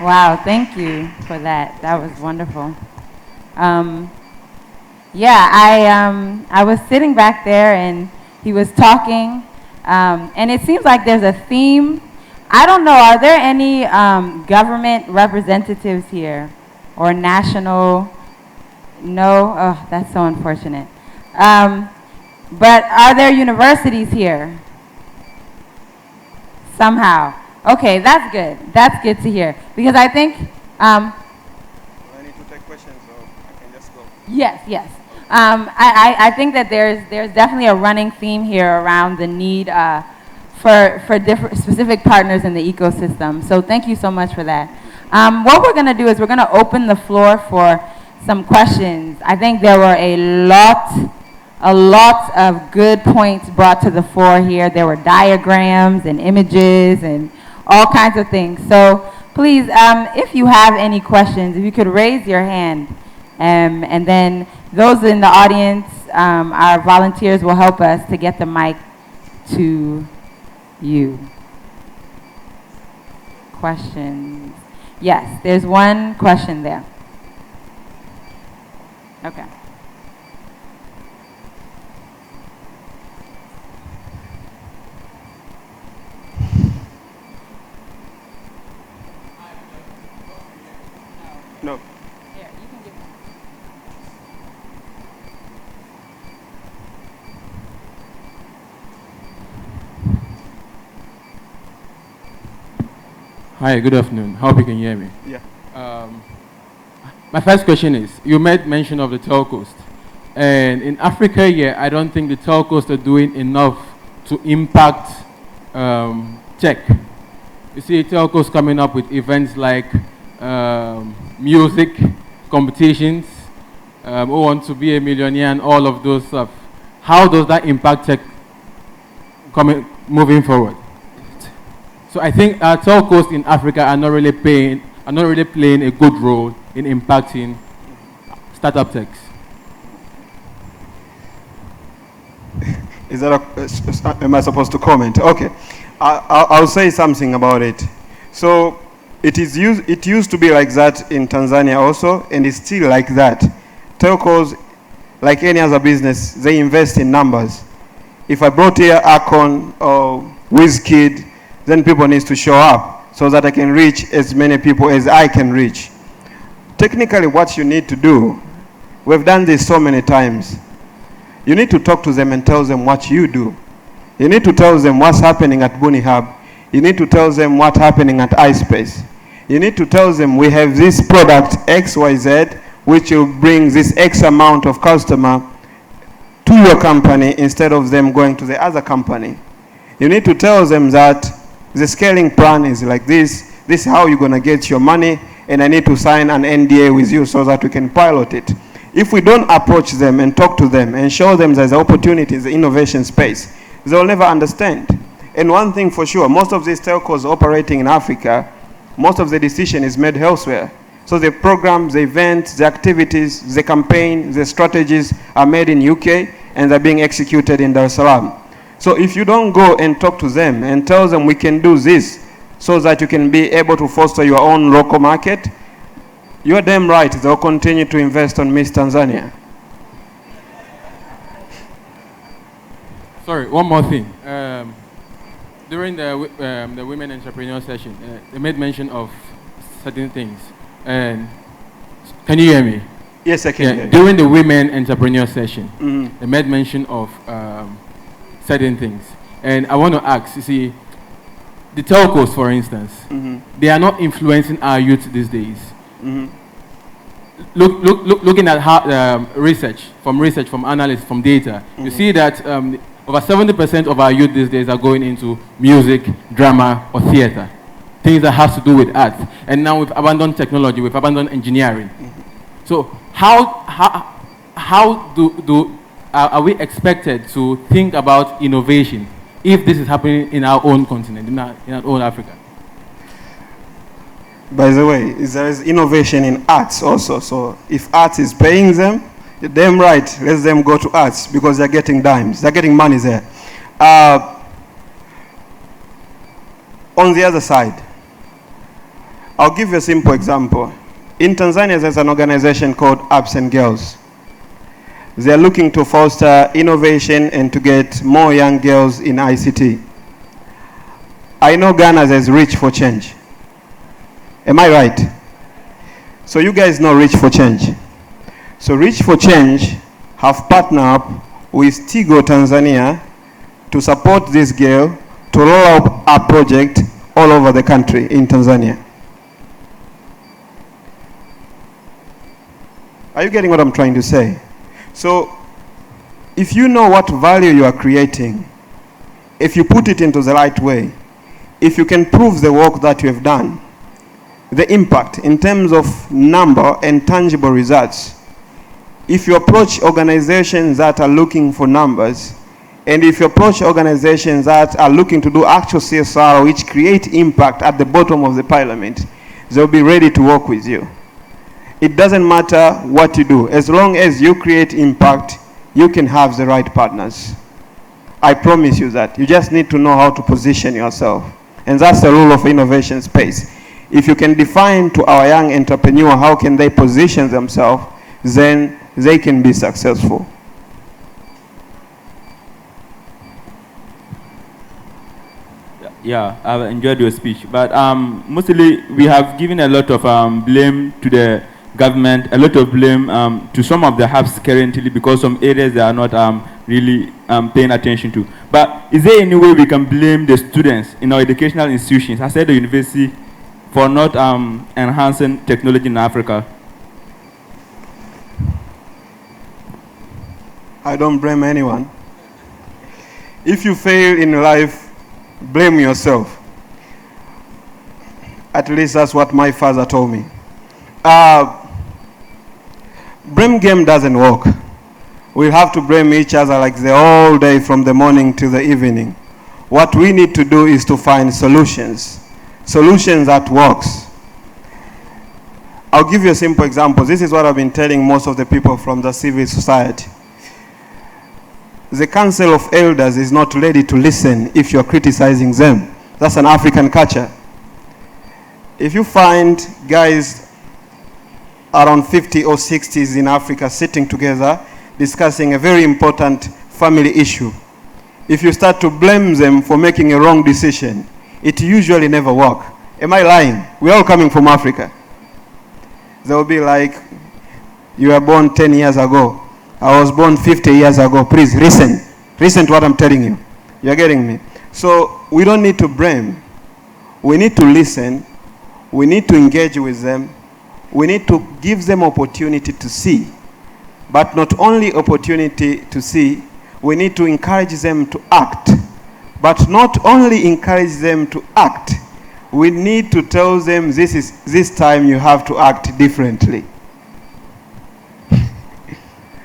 Wow, thank you for that. That was wonderful. Yeah, I was sitting back there and he was talking, and it seems like there's a theme. I don't know, are there any government representatives here or national? No? Oh, that's so unfortunate. But are there universities here? Somehow. Okay, that's good. That's good to hear. Because I think... I need to take questions, or I can just go. Yes, yes. I think that there's definitely a running theme here around the need for different specific partners in the ecosystem. So thank you so much for that. What we're going to do is we're going to open the floor for some questions. I think there were a lot of good points brought to the floor here. There were diagrams and images and all kinds of things. So please, if you have any questions, if you could raise your hand, and then those in the audience, our volunteers will help us to get the mic to you. Questions? Yes, there's one question there. Okay. No. Here, you can give me. Hi, good afternoon. Hope you can hear me. Yeah. My first question is, you made mention of the telcos. And in Africa, yeah, I don't think the telcos are doing enough to impact tech. You see telcos coming up with events like music competitions, who want to be a millionaire and all of those stuff. How does that impact tech moving forward? So I think telcos in Africa are not really playing a good role in impacting startup techs. Is that am I supposed to comment? Okay, I'll say something about it. So it used to be like that in Tanzania also, and it's still like that. Telcos, like any other business, they invest in numbers. If I brought here Akon or WizKid, then people need to show up so that I can reach as many people as I can reach. Technically, what you need to do, we've done this so many times. You need to talk to them and tell them what you do. You need to tell them what's happening at iDEAHub. You need to tell them what's happening at iSpace. You need to tell them we have this product XYZ, which will bring this X amount of customer to your company instead of them going to the other company. You need to tell them that the scaling plan is like this. This is how you're going to get your money, and I need to sign an NDA with you so that we can pilot it. If we don't approach them and talk to them and show them there's opportunities in the innovation space, they'll never understand. And one thing for sure, most of these telcos operating in Africa, most of the decision is made elsewhere. So the programs, the events, the activities, the campaign, the strategies are made in UK, and they're being executed in Dar es Salaam. So if you don't go and talk to them and tell them we can do this so that you can be able to foster your own local market, you're damn right, they'll continue to invest on Miss Tanzania. Sorry, one more thing. During the women entrepreneur session, they made mention of certain things. And can you hear me? Yes, I can hear you. During the women entrepreneur session, they made mention of certain things. And I want to ask, you see, the telcos, for instance, they are not influencing our youth these days. Looking at how research, from analysts, from data, you see that over 70% of our youth these days are going into music, drama, or theater. Things that have to do with art. And now we've abandoned technology, we've abandoned engineering. So how are we expected to think about innovation if this is happening in our own continent, in our own Africa? By the way, there is innovation in arts also. So if art is paying them, you're damn right, let them go to arts because they're getting dimes, they're getting money there. On the other side, I'll give you a simple example. In Tanzania, there's an organization called Ups and Girls. They're looking to foster innovation and to get more young girls in ICT. I know Ghana is Reach for Change. Am I right? So you guys know Reach for Change. So Reach for Change have partnered up with Tigo Tanzania to support this girl to roll out a project all over the country in Tanzania. Are you getting what I'm trying to say? So if you know what value you are creating, if you put it into the right way, if you can prove the work that you have done, the impact in terms of number and tangible results, if you approach organizations that are looking for numbers, and if you approach organizations that are looking to do actual CSR which create impact at the bottom of the parliament, they'll be ready to work with you. It doesn't matter what you do. As long as you create impact, you can have the right partners. I promise you that. You just need to know how to position yourself. And that's the rule of innovation space. If you can define to our young entrepreneur how can they position themselves, then they can be successful. Yeah, I've enjoyed your speech. But mostly we have given a lot of blame to the government, a lot of blame to some of the hubs currently because some areas they are not really paying attention to. But is there any way we can blame the students in our educational institutions, I said the university, for not enhancing technology in Africa? I don't blame anyone. If you fail in life, blame yourself. At least that's what my father told me. Blame game doesn't work. We have to blame each other like the whole day from the morning to the evening. What we need to do is to find solutions. Solutions that works. I'll give you a simple example. This is what I've been telling most of the people from the civil society. The Council of Elders is not ready to listen if you're criticizing them. That's an African culture. If you find guys around 50 or 60s in Africa sitting together discussing a very important family issue, if you start to blame them for making a wrong decision, it usually never works. Am I lying? We're all coming from Africa. They'll be like, you were born 10 years ago. I was born 50 years ago. Please listen. Listen to what I'm telling you. You're getting me? So we don't need to blame. We need to listen. We need to engage with them. We need to give them opportunity to see. But not only opportunity to see, we need to encourage them to act. But not only encourage them to act, we need to tell them this time you have to act differently.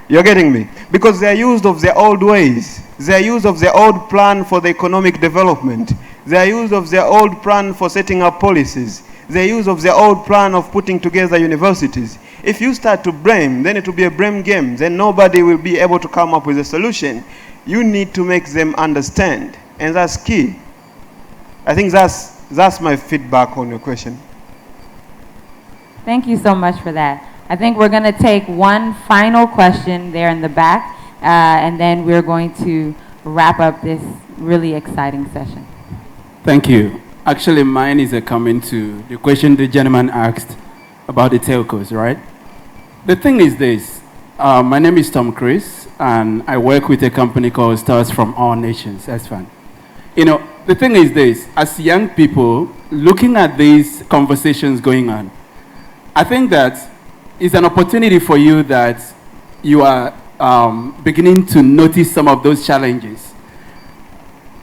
You're getting me? Because they are used of their old ways. They are used of their old plan for the economic development. They are used of their old plan for setting up policies. They are used of their old plan of putting together universities. If you start to blame, then it will be a blame game. Then nobody will be able to come up with a solution. you need to make them understand, and that's key. I think that's my feedback on your question. Thank you so much for that. I think we're going to take one final question there in the back, and then we're going to wrap up this really exciting session. Thank you. Actually, mine is coming to the question the gentleman asked about the telcos, right? The thing is this. My name is Tom Chris, and I work with a company called Stars from All Nations, SFAN. You know, the thing is this. As young people, looking at these conversations going on, I think that it's an opportunity for you that you are beginning to notice some of those challenges.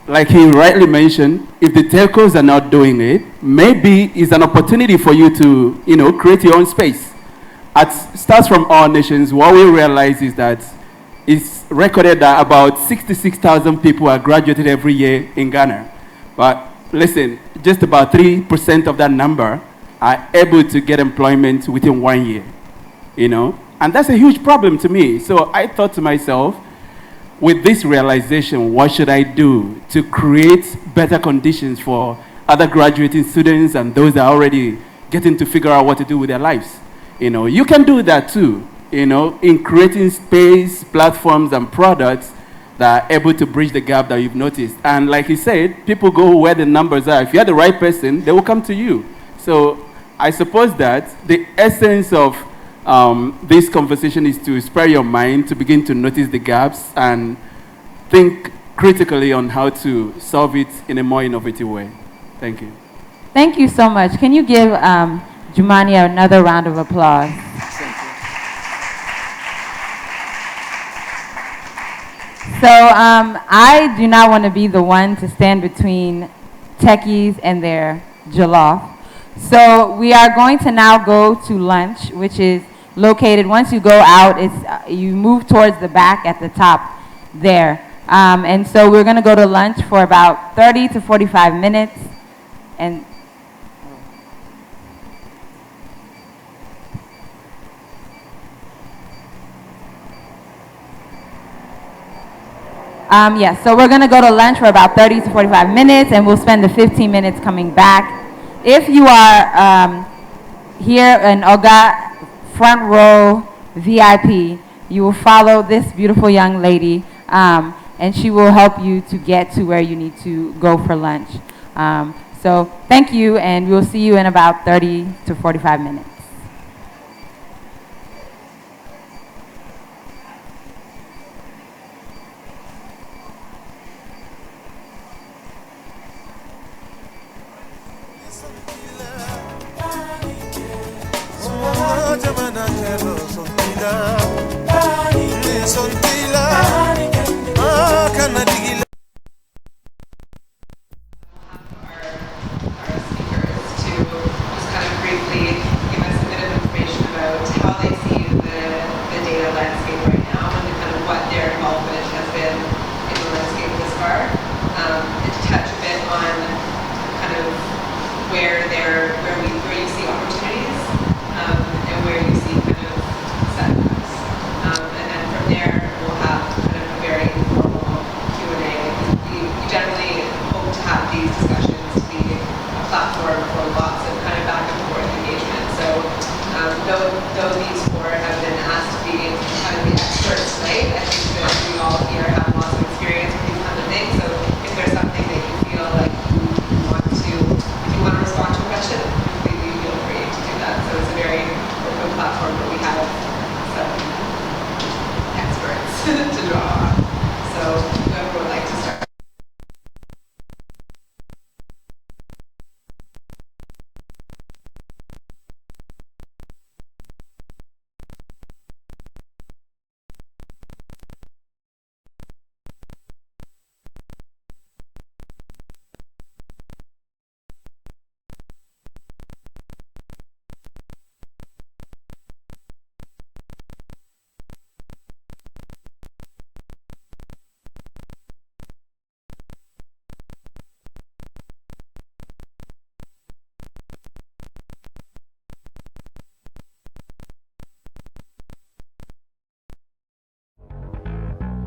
Like he rightly mentioned, if the telcos are not doing it, maybe it's an opportunity for you to, you know, create your own space. At Stars from All Nations, what we realize is that it's recorded that about 66,000 people are graduated every year in Ghana. But listen, just about 3% of that number are able to get employment within 1 year, you know? And that's a huge problem to me. So I thought to myself, with this realization, what should I do to create better conditions for other graduating students and those that are already getting to figure out what to do with their lives? You know, you can do that too, you know, in creating space, platforms, and products that are able to bridge the gap that you've noticed. And like he said, people go where the numbers are. If you're the right person, they will come to you. So I suppose that the essence of this conversation is to spare your mind, to begin to notice the gaps and think critically on how to solve it in a more innovative way. Thank you. Thank you so much. Can you give Jumani another round of applause? So I do not want to be the one to stand between techies and their jollof. So we are going to now go to lunch, which is located, once you go out, you move towards the back at the top there. And so we're going to go to lunch for about 30 to 45 minutes. And yes, so we're going to go to lunch for about 30 to 45 minutes, and we'll spend the 15 minutes coming back. If you are here in Oga front row VIP, you will follow this beautiful young lady, and she will help you to get to where you need to go for lunch. So thank you, and we'll see you in about 30 to 45 minutes.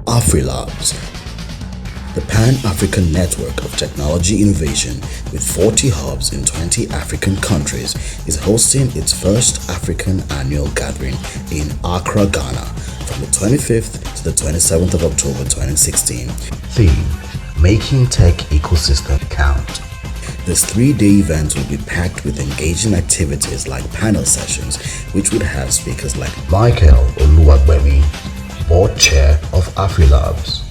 Afrilabs, The Pan-African Network of Technology Innovation, with 40 hubs in 20 African countries, is hosting its first African Annual Gathering in Accra, Ghana, from the 25th to the 27th of October 2016. Theme: Making Tech Ecosystem Count. This 3-day event will be packed with engaging activities like panel sessions, which would have speakers like Michael Oluwagbemi, Board Chair of Afrilabs,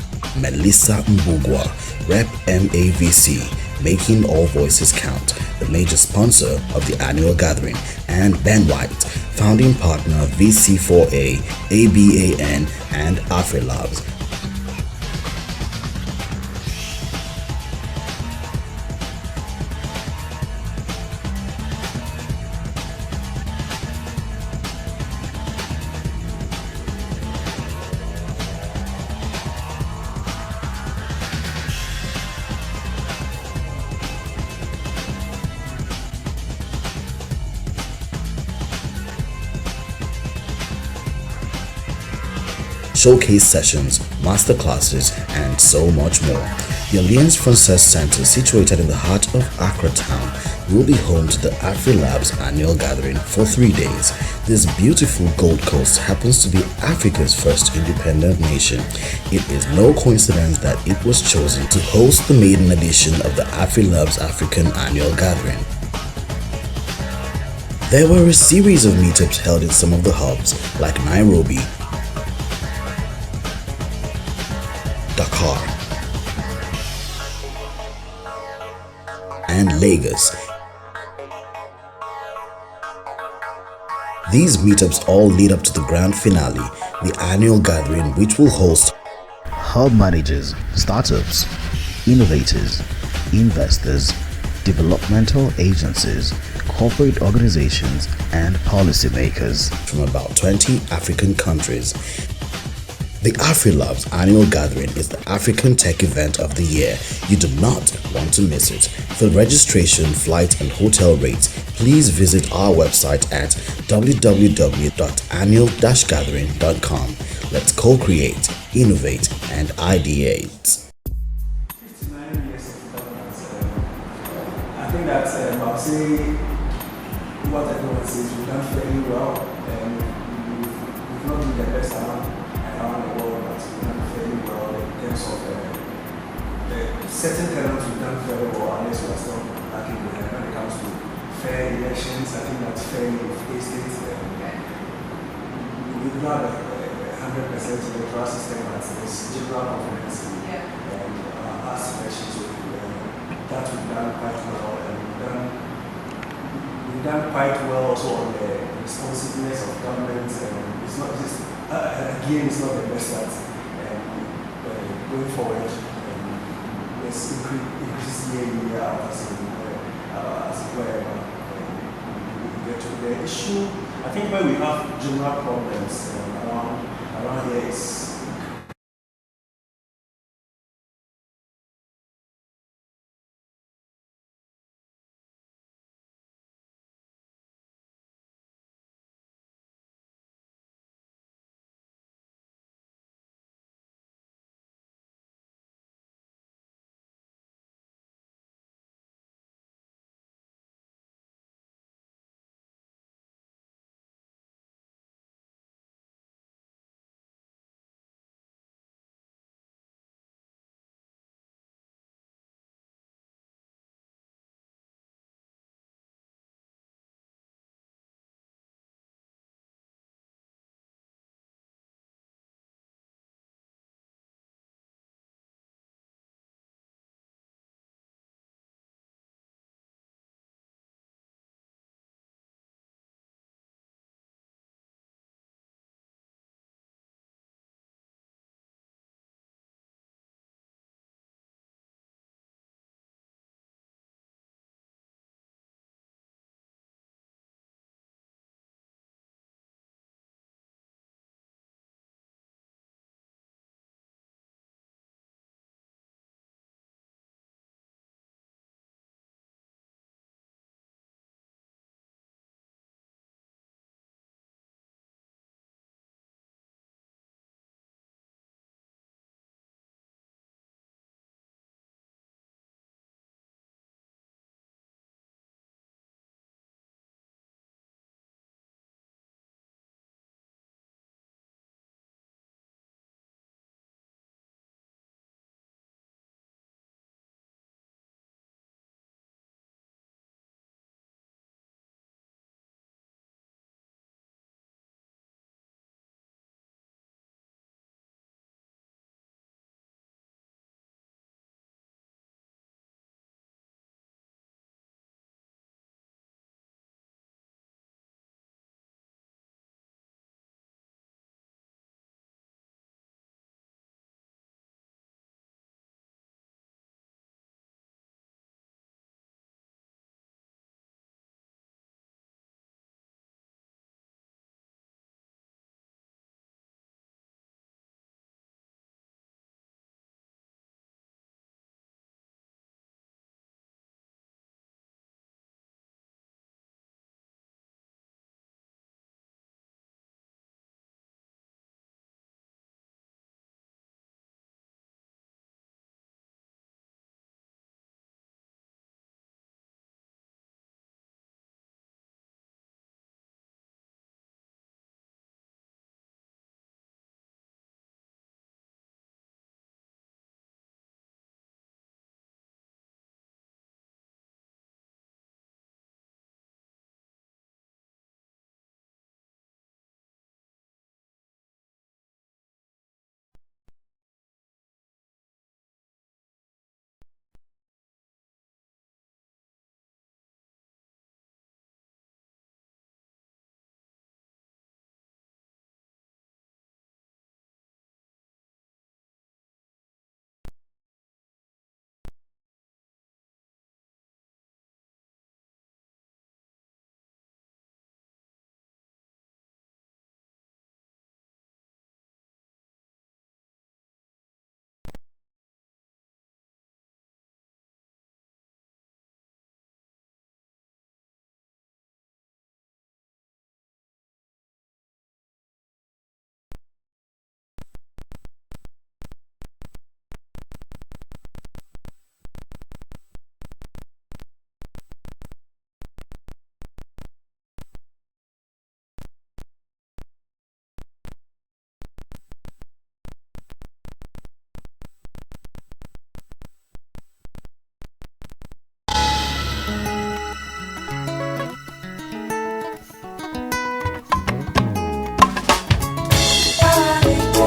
Melissa Mbugwa, Rep MAVC, Making All Voices Count, the major sponsor of the annual gathering, and Ben White, founding partner VC4A, ABAN, and Afrilabs. Showcase sessions, masterclasses, and so much more. The Alliance Française Center, situated in the heart of Accra town, will be home to the Afrilabs Annual Gathering for 3 days. This beautiful Gold Coast happens to be Africa's first independent nation. It is no coincidence that it was chosen to host the maiden edition of the Afrilabs African Annual Gathering. There were a series of meetups held in some of the hubs, like Nairobi, Dakar, and Lagos. These meetups all lead up to the grand finale, the annual gathering, which will host hub managers, startups, innovators, investors, developmental agencies, corporate organizations, and policymakers from about 20 African countries. The Afrilabs Annual Gathering is the African tech event of the year. You do not want to miss it. For registration, flight, and hotel rates, please visit our website at www.annual-gathering.com. Let's co-create, innovate, and ideate. 59 years of governance. I think that I'll say what everyone says, we've done fairly well. We've not been the best around the world, but we've done fairly well in terms of certain elements we've done very well, unless we are still lacking behind when it comes to fair elections. I think that's fairly faced it. We've not a 100% electoral system, but it's general confidence and past elections. That we've done quite well, and we've done quite well also on the responsiveness of government. It's not just again, it's not the best at going forward. Let's increase year as where we get to the issue. I think where we have general problems around here is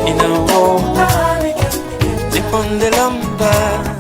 in a war. Dip on the lumber.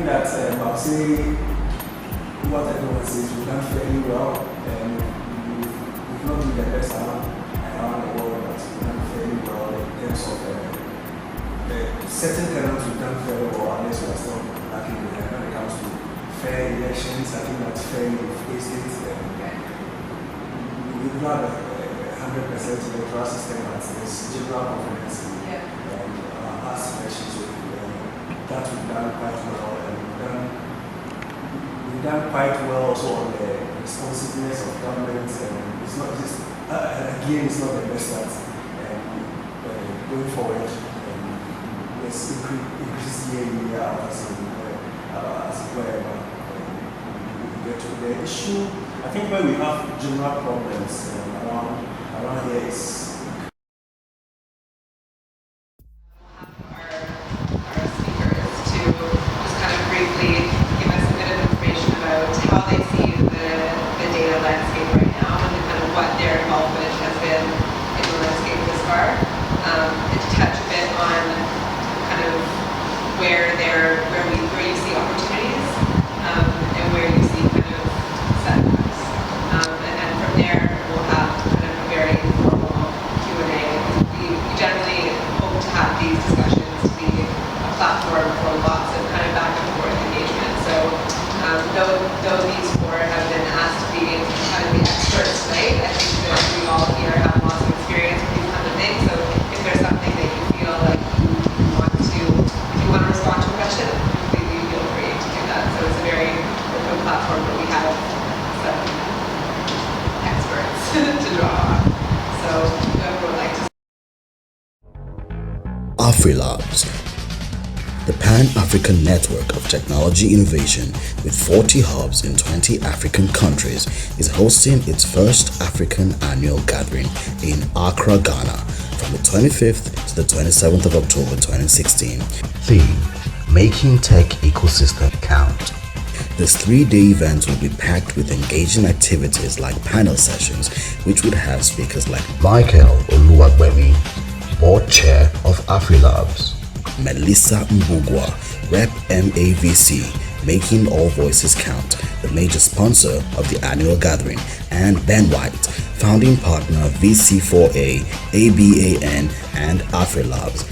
that I'll say what everyone says, we've done fairly well. We've not been the best around the world, but we've done fairly well in terms of certain tenants we've done fairly well, unless we are still lacking behind when it comes to fair elections. I think that's fairly faced it. We've not 100% electoral system, but there's general confidence in past elections. That we've done quite well, and we've done quite well also on the responsiveness of government. It's not just again, it's not the best at going forward. Let's increase year out as wherever we get to the issue. I think where we have general problems around here is where you see opportunities and where you see kind of setbacks. And then from there, we'll have kind of a very informal Q&A. We generally hope to have these discussions to be a platform for lots of kind of back and forth engagement. So though these four have been asked to be kind of the experts tonight, I think that we all here have lots of experience with these kind of things. So if there's something that you feel like you want to respond to a question, completely feel free to do that. So it's a very open platform, but we have some experts to draw on. So whoever would like to. Afrilabs, the Pan-African network of technology innovation with 40 hubs in 20 African countries, is hosting its first African annual gathering in Accra, Ghana, from the 25th to the 27th of October 2016. Theme: Making Tech Ecosystem Count. This 3-day event will be packed with engaging activities like panel sessions, which would have speakers like Michael Oluwagbemi, Board Chair of Afrilabs, Melissa Mbugwa, Rep MAVC, Making All Voices Count, the major sponsor of the annual gathering, and Ben White, founding partner VC4A, ABAN, and Afrilabs.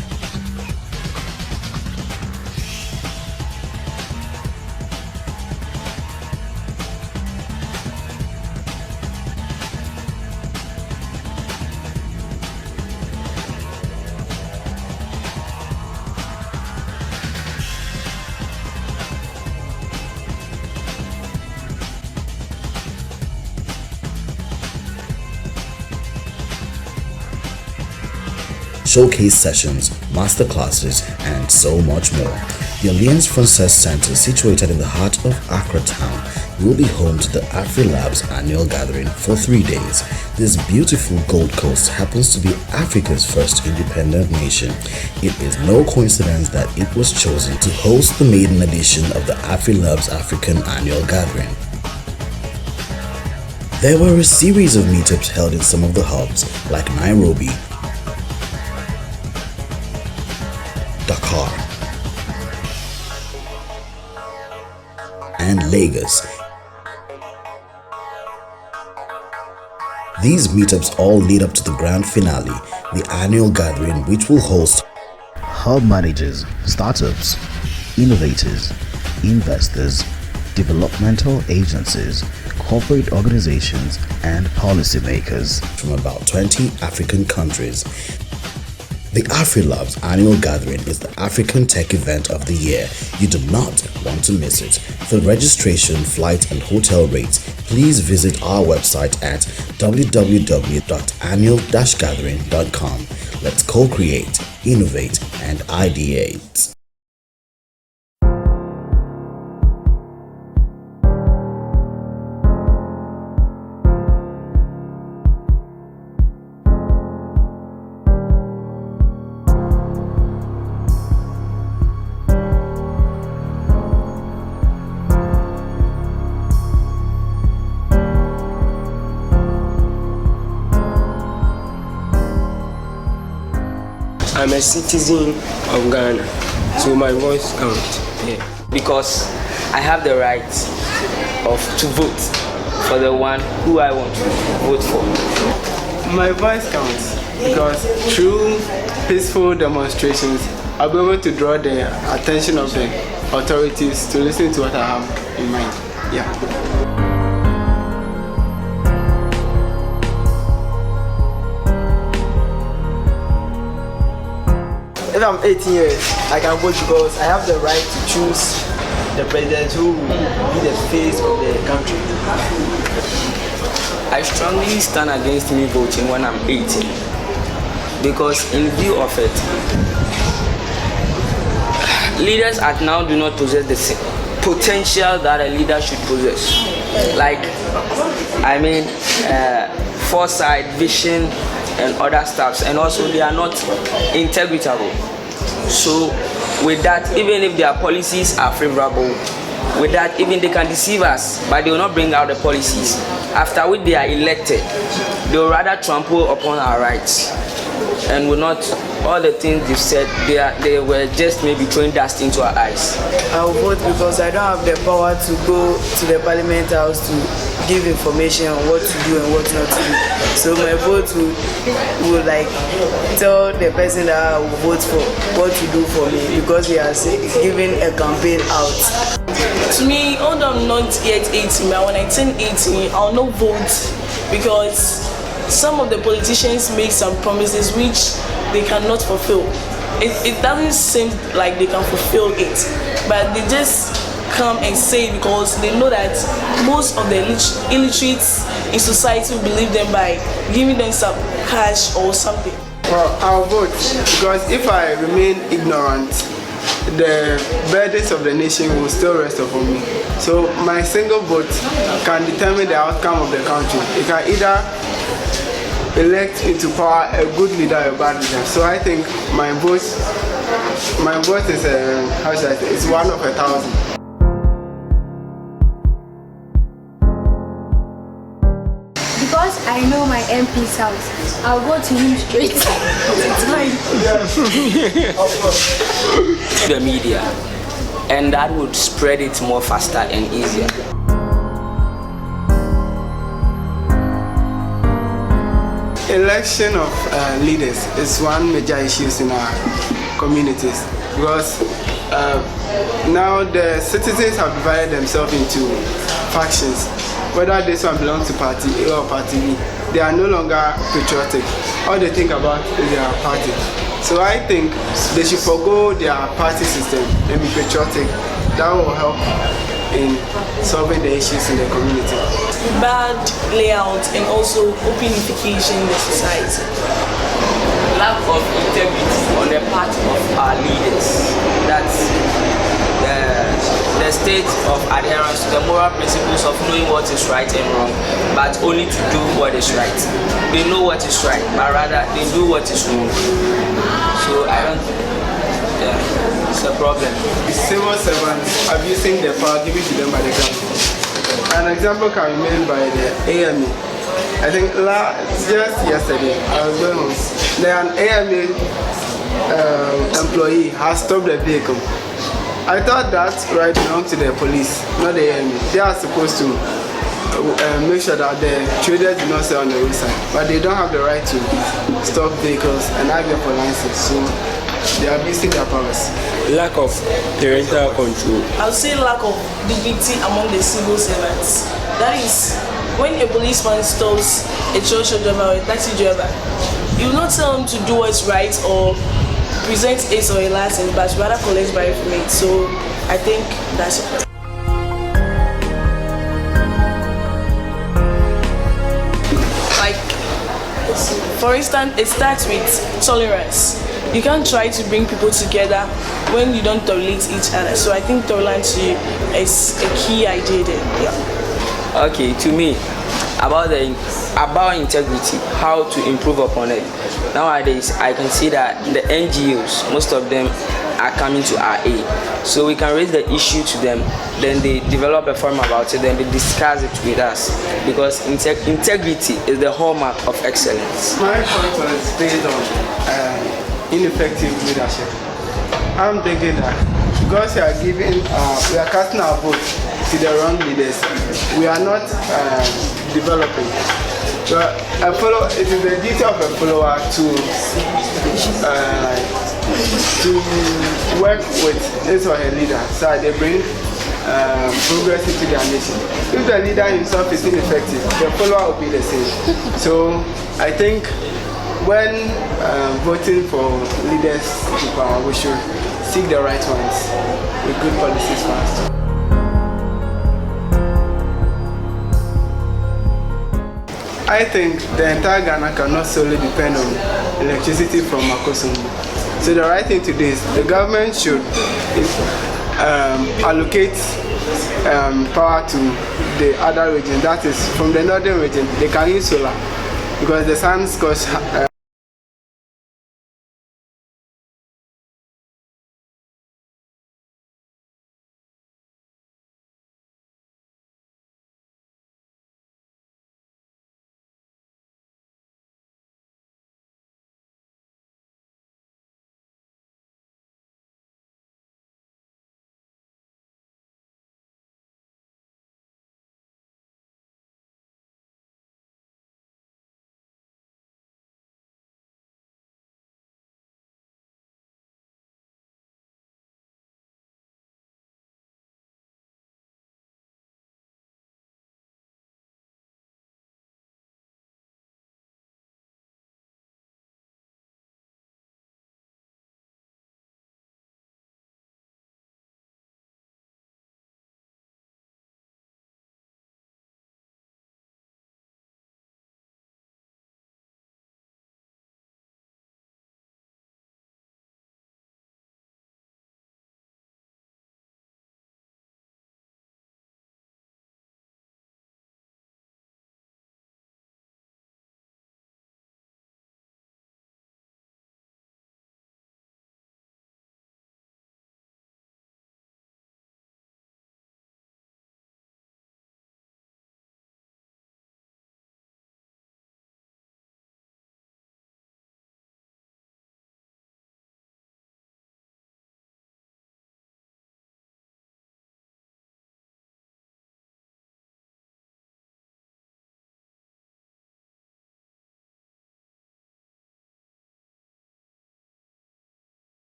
Showcase sessions, masterclasses, and so much more. The Alliance Française Center, situated in the heart of Accra town, will be home to the Afrilabs annual gathering for 3 days. This beautiful Gold Coast happens to be Africa's first independent nation. It is no coincidence that it was chosen to host the maiden edition of the Afrilabs African annual gathering. There were a series of meetups held in some of the hubs, like Nairobi, Dakar, and Lagos. These meetups all lead up to the grand finale, the annual gathering, which will host hub managers, startups, innovators, investors, developmental agencies, corporate organizations, and policymakers from about 20 African countries. The Afrilabs annual gathering is the African tech event of the year. You do not want to miss it. For registration, flight, and hotel rates, please visit our website at www.annual-gathering.com. Let's co-create, innovate, and ideate. I'm a citizen of Ghana, so my voice counts. Yeah. because I have the right to vote for the one who I want to vote for. My voice counts because through peaceful demonstrations, I'll be able to draw the attention of the authorities to listen to what I have in mind. Yeah. If I'm 18 years, I can vote because I have the right to choose the president who will be the face of the country. I strongly stand against me voting when I'm 18 because in view of it, leaders at now do not possess the potential that a leader should possess. Like, foresight, vision, and other stuffs, and also they are not integrable. So with that, even if their policies are favorable, with that, even they can deceive us, but they will not bring out the policies. After which they are elected, they will rather trample upon our rights and will not, all the things they've said, they were just maybe throwing dust into our eyes. I will vote because I don't have the power to go to the parliament house to give information on what to do and what not to do. So my vote will like tell the person that I will vote for what to do for me because he has given a campaign out. To me, although I'm not yet 18, but when I turn 18, I'll not vote because some of the politicians make some promises which they cannot fulfill. It doesn't seem like they can fulfill it, but they just come and say because they know that most of the illiterates in society will believe them by giving them some cash or something. Well, I'll vote because if I remain ignorant, the burdens of the nation will still rest upon me. So my single vote can determine the outcome of the country. It can either elect into power a good leader or a bad leader. So I think my vote is how should I say? It's 1 of 1,000. Because I know my MP's house, I'll go to him straight. It's fine. The media, and that would spread it more faster and easier. Election of leaders is one major issue in our communities because now the citizens have divided themselves into factions. Whether this one belongs to party A or party B, they are no longer patriotic. All they think about is their party. So I think they should forgo their party system and be patriotic. That will help in solving the issues in the community. Bad layout and also opinification in the society. Lack of integrity on the part of our leaders. That's the state of adherence to the moral principles of knowing what is right and wrong, but only to do what is right. They know what is right, but rather they do what is wrong. So I don't think it's a problem. Civil servants abusing the power given to them by the government. An example can be made by the AME. I think just yesterday, I was going home. An AME employee has stopped the vehicle. I thought that right belonged to the police, not the AME. They are supposed to make sure that the traders do not sell on the roadside, but they don't have the right to stop vehicles and ask them for license. So they are abusing their powers. Lack of parental control. I would say lack of dignity among the civil servants. That is, when a policeman stops a church driver or a taxi driver, you will not tell him to do what's right or present his or a license, but rather collect bribe from it. So I think that's it. Like, for instance, it starts with tolerance. You can't try to bring people together when you don't tolerate each other. So I think tolerance is a key idea there. Yeah. Okay, to me, about integrity, how to improve upon it. Nowadays, I can see that the NGOs, most of them are coming to our aid. So we can raise the issue to them, then they develop a forum about it, then they discuss it with us. Because integrity is the hallmark of excellence. My point was based on ineffective leadership. I'm thinking that because we are giving, we are casting our vote to the wrong leaders. We are not developing. So it is the duty of a follower to work with his or her leader so that they bring progress into their nation. If the leader himself is ineffective, the follower will be the same. So I think when voting for leaders to power, we should seek the right ones with good policies first. I think the entire Ghana cannot solely depend on electricity from Akosombo. So the right thing to do is the government should allocate power to the other region. That is, from the northern region, they can use solar because the sun's cause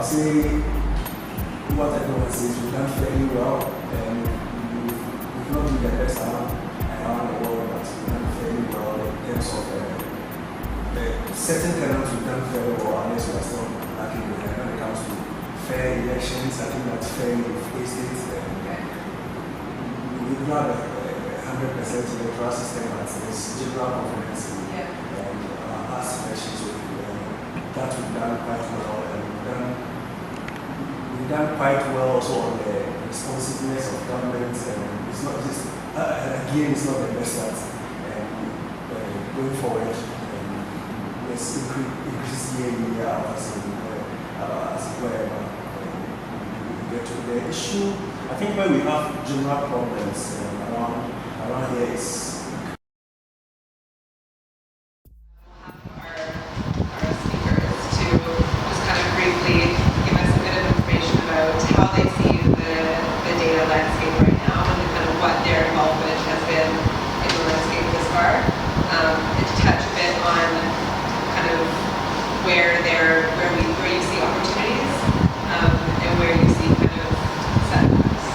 say what everyone says, we've done fairly well, and we've not been the best around the world, but we've done fairly well in terms of certain tenants we've done fairly well, unless we are still lacking behind when it comes to fair elections. I think that's fairly faced it. We've not 100% electoral system, but it's general confidence and past elections. So that we've done quite well, and we've done quite well also on the responsiveness of government, and it's not just, again, it's not the best at going forward. Let's increase year out as wherever we get to the issue. I think when we have general problems around here is where you see opportunities and where you see kind of setbacks.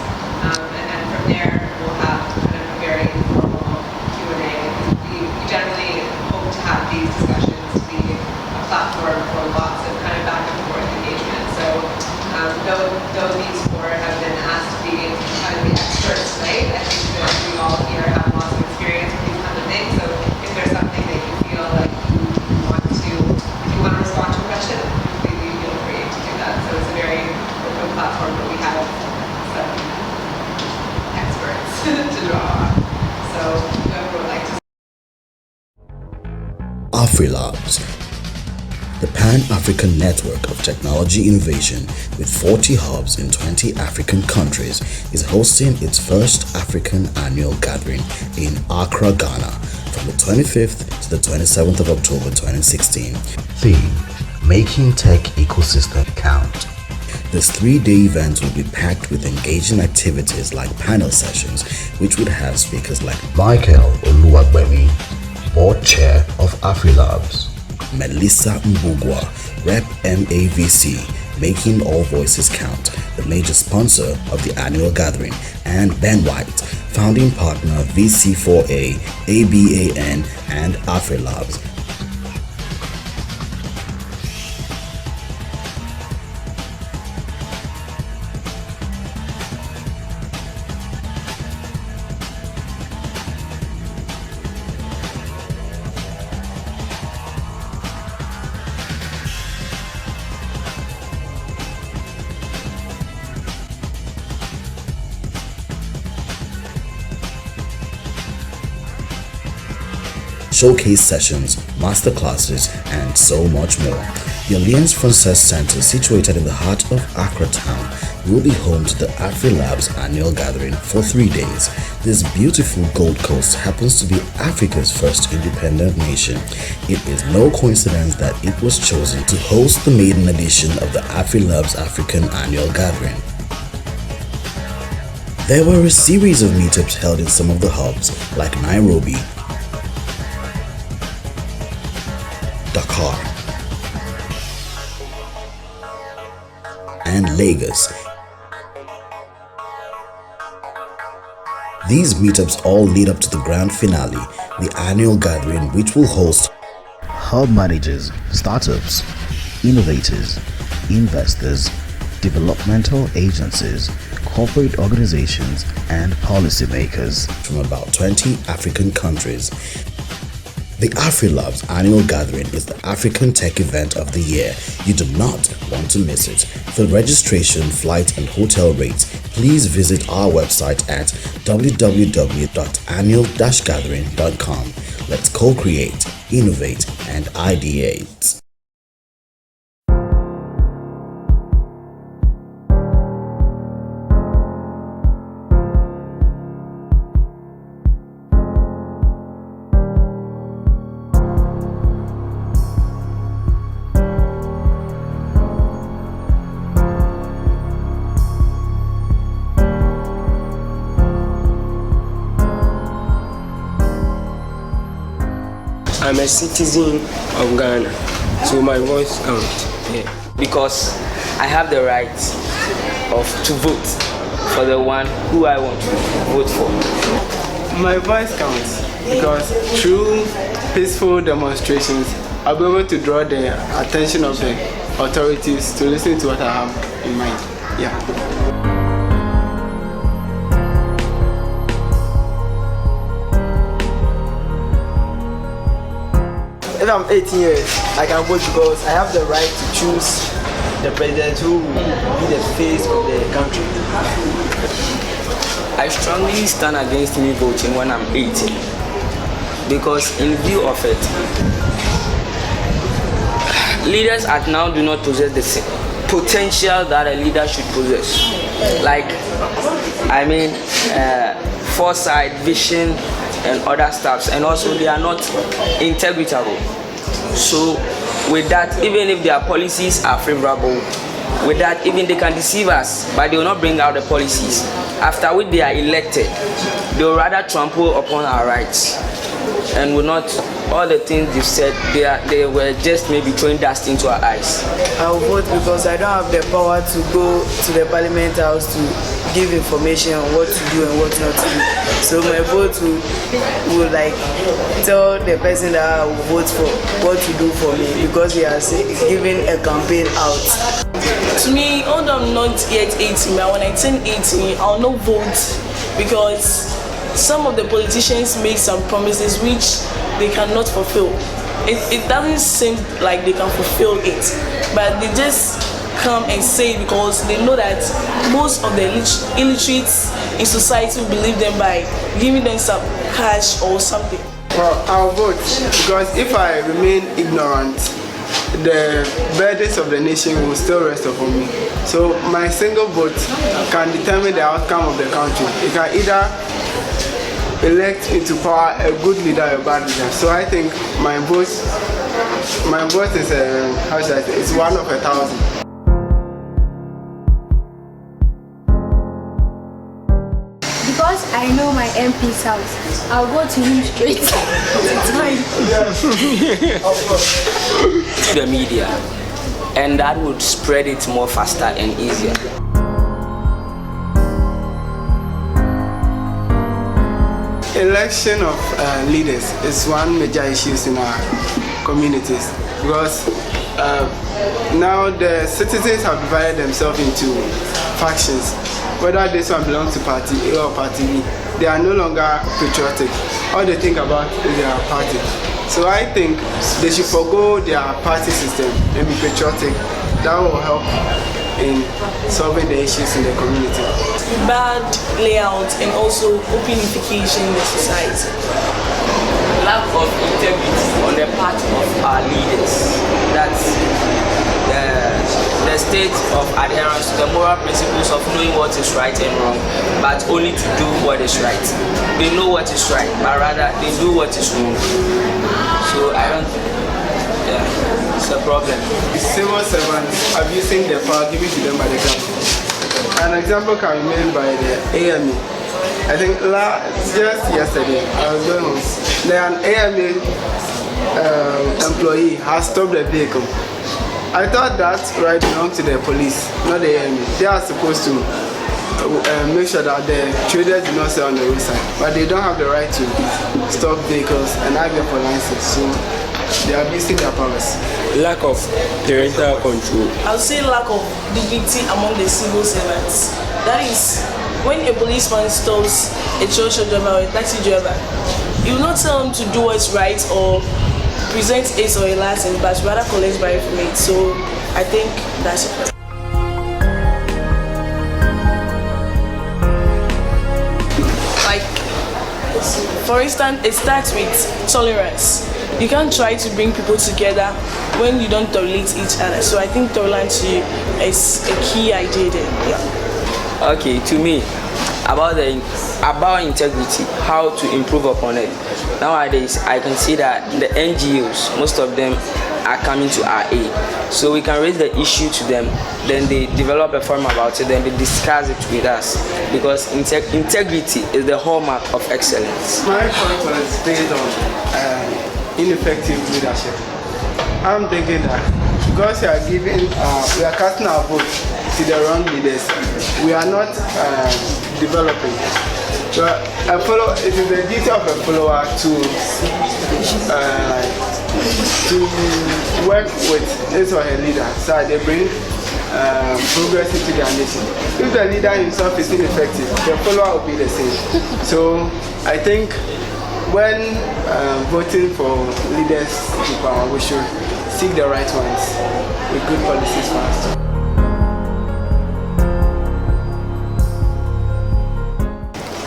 And then from there, we'll have kind of a very informal Q&A. We generally hope to have these discussions to be a platform for lots of kind of back and forth engagement. So though these four have been asked to be kind of the experts tonight, I think that we all here have lots of experience with these kind of things. So if there's something that you feel like you want to respond to a question, completely feel free to do that. So it's a very open platform, but we have some experts to draw on. So whoever would like to. Afrilabs, the Pan-African network of technology innovation with 40 hubs in 20 African countries, is hosting its first African annual gathering in Accra, Ghana, from the 25th to the 27th of October 2016. Theme: Making Tech Ecosystem Count. This 3-day event will be packed with engaging activities like panel sessions, which would have speakers like Michael Oluwagbemi, Board Chair of Afrilabs, Melissa Mbugwa, Rep MAVC, Making All Voices Count, the major sponsor of the annual gathering, and Ben White, founding partner VC4A, ABAN, and Afrilabs. Showcase sessions, masterclasses, and so much more. The Alliance Française Center, situated in the heart of Accra town, will be home to the Afrilabs annual gathering for 3 days. This beautiful Gold Coast happens to be Africa's first independent nation. It is no coincidence that it was chosen to host the maiden edition of the Afrilabs African annual gathering. There were a series of meetups held in some of the hubs like Nairobi, Dakar, and Lagos. These meetups all lead up to the grand finale, the annual gathering, which will host hub managers, startups, innovators, investors, developmental agencies, corporate organizations, and policymakers from about 20 African countries. The Afrilabs annual gathering is the African tech event of the year. You do not want to miss it. For registration, flight, and hotel rates, please visit our website at www.annual-gathering.com. Let's co-create, innovate, and ideate. I'm a citizen of Ghana, so my voice counts. Yeah. Because I have the right to vote for the one who I want to vote for. My voice counts because through peaceful demonstrations, I'll be able to draw the attention of the authorities to listen to what I have in mind. Yeah. If I'm 18 years, I can vote because I have the right to choose the president who will be the face of the country. I strongly stand against me voting when I'm 18 because in view of it, leaders at now do not possess the same potential that a leader should possess. Like, foresight, vision, and other stuffs, and also they are not integrable. So with that, even if their policies are favorable, with that, even they can deceive us, but they will not bring out the policies. After which they are elected, they will rather trample upon our rights and will not, all the things they've said, they were just maybe throwing dust into our eyes. I will vote because I don't have the power to go to the parliament house to give information on what to do and what not to do. So my vote will like tell the person that I will vote for what to do for me because he has given a campaign out. To me, although I'm not yet 18, but when I turn 18, I'll not vote because some of the politicians make some promises which they cannot fulfill. It doesn't seem like they can fulfill it, but they just come and say it because they know that most of the illiterates in society will believe them by giving them some cash or something. Well, I'll vote because if I remain ignorant, the burdens of the nation will still rest upon me. So my single vote can determine the outcome of the country. It can either elect into power a good leader or a bad leader. So I think my vote is it's 1 of 1,000. Because I know my MP's house, I'll go to him straight. To the media, and that would spread it more faster and easier. Election of leaders is one major issue in our communities because now the citizens have divided themselves into factions. Whether this one belongs to party A or party B, they are no longer patriotic. All they think about is their party. So I think they should forgo their party system and be patriotic. That will help in solving the issues in the community. Bad layout and also opinification in the society. Lack of integrity on the part of our leaders. That's the state of adherence to the moral principles of knowing what is right and wrong, but only to do what is right. They know what is right, but rather they do what is wrong. So I don't think it's a problem. Civil servants abusing their power given to them by the government. An example can be made by the AME. I think just yesterday, I was going home. An AME employee has stopped the vehicle. I thought that right belonged to the police, not the AME. They are supposed to make sure that the traders do not sell on the roadside, but they don't have the right to stop vehicles and ask them for license. So they are abusing their powers. Lack of parental control. I would say lack of dignity among the civil servants. That is, when a policeman stops a church driver or a taxi driver, he will not tell him to do what's right or present his or a license, but rather collect bribe from it. So I think that's it. Like, for instance, it starts with tolerance. You can't try to bring people together when you don't tolerate each other. So I think tolerance is a key idea there. Yeah. Okay, to me, about integrity, how to improve upon it. Nowadays, I can see that the NGOs, most of them are coming to RA. So we can raise the issue to them, then they develop a forum about it, then they discuss it with us. Because integrity is the hallmark of excellence. My point was based on ineffective leadership. I'm thinking that because we are casting our vote to the wrong leaders, we are not developing. So it is the duty of a follower to work with his or her leader so they bring progress into their nation. If the leader himself is ineffective, the follower will be the same. So I think when voting for leaders to power, we should seek the right ones with good policies for us.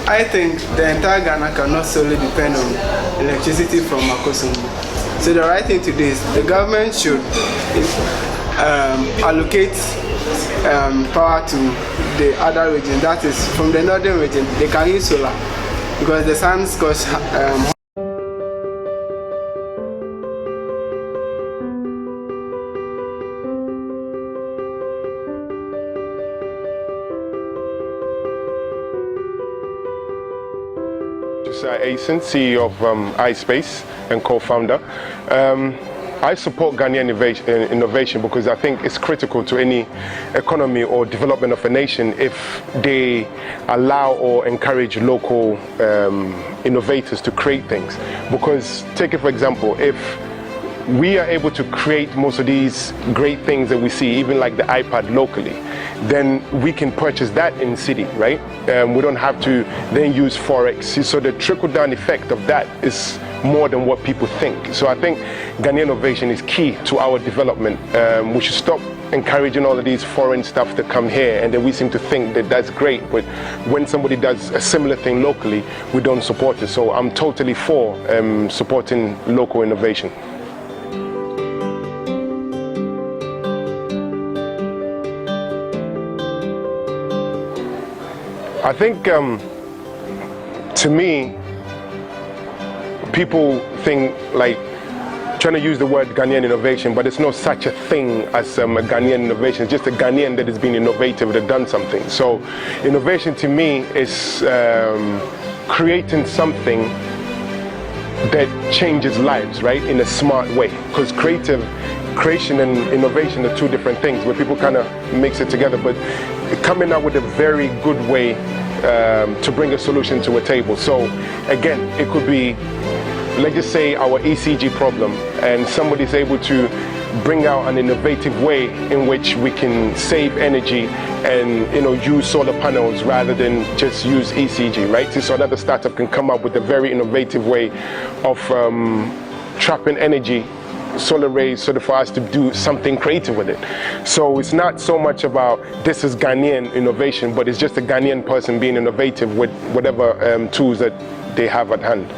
I think the entire Ghana cannot solely depend on electricity from Akosombo. So the right thing to do is the government should allocate power to the other region. That is, from the northern region, they can use solar because the sun's cause Josiah, Eyison, CEO of iSpace and co-founder. I support Ghanaian innovation because I think it's critical to any economy or development of a nation if they allow or encourage local innovators to create things. Because take it for example, if we are able to create most of these great things that we see, even like the iPad locally, then we can purchase that in city, right? We don't have to then use Forex. So the trickle-down effect of that is more than what people think. So I think Ghanaian innovation is key to our development. We should stop encouraging all of these foreign stuff to come here, and then we seem to think that that's great, but when somebody does a similar thing locally, we don't support it. So I'm totally for supporting local innovation. I think, to me, people think like trying to use the word Ghanaian innovation, but it's no such a thing as a Ghanaian innovation. It's just a Ghanaian that has been innovative, that done something. So innovation to me is creating something that changes lives, right, in a smart way. Because creation and innovation are two different things, but people kind of mix it together. But coming up with a very good way to bring a solution to a table. So again, it could be, let's just say, our ECG problem, and somebody's able to bring out an innovative way in which we can save energy and use solar panels rather than just use ECG, right? So another startup can come up with a very innovative way of trapping energy, solar rays, so for us to do something creative with it. So it's not so much about this is Ghanaian innovation, but it's just a Ghanaian person being innovative with whatever tools that they have at hand.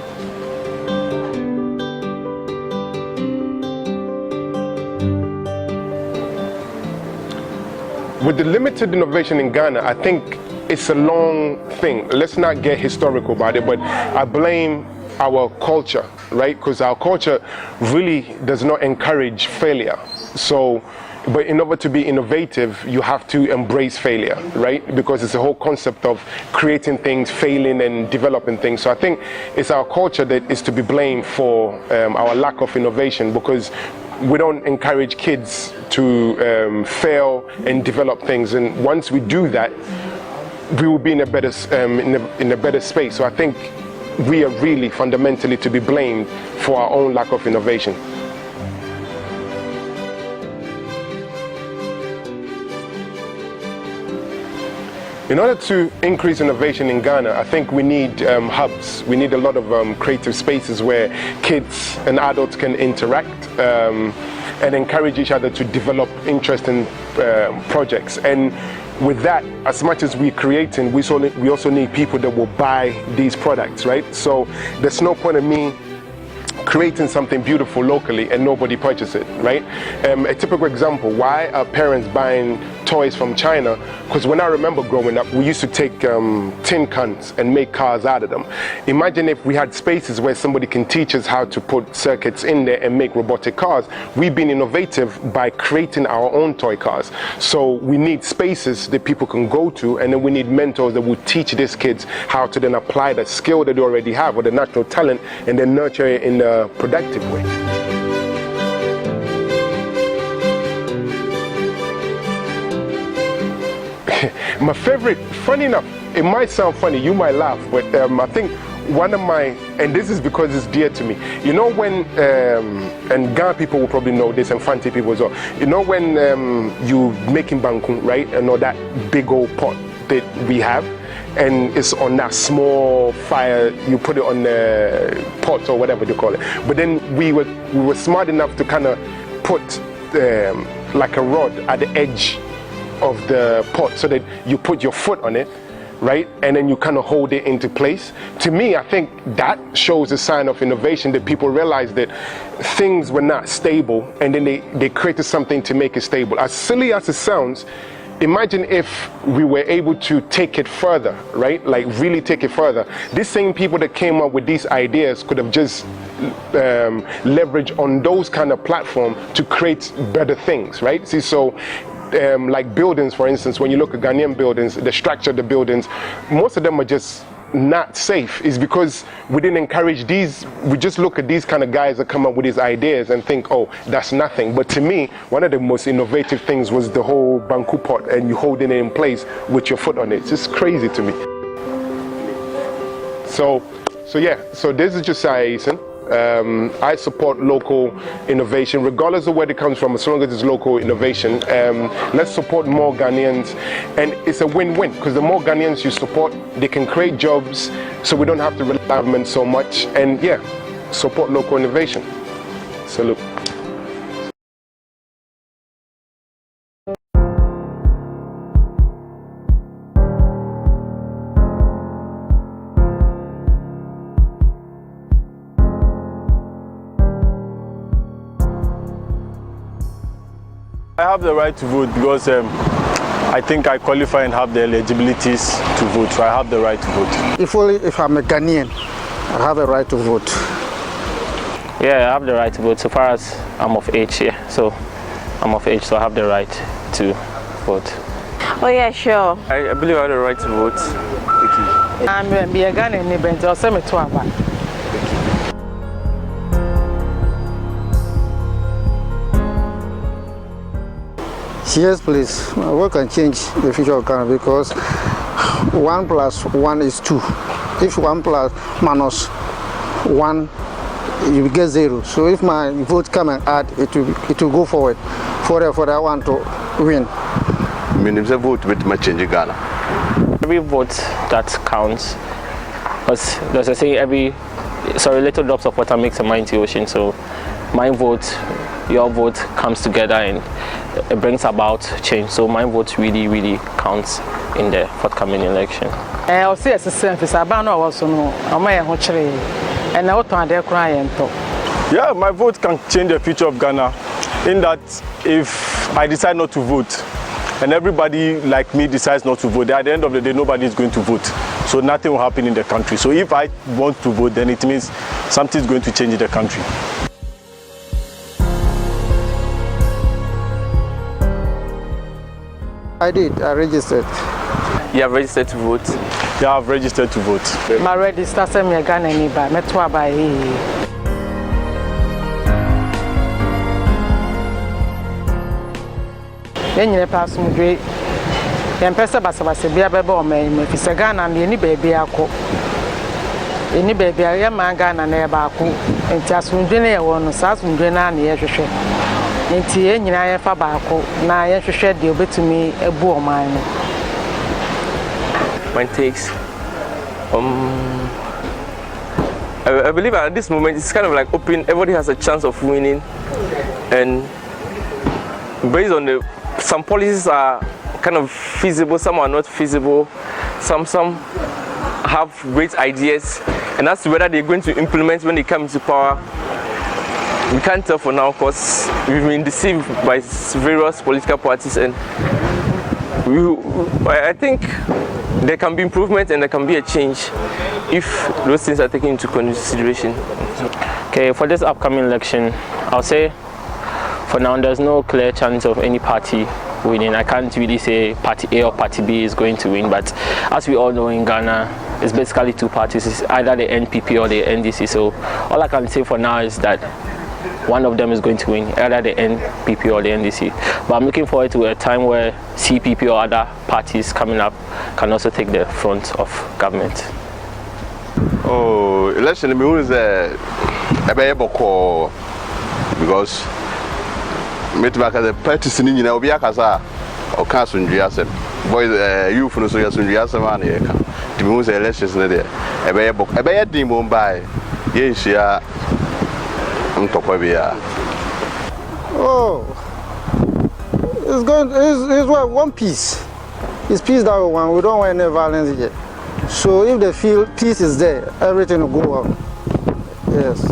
With the limited innovation in Ghana, I think it's a long thing. Let's not get historical about it, but I blame our culture, right? Because our culture really does not encourage failure. So, but in order to be innovative, you have to embrace failure, right? Because it's a whole concept of creating things, failing and developing things. So I think it's our culture that is to be blamed for our lack of innovation, because we don't encourage kids to fail and develop things. And once we do that, we will be in a better in a better space. So I think we are really fundamentally to be blamed for our own lack of innovation. In order to increase innovation in Ghana, I think we need hubs. We need a lot of creative spaces where kids and adults can interact and encourage each other to develop interesting projects. And with that, as much as we're creating, we also need people that will buy these products, right? So there's no point in me creating something beautiful locally and nobody purchases it, right? A typical example, why are parents buying toys from China? Because when I remember growing up, we used to take tin cans and make cars out of them. Imagine if we had spaces where somebody can teach us how to put circuits in there and make robotic cars. We've been innovative by creating our own toy cars. So we need spaces that people can go to, and then we need mentors that will teach these kids how to then apply the skill that they already have or the natural talent and then nurture it in a productive way. My favorite, funny enough, it might sound funny, you might laugh, but I think one of my, and this is because it's dear to me, you know when, and Ghana people will probably know this, and Fanti people as well, you know when you making banku, right, and all that big old pot that we have, and it's on that small fire, you put it on the pot or whatever they call it, but then we were smart enough to kind of put like a rod at the edge of the pot so that you put your foot on it, right, and then you kind of hold it into place. To me, I think that shows a sign of innovation, that people realize that things were not stable, and then they created something to make it stable. As silly as it sounds, imagine if we were able to take it further, right? Like really take it further. These same people that came up with these ideas could have just leveraged on those kind of platform to create better things, right? See, so like buildings, for instance, when you look at Ghanaian buildings, the structure of the buildings, most of them are just not safe. Is because we didn't encourage these, we just look at these kind of guys that come up with these ideas and think, oh, that's nothing. But to me, one of the most innovative things was the whole banku pot and you holding it in place with your foot on it. It's just crazy to me. So yeah, so this is Josiah Eyison. I support local innovation, regardless of where it comes from, as long as it's local innovation. Let's support more Ghanaians, and it's a win-win, because the more Ghanaians you support, they can create jobs, so we don't have to rely on government so much, and yeah, support local innovation. Salute. I have the right to vote because I think I qualify and have the eligibilities to vote, so I have the right to vote. If I'm a Ghanaian, I have a right to vote. Yeah, I have the right to vote so far as I'm of age here. So I'm of age, so I have the right to vote. Oh yeah, sure. I believe I have the right to vote. Thank you. I'm a Ghanaian, but I'll send it to her. Yes, please. What can change the future of Ghana, because 1 + 1 is 2. If 1 + minus 1, you get 0. So if my vote come and add, it will go forward for that one to win. Means a vote with my change Ghana. Every vote that counts, because there's a saying, little drops of water makes a mighty ocean. So my vote, your vote comes together and it brings about change. So my vote really, really counts in the forthcoming election. I'll say as a service, I also know, and I want to cry. Yeah, my vote can change the future of Ghana, in that if I decide not to vote and everybody like me decides not to vote, at the end of the day nobody is going to vote, so nothing will happen in the country. So if I want to vote, then it means something is going to change in the country. I did. I registered. You have registered to vote? Yeah, I've registered to vote. My register sent me a Ghana neighbor. Met to buy. Then you pass me great. Then person basa be a baby or me. If it's a Ghana, any baby I cook. Any baby I am a Ghana neighbor cook. And just from dinner one, South from dinner near the show. Nti nyina ye fa baako na ye hwehwe de obetumi ebu oman no. My takes I believe at this moment it's kind of like open, everybody has a chance of winning, and based on some policies are kind of feasible, some are not feasible, some have great ideas, and as to whether they're going to implement when they come into power, we can't tell for now, because we've been deceived by various political parties, and I think there can be improvement and there can be a change if those things are taken into consideration. Okay, for this upcoming election, I'll say for now there's no clear chance of any party winning. I can't really say party A or party B is going to win, but as we all know in Ghana, it's basically two parties. It's either the NPP or the NDC. So all I can say for now is that one of them is going to win, either the NPP or the NDC. But I'm looking forward to a time where CPP or other parties coming up can also take the front of government. Oh, election means a boko because meet the parties in India will be a casa or castle in GSM. Boys, you from the GSMA, the means elections there. A bear demo by yes, yeah. Oh, it's one peace. It's peace that we want. We don't want any violence here. So if they feel peace is there, everything will go on. Yes.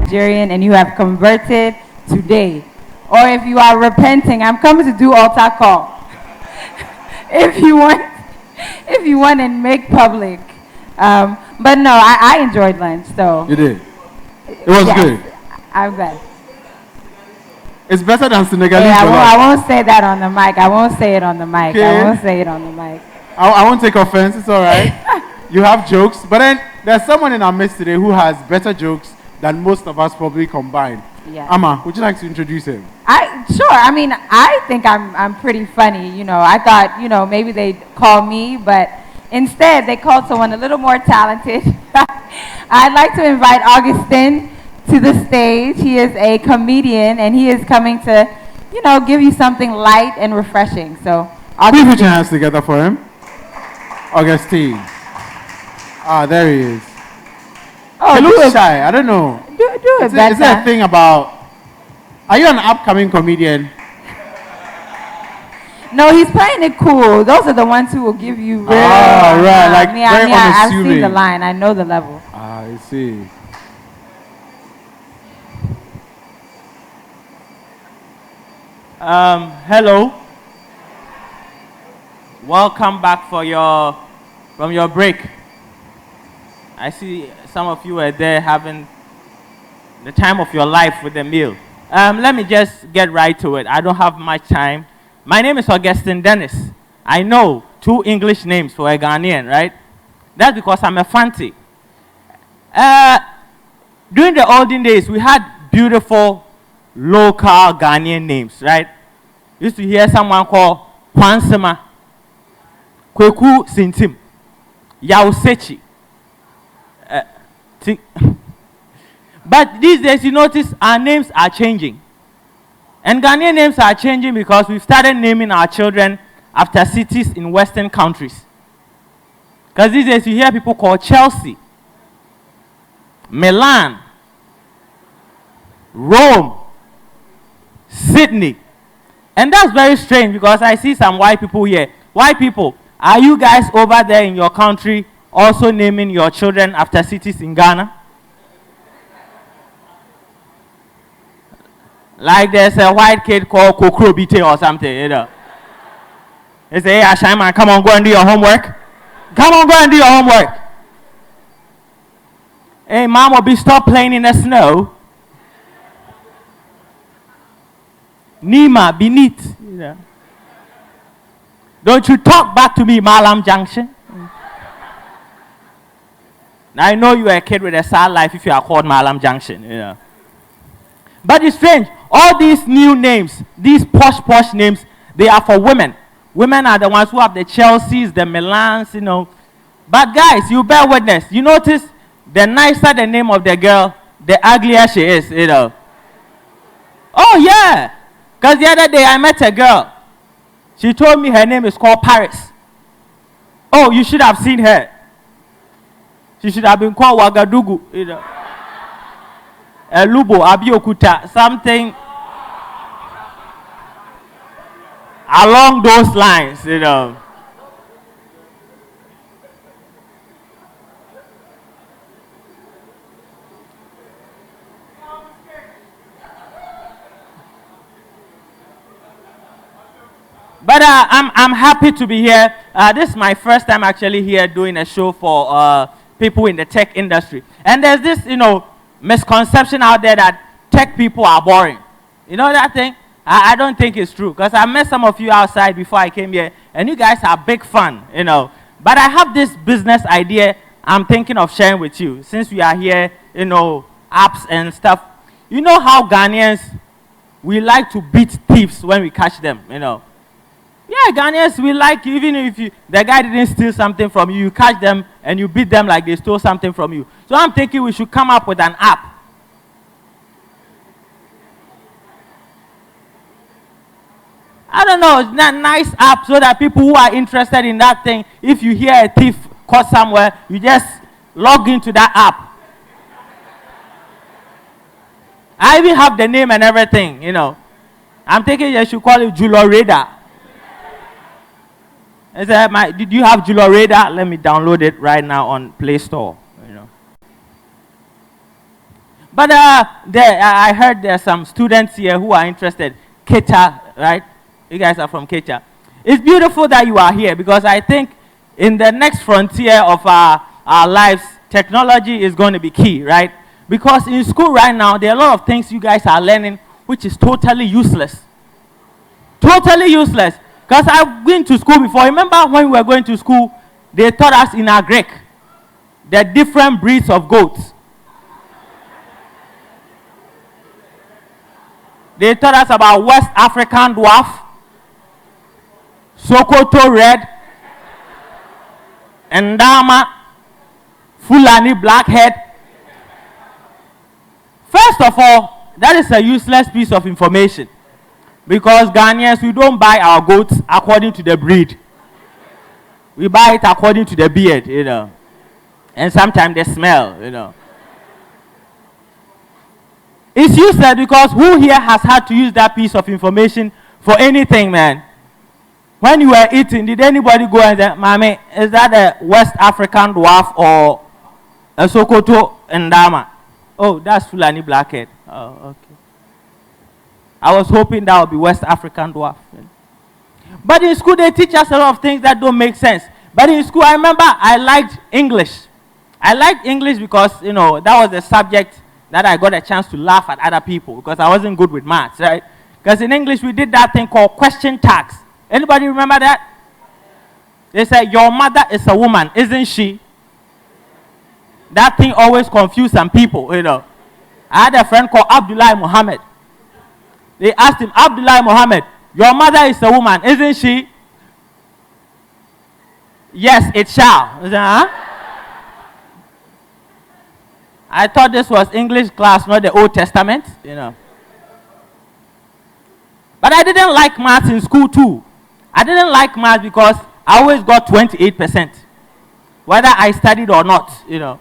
Nigerian and you have converted today, or if you are repenting, I'm coming to do altar call. if you want and make public. But no, I enjoyed lunch, so. You did? It was good? I'm glad. It's better than Senegalese. Yeah, I won't say that on the mic. I won't say it on the mic. Okay. I won't say it on the mic. I won't take offense. It's all right. You have jokes. But then there's someone in our midst today who has better jokes than most of us probably combined. Yeah. Amma, would you like to introduce him? Sure. I mean, I think I'm pretty funny. You know, I thought, you know, maybe they'd call me, but instead they called someone a little more talented. I'd like to invite Augustin to the stage. He is a comedian, and he is coming to, you know, give you something light and refreshing. So, Please put your hands together for him. Augustine. Ah, there he is. Oh, he looks shy. I don't know. Do it better. Is there a thing about... Are you an upcoming comedian? No, he's playing it cool. Those are the ones who will give you real... Ah, right. Like, very I've unassuming. seen the line. I know the level. Ah, I see. Hello. Welcome back from your break. I see some of you are there having the time of your life with a meal. Let me just get right to it. I don't have much time. My name is Augustine Dennis. I know 2 English names for a Ghanaian, right? That's because I'm a fancy. During the olden days, we had beautiful local Ghanaian names, right? Used to hear someone called Kwansema, Kweku Sintim, Yausechi. But these days, you notice our names are changing. And Ghanaian names are changing because we've started naming our children after cities in Western countries. Because these days, you hear people called Chelsea, Milan, Rome, Sydney. And that's very strange because I see some white people here. White people, are you guys over there in your country also naming your children after cities in Ghana? Like there's a white kid called Kokrobite or something, you know. They say, hey, Ashaiman, come on, go and do your homework. Come on, go and do your homework. Hey, Mama, stop playing in the snow. Nima, be neat. You know. Don't you talk back to me, Malam Junction. Now, I know you are a kid with a sad life if you are called Malam Junction, you know. But it's strange. All these new names, these posh names, they are for women. Women are the ones who have the Chelseas, the Milans, you know. But guys, you bear witness. You notice the nicer the name of the girl, the uglier she is, you know. Oh, yeah. Because the other day I met a girl. She told me her name is called Paris. Oh, you should have seen her. She should have been called Wagadugu, you know. Lubo, Abiokuta, something along those lines, you know. But I'm happy to be here. This is my first time actually here doing a show for people in the tech industry. And there's this, you know, misconception out there that tech people are boring. You know that thing? I don't think it's true. Because I met some of you outside before I came here, and you guys are big fun, you know. But I have this business idea I'm thinking of sharing with you. Since we are here, you know, apps and stuff. You know how Ghanaians, we like to beat thieves when we catch them, you know. Yeah, Ghanaians, we like, even if the guy didn't steal something from you, you catch them and you beat them like they stole something from you. So I'm thinking we should come up with an app. I don't know, it's a nice app so that people who are interested in that thing, if you hear a thief caught somewhere, you just log into that app. I even have the name and everything, you know. I'm thinking you should call it Julo Radar. I said, did you have Julo Radar? Let me download it right now on Play Store. You know. But I heard there are some students here who are interested. Kecha, right? You guys are from Kecha. It's beautiful that you are here because I think in the next frontier of our lives, technology is going to be key, right? Because in school right now, there are a lot of things you guys are learning which is totally useless. Totally useless. Because I've been to school before. Remember when we were going to school, they taught us in our Greek the different breeds of goats. They taught us about West African dwarf, Sokoto red, Ndama, Fulani blackhead. First of all, that is a useless piece of information. Because Ghanaians, we don't buy our goats according to the breed. We buy it according to the beard, you know. And sometimes the smell, you know. It's useless because who here has had to use that piece of information for anything, man? When you were eating, did anybody go and say, Mami, is that a West African dwarf or a Sokoto Ndama? Oh, that's Fulani blackhead. Oh, okay. I was hoping that would be West African dwarf. But in school, they teach us a lot of things that don't make sense. But in school, I remember I liked English. I liked English because, you know, that was the subject that I got a chance to laugh at other people because I wasn't good with maths, right? Because in English, we did that thing called question tags. Anybody remember that? They said, your mother is a woman, isn't she? That thing always confused some people, you know. I had a friend called Abdullah Muhammad. They asked him, Abdullah Muhammad, your mother is a woman, isn't she? Yes, it shall. I said, huh? I thought this was English class, not the Old Testament, you know. But I didn't like maths in school too. I didn't like maths because I always got 28%, whether I studied or not, you know.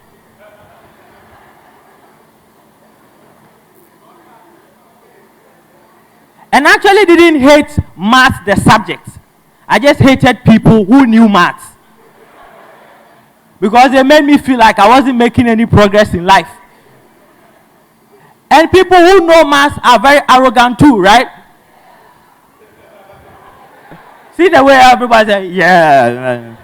And actually didn't hate maths, the subject. I just hated people who knew maths. Because they made me feel like I wasn't making any progress in life. And people who know maths are very arrogant too, right? See the way everybody says, yeah.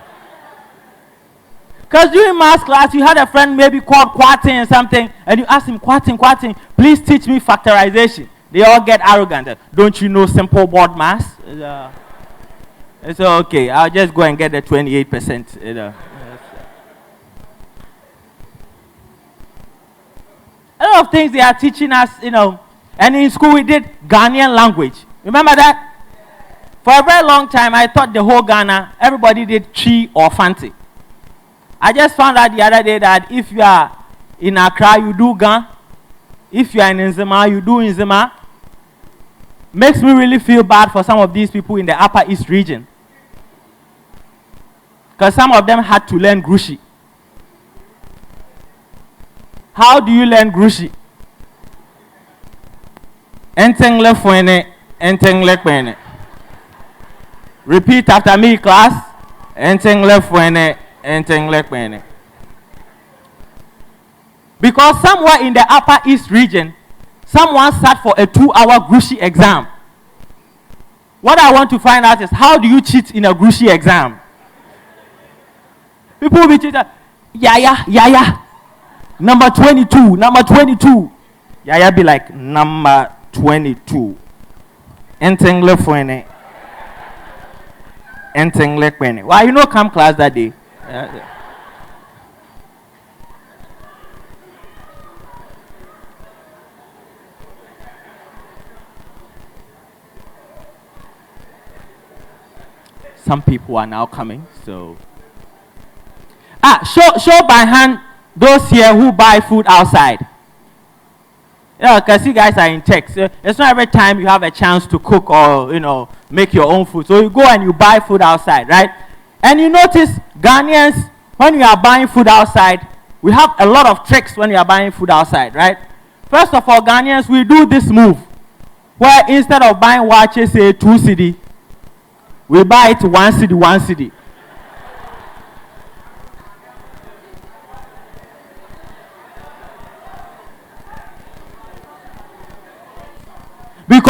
Because during maths class, you had a friend maybe called Kwati or something, and you asked him, Kwati, please teach me factorization. They all get arrogant. Don't you know simple board maths? It's okay. I'll just go and get the 28%. You know. A lot of things they are teaching us, you know. And in school we did Ghanaian language. Remember that? For a very long time, I thought the whole Ghana, everybody did Chi or Fanti. I just found out the other day that if you are in Accra, you do Gan. If you are in Nzema, you do Nzema. Makes me really feel bad for some of these people in the Upper East region. Because some of them had to learn Grushi. How do you learn Grushi? Entengle fuene, entengle kwene. Repeat after me, class. Entengle fuene, entengle kwene. Because somewhere in the Upper East region, someone sat for a 2-hour Grushi exam. What I want to find out is how do you cheat in a Grushi exam? People will be cheating. Yaya. Number 22. Yaya be like, number 22. Entengle fuene. Entengle kwene. Why you know come class that day? Some people are now coming, so. Show by hand those here who buy food outside. Yeah, because you guys are in tech. So it's not every time you have a chance to cook or, you know, make your own food. So you go and you buy food outside, right? And you notice Ghanaians, when you are buying food outside, we have a lot of tricks when you are buying food outside, right? First of all, Ghanaians, we do this move, where instead of buying wache, say 2 cedi, we buy it 1 cedi.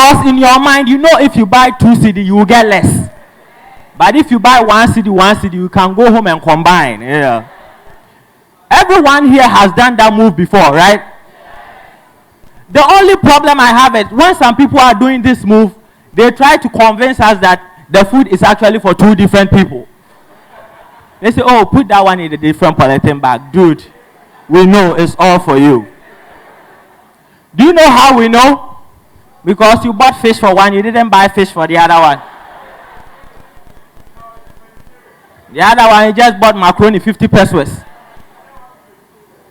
Because in your mind, you know if you buy 2 CD, you will get less. But if you buy 1 CD, you can go home and combine. Yeah. Everyone here has done that move before, right? The only problem I have is when some people are doing this move, they try to convince us that the food is actually for 2 different people. They say, oh, put that one in a different polythene bag. Dude, we know it's all for you. Do you know how we know? Because you bought fish for one, you didn't buy fish for the other one. The other one, you just bought macaroni 50 pesos.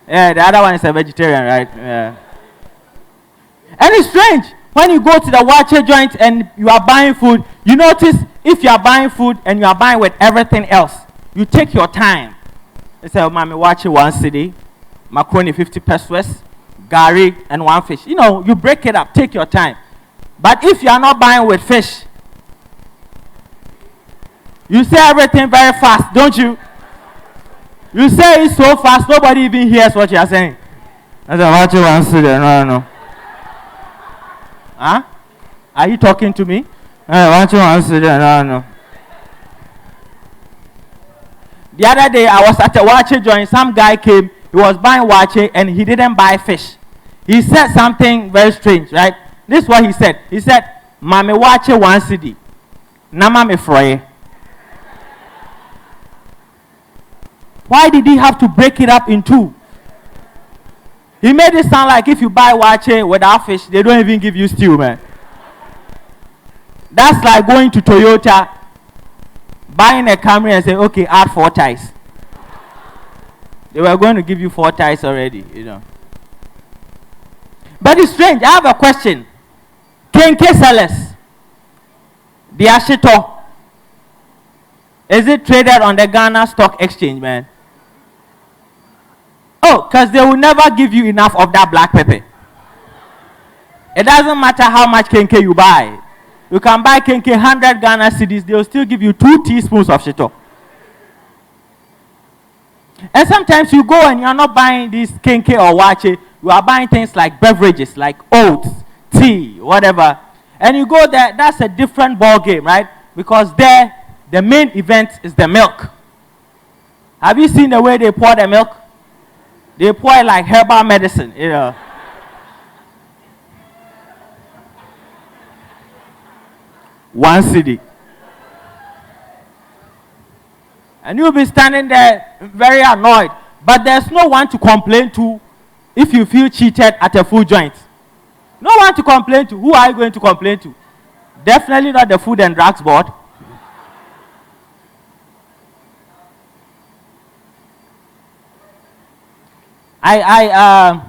Yeah, the other one is a vegetarian, right? Yeah. And it's strange. When you go to the watcher joint and you are buying food, you notice if you are buying food and you are buying with everything else, you take your time. They say, oh, mommy, watch it 1 CD, macaroni 50 pesos, gari, and 1 fish. You know, you break it up, take your time. But if you are not buying with fish, you say everything very fast, don't you? You say it so fast, nobody even hears what you are saying. I said, watch it 1 CD, no. Huh? Are you talking to me? Watch it 1 CD, no. The other day, I was at a watcher joint. Some guy came. He was buying watcher, and he didn't buy fish. He said something very strange, right? This is what he said. He said, "Mami watcher 1 CD, na mami fry." Why did he have to break it up in 2? He made it sound like if you buy watcher without fish, they don't even give you stew, man. That's like going to Toyota, buying a Camry and say, okay, add 4 ties. They were going to give you 4 ties already, you know. But it's strange. I have a question. Kenke sellers, the Ashito, is it traded on the Ghana Stock Exchange, man? Oh, because they will never give you enough of that black pepper. It doesn't matter how much Kenke you buy. You can buy Kenke 100 Ghana cedis, they will still give you 2 teaspoons of shito. And sometimes you go and you are not buying this Kenke or wache, you are buying things like beverages, like oats, tea, whatever. And you go there, that's a different ball game, right? Because there, the main event is the milk. Have you seen the way they pour the milk? They pour it like herbal medicine, you know. One CD. And you'll be standing there very annoyed. But there's no one to complain to if you feel cheated at a food joint. No one to complain to. Who are you going to complain to? Definitely not the Food and Drugs Board. I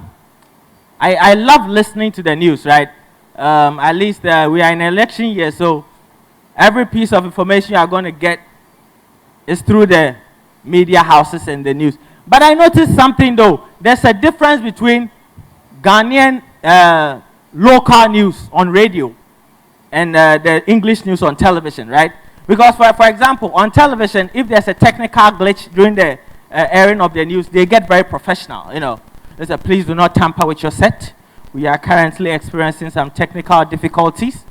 love listening to the news, right? At least we are in election year, so every piece of information you are going to get is through the media houses and the news. But I noticed something though. There's a difference between Ghanaian local news on radio and the English news on television, right? Because for example, on television, if there's a technical glitch during the airing of the news, they get very professional, you know. They say, please do not tamper with your set. We are currently experiencing some technical difficulties.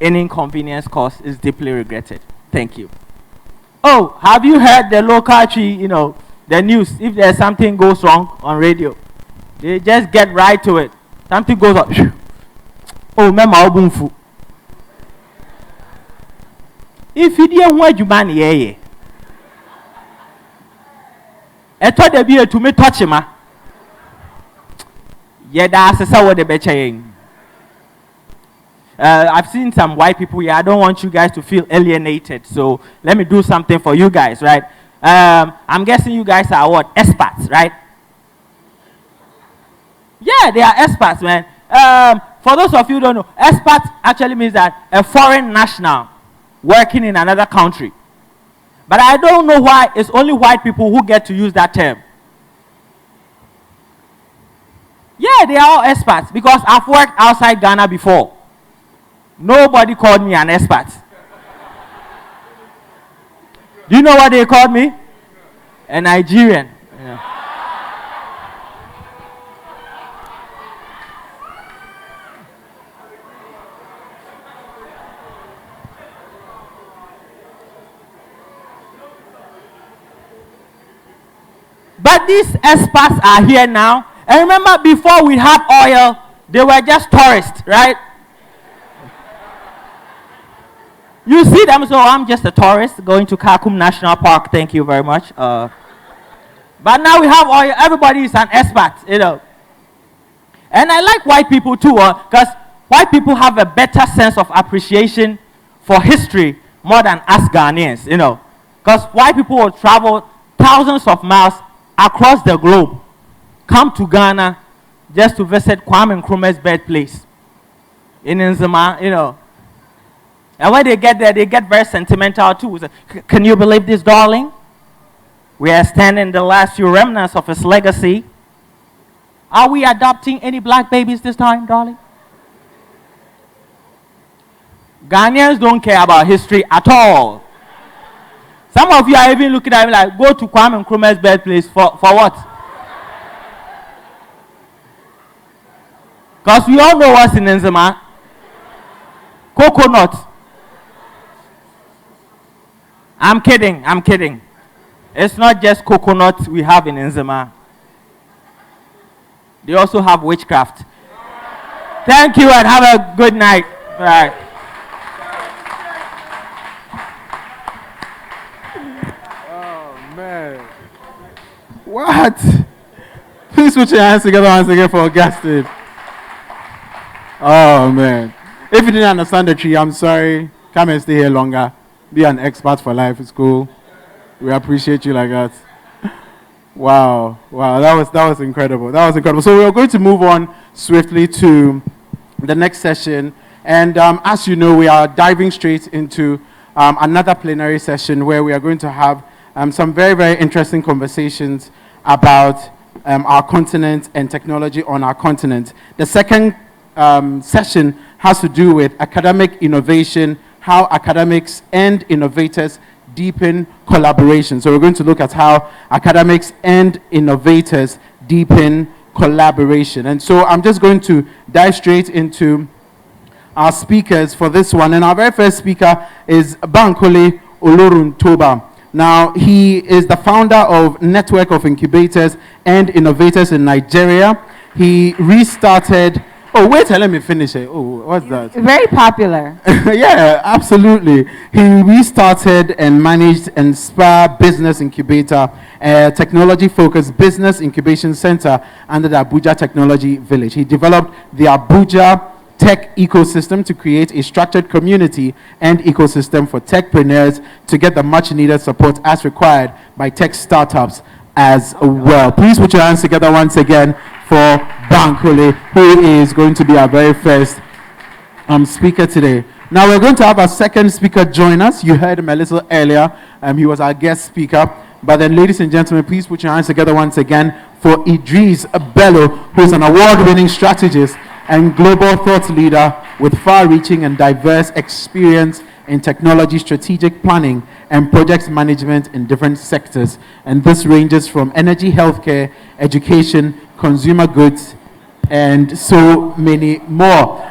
Any inconvenience caused is deeply regretted. Thank you. Oh, have you heard the local tree, you know, the news? If there's something goes wrong on radio, they just get right to it. Something goes up. Oh, mema obunfu. If you didn't want you man, yeah. I thought they'd be to me touch him. Yeah, that's what the betcha. I've seen some white people here. I don't want you guys to feel alienated. So let me do something for you guys, right? I'm guessing you guys are what? Experts, right? Yeah, they are experts, man. For those of you who don't know, experts actually means that a foreign national working in another country. But I don't know why it's only white people who get to use that term. Yeah, they are all experts because I've worked outside Ghana before. Nobody called me an expert. Do you know what they called me? A Nigerian. Yeah. But these experts are here now. And remember, before we had oil, they were just tourists, right? You see them, so I'm just a tourist going to Kakum National Park. Thank you very much. But now we have oil. Everybody is an expert, you know. And I like white people too, because white people have a better sense of appreciation for history more than us Ghanaians, you know. Because white people will travel thousands of miles across the globe, come to Ghana just to visit Kwame Nkrumah's birthplace in Nzema, you know. And when they get there, they get very sentimental too. Can you believe this, darling? We are standing the last few remnants of his legacy. Are we adopting any black babies this time, darling? Ghanaians don't care about history at all. Some of you are even looking at me like, go to Kwame Nkrumah's birthplace for what? Because we all know what's in Nzema. Coconut. I'm kidding, I'm kidding. It's not just coconut we have in Nzema. They also have witchcraft. Thank you and have a good night. Bye. Oh, man. What? Please put your hands together once again for Augustine. Oh, man. If you didn't understand the tree, I'm sorry. Come and stay here longer. Be an expert for life. It's cool. We appreciate you like that. Wow, that was incredible. That was incredible. So we're going to move on swiftly to the next session. And as you know, we are diving straight into another plenary session where we are going to have some very, very interesting conversations about our continent and technology on our continent. The second session has to do with academic innovation, how academics and innovators deepen collaboration. So we're going to look at how academics and innovators deepen collaboration. And so I'm just going to dive straight into our speakers for this one. And our very first speaker is Bankole Oloruntoba. Now, he is the founder of Network of Incubators and Innovators in Nigeria. He restarted... Oh, wait, let me finish it. Oh, what's that? Very popular. Yeah, absolutely. He restarted and managed Inspire Business Incubator, a technology-focused business incubation center under the Abuja Technology Village. He developed the Abuja Tech ecosystem to create a structured community and ecosystem for techpreneurs to get the much-needed support as required by tech startups as well. Please put your hands together once again for Bankole, who is going to be our very first speaker today. Now we're going to have our second speaker join us. You heard him a little earlier. He was our guest speaker. But then, ladies and gentlemen, please put your hands together once again for Idris Bello, who is an award-winning strategist and global thought leader with far-reaching and diverse experience in technology, strategic planning, and project management in different sectors. And this ranges from energy, healthcare, education, consumer goods, and so many more.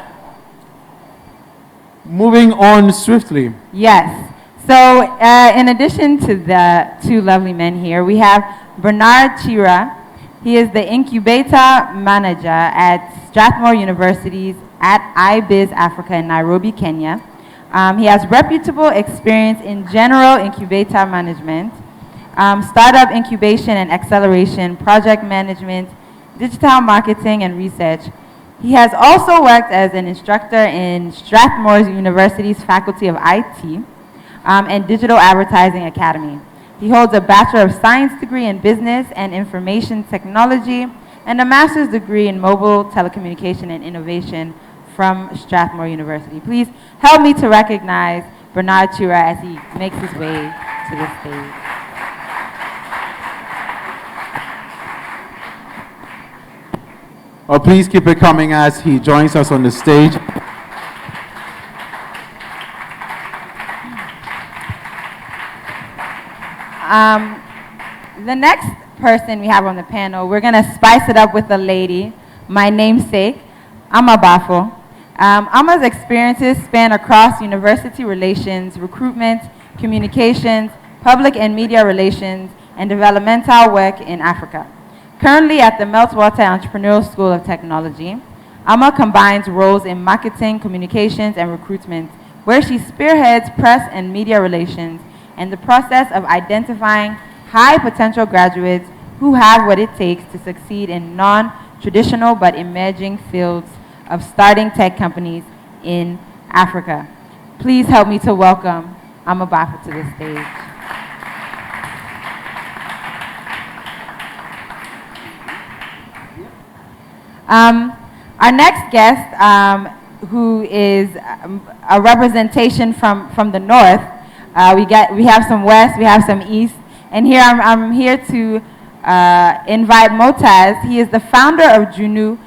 Moving on swiftly. Yes. So in addition to the two lovely men here, we have Bernard Chira. He is the incubator manager at Strathmore University's at iDEAHub Africa in Nairobi, Kenya. He has reputable experience in general incubator management, startup incubation and acceleration, project management, digital marketing and research. He has also worked as an instructor in Strathmore University's Faculty of IT and Digital Advertising Academy. He holds a Bachelor of Science degree in Business and Information Technology and a Master's degree in Mobile Telecommunication and Innovation from Strathmore University. Please help me to recognize Bernard Chira as he makes his way to the stage. Well, please keep it coming as he joins us on the stage. The next person we have on the panel, we're going to spice it up with a lady, my namesake, Amma Bafo. Amma's experiences span across university relations, recruitment, communications, public and media relations, and developmental work in Africa. Currently at the Meltwater Entrepreneurial School of Technology, Amma combines roles in marketing, communications, and recruitment, where she spearheads press and media relations and the process of identifying high potential graduates who have what it takes to succeed in non-traditional but emerging fields of starting tech companies in Africa. Please help me to welcome Amma Bafa to the stage. Our next guest, who is a representation from the north, we have some west, we have some east, and here I'm here to invite Motaz. He is the founder of Junu,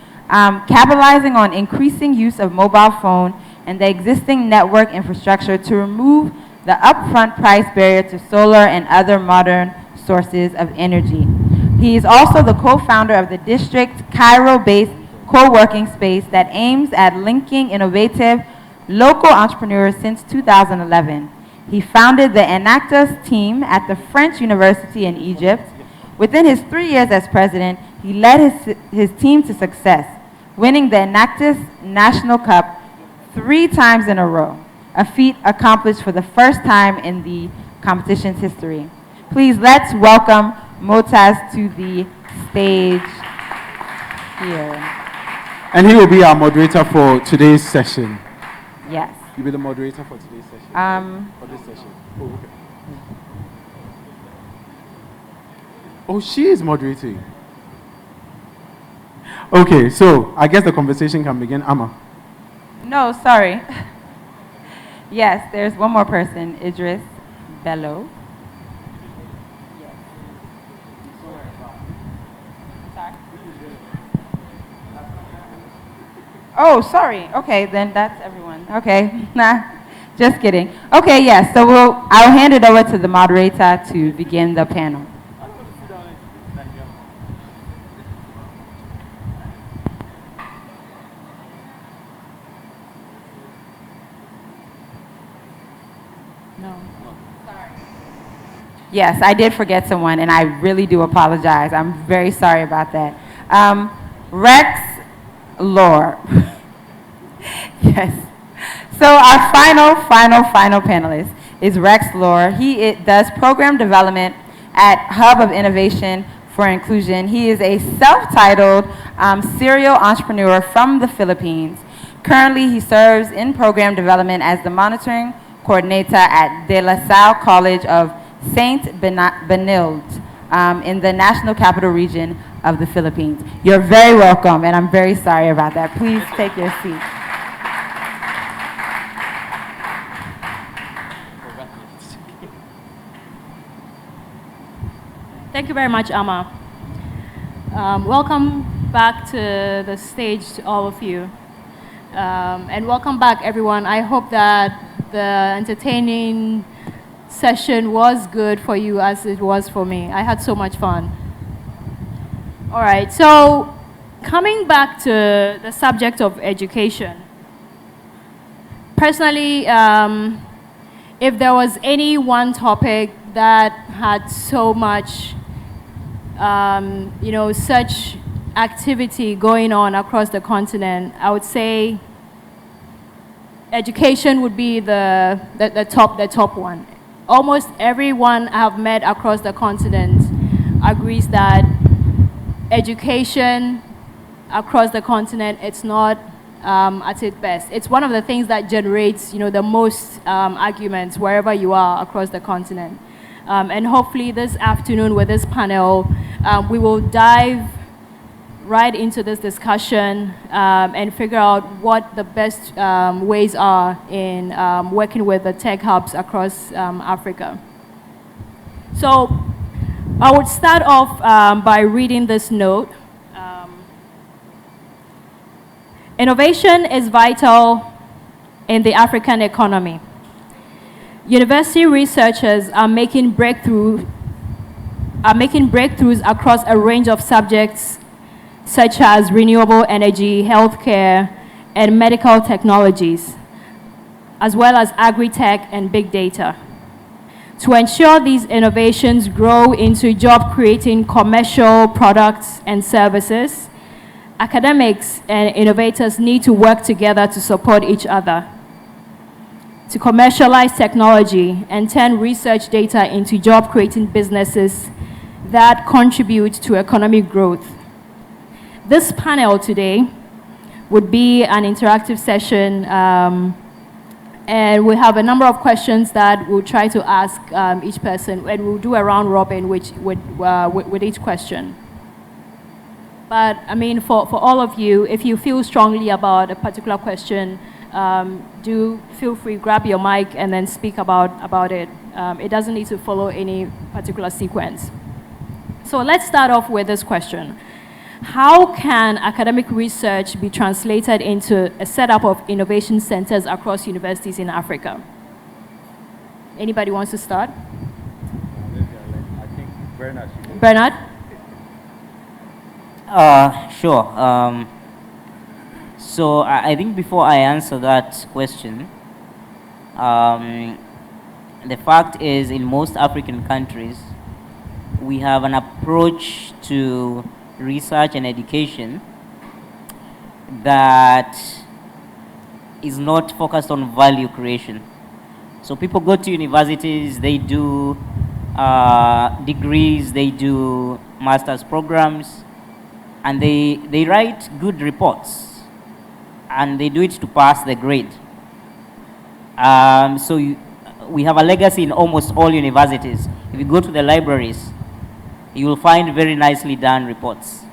capitalizing on increasing use of mobile phone and the existing network infrastructure to remove the upfront price barrier to solar and other modern sources of energy. He is also the co-founder of the district Cairo-based co-working space that aims at linking innovative local entrepreneurs since 2011. He founded the Enactus team at the French University in Egypt. Within his 3 years as president, he led his team to success, winning the Enactus National Cup 3 times in a row, a feat accomplished for the first time in the competition's history. Please let's welcome Motaz to the stage here. And he will be our moderator for today's session. Yes. You'll be the moderator for today's session? For this session. Oh, okay. Oh, she is moderating. Okay, so I guess the conversation can begin. Amma. No, sorry. Yes, there's one more person, Idris Bello. Oh, sorry. Okay, then that's everyone. Okay, nah, just kidding. Okay, yes, so I'll hand it over to the moderator to begin the panel. No. Sorry. Yes, I did forget someone, and I really do apologize. I'm very sorry about that. Rex Lore. Yes. So our final panelist is Rex Lore. He does program development at Hub of Innovation for Inclusion. He is a self-titled serial entrepreneur from the Philippines. Currently, he serves in program development as the monitoring coordinator at De La Salle College of Saint Benilde in the National Capital Region of the Philippines. You're very welcome, and I'm very sorry about that. Please take your seat. Thank you very much, Amma. Welcome back to the stage to all of you. And welcome back, everyone. I hope that the entertaining session was good for you as it was for me. I had so much fun. All right, so coming back to the subject of education. Personally, if there was any one topic that had so much, such activity going on across the continent, I would say education would be the top one. Almost everyone I have met across the continent agrees that education across the continent, it's not at its best. It's one of the things that generates, the most arguments wherever you are across the continent. And hopefully this afternoon with this panel, we will dive right into this discussion and figure out what the best ways are in working with the tech hubs across Africa. So I would start off by reading this note. Innovation is vital in the African economy. University researchers are making breakthroughs across a range of subjects such as renewable energy, healthcare, and medical technologies, as well as agri-tech and big data. To ensure these innovations grow into job-creating commercial products and services, academics and innovators need to work together to support each other, to commercialize technology and turn research data into job-creating businesses that contribute to economic growth. This panel today would be an interactive session, and we have a number of questions that we'll try to ask each person, and we'll do a round robin with each question. But I mean, for all of you, if you feel strongly about a particular question, do feel free, grab your mic and then speak about it. It doesn't need to follow any particular sequence. So let's start off with this question. How can academic research be translated into a setup of innovation centers across universities in Africa? Anybody wants to start? I think Bernard. Bernard? Sure. So I think before I answer that question, the fact is in most African countries, we have an approach to research and education that is not focused on value creation. So people go to universities, they do degrees, they do master's programs, and they write good reports, and they do it to pass the grade. We have a legacy in almost all universities. If you go to the libraries, you will find very nicely done reports.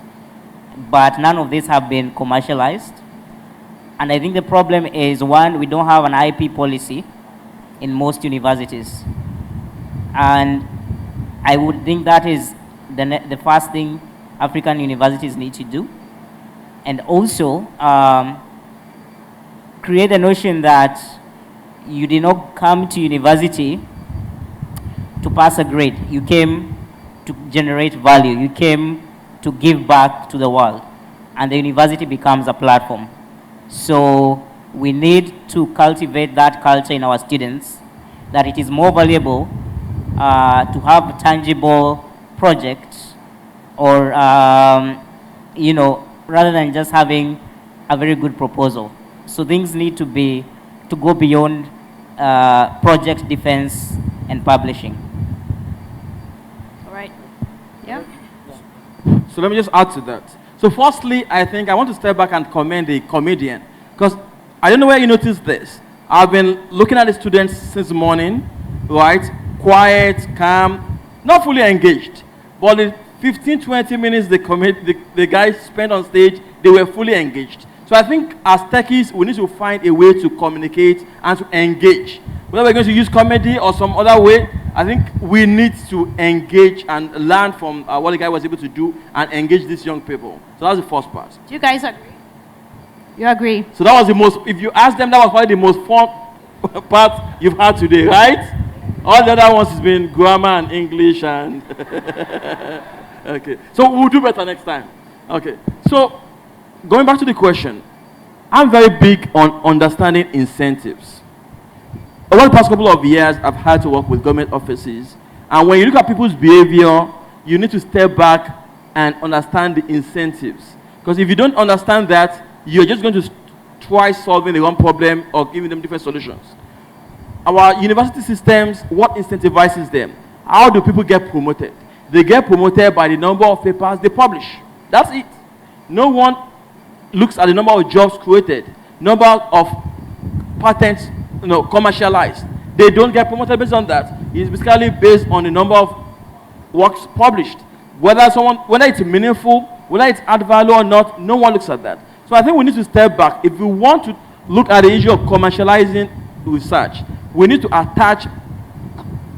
But none of these have been commercialized. And I think the problem is, one, we don't have an IP policy in most universities. And I would think that is the first thing African universities need to do. And also, create the notion that you did not come to university to pass a grade. You came to generate value. You came to give back to the world. And the university becomes a platform. So we need to cultivate that culture in our students, that it is more valuable to have tangible projects or, rather than just having a very good proposal. So things need to go beyond project defense and publishing. All right. Yeah? So let me just add to that. So firstly, I think I want to step back and commend the comedian, because I don't know where you noticed this. I've been looking at the students since morning, right? Quiet, calm, not fully engaged. But the 15, 20 minutes the guys spent on stage, they were fully engaged. So I think as techies, we need to find a way to communicate and to engage. Whether we're going to use comedy or some other way, I think we need to engage and learn from what the guy was able to do and engage these young people. So that's the first part. Do you guys agree? You agree? So that was the most, if you ask them, that was probably the most fun part you've had today, right? All the other ones has been grammar and English and... Okay, so we'll do better next time. Okay, so going back to the question, I'm very big on understanding incentives. Over the past couple of years, I've had to work with government offices, and when you look at people's behavior, you need to step back and understand the incentives. Because if you don't understand that, you're just going to try solving the one problem or giving them different solutions. Our university systems, what incentivizes them? How do people get promoted? They get promoted by the number of papers they publish. That's it. No one looks at the number of jobs created, number of patents commercialized. They don't get promoted based on that. It's basically based on the number of works published. Whether it's meaningful, whether it's add value or not, no one looks at that. So I think we need to step back. If we want to look at the issue of commercializing research, we need to attach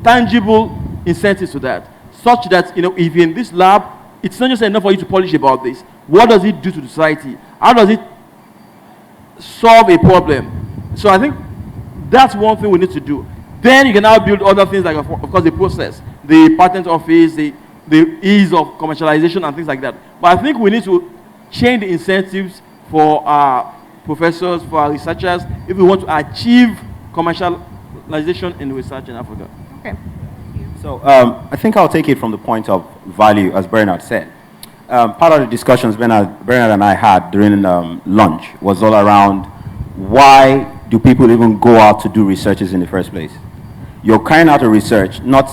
tangible incentives to that, such that, if in this lab, it's not just enough for you to polish about this. What does it do to the society? How does it solve a problem? So I think that's one thing we need to do. Then you can now build other things like, of course, the process, the patent office, the ease of commercialization and things like that. But I think we need to change the incentives for our professors, for our researchers, if we want to achieve commercialization in research in Africa. Okay. So I think I'll take it from the point of value, as Bernard said. Part of the discussions Bernard and I had during lunch was all around why do people even go out to do researches in the first place? You're carrying out a research not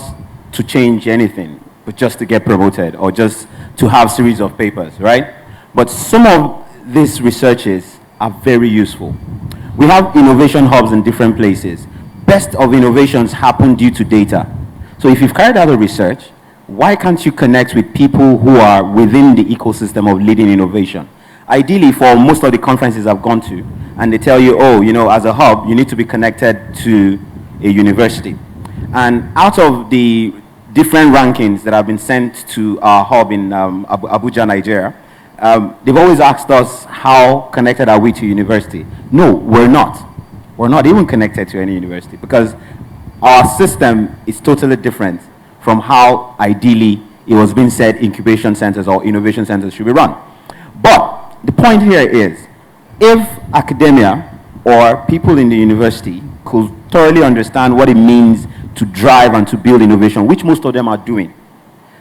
to change anything, but just to get promoted or just to have series of papers, right? But some of these researches are very useful. We have innovation hubs in different places. Best of innovations happen due to data. So if you've carried out a research, why can't you connect with people who are within the ecosystem of leading innovation? Ideally, for most of the conferences I've gone to, and they tell you, oh, you know, as a hub, you need to be connected to a university. And out of the different rankings that have been sent to our hub in Abuja, Nigeria, they've always asked us, how connected are we to university? No, we're not. We're not even connected to any university because our system is totally different from how ideally it was being said incubation centers or innovation centers should be run. But the point here is, if academia or people in the university could thoroughly understand what it means to drive and to build innovation, which most of them are doing.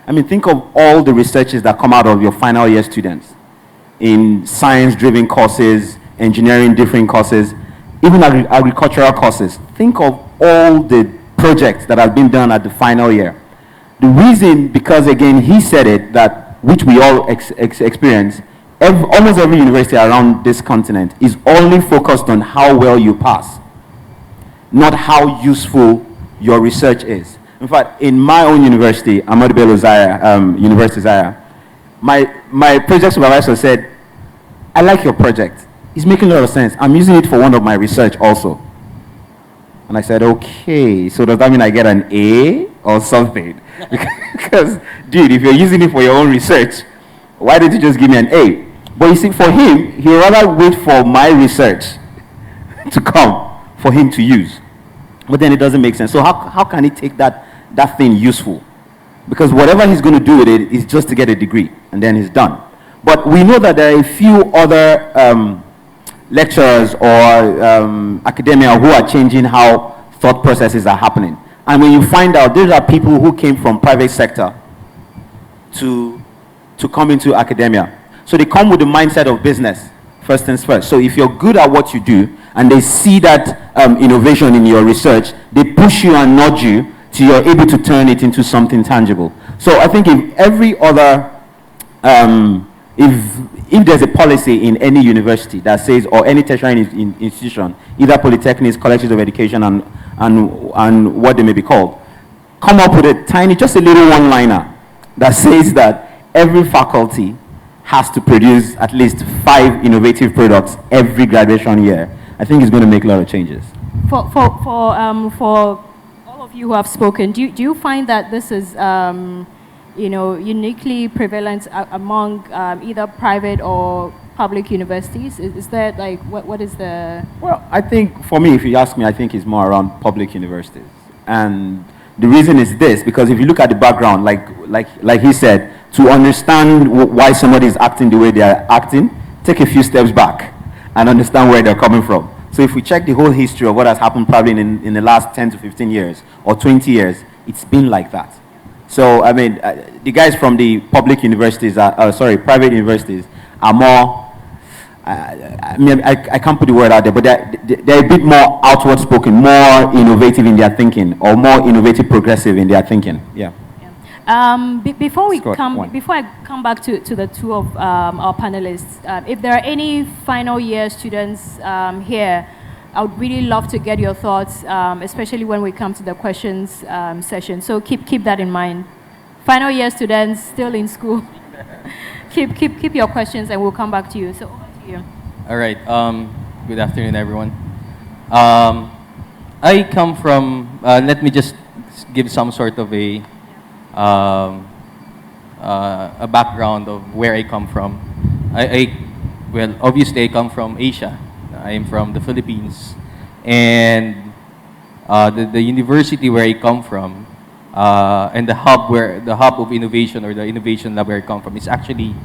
I mean, think of all the researches that come out of your final year students in science-driven courses, engineering-driven courses, even agricultural courses. Think of all the projects that have been done at the final year. The reason, because again, he said it, that which we all experience, almost every university around this continent is only focused on how well you pass, not how useful your research is. In fact, in my own university, Ahmadu Bello University Zaria, my project supervisor said, I like your project. It's making a lot of sense. I'm using it for one of my research also. And I said, okay, so does that mean I get an A or something? Because, dude, if you're using it for your own research, why did you just give me an A? But you see, for him, he'd rather wait for my research to come for him to use. But then it doesn't make sense. So how can he take that thing useful? Because whatever he's going to do with it is just to get a degree, and then he's done. But we know that there are a few other lecturers or academia who are changing how thought processes are happening. And when you find out, these are people who came from private sector to come into academia. So they come with the mindset of business, first things first. So if you're good at what you do, and they see that innovation in your research, they push you and nudge you till you're able to turn it into something tangible. So I think if every other, if there's a policy in any university that says, or any tertiary institution, either polytechnics, colleges of education, and what they may be called, come up with a tiny, just a little one-liner that says that every faculty has to produce at least 5 innovative products every graduation year, I think it's going to make a lot of changes. For all of you who have spoken, do you find that this is uniquely prevalent among either private or public universities? Is there like what is the? Well, I think for me, if you ask me, I think it's more around public universities, and the reason is this: because if you look at the background, like he said, to understand why somebody is acting the way they are acting, take a few steps back and understand where they're coming from. So if we check the whole history of what has happened probably in the last 10 to 15 years or 20 years, it's been like that. So, I mean, the guys from the public universities, private universities are more, I can't put the word out there, but they're a bit more outward spoken, more innovative in their thinking, or more innovative progressive in their thinking, yeah. Before I come back to the two of our panelists, if there are any final year students here, I would really love to get your thoughts, especially when we come to the questions session. So keep that in mind. Final year students still in school, keep your questions, and we'll come back to you. So over to you. All right. Good afternoon, everyone. I come from. Let me just give some sort of a background of where I come from. Well, obviously I come from Asia. I am from the Philippines, and the university where I come from, and the hub of innovation, or the innovation lab where I come from, is actually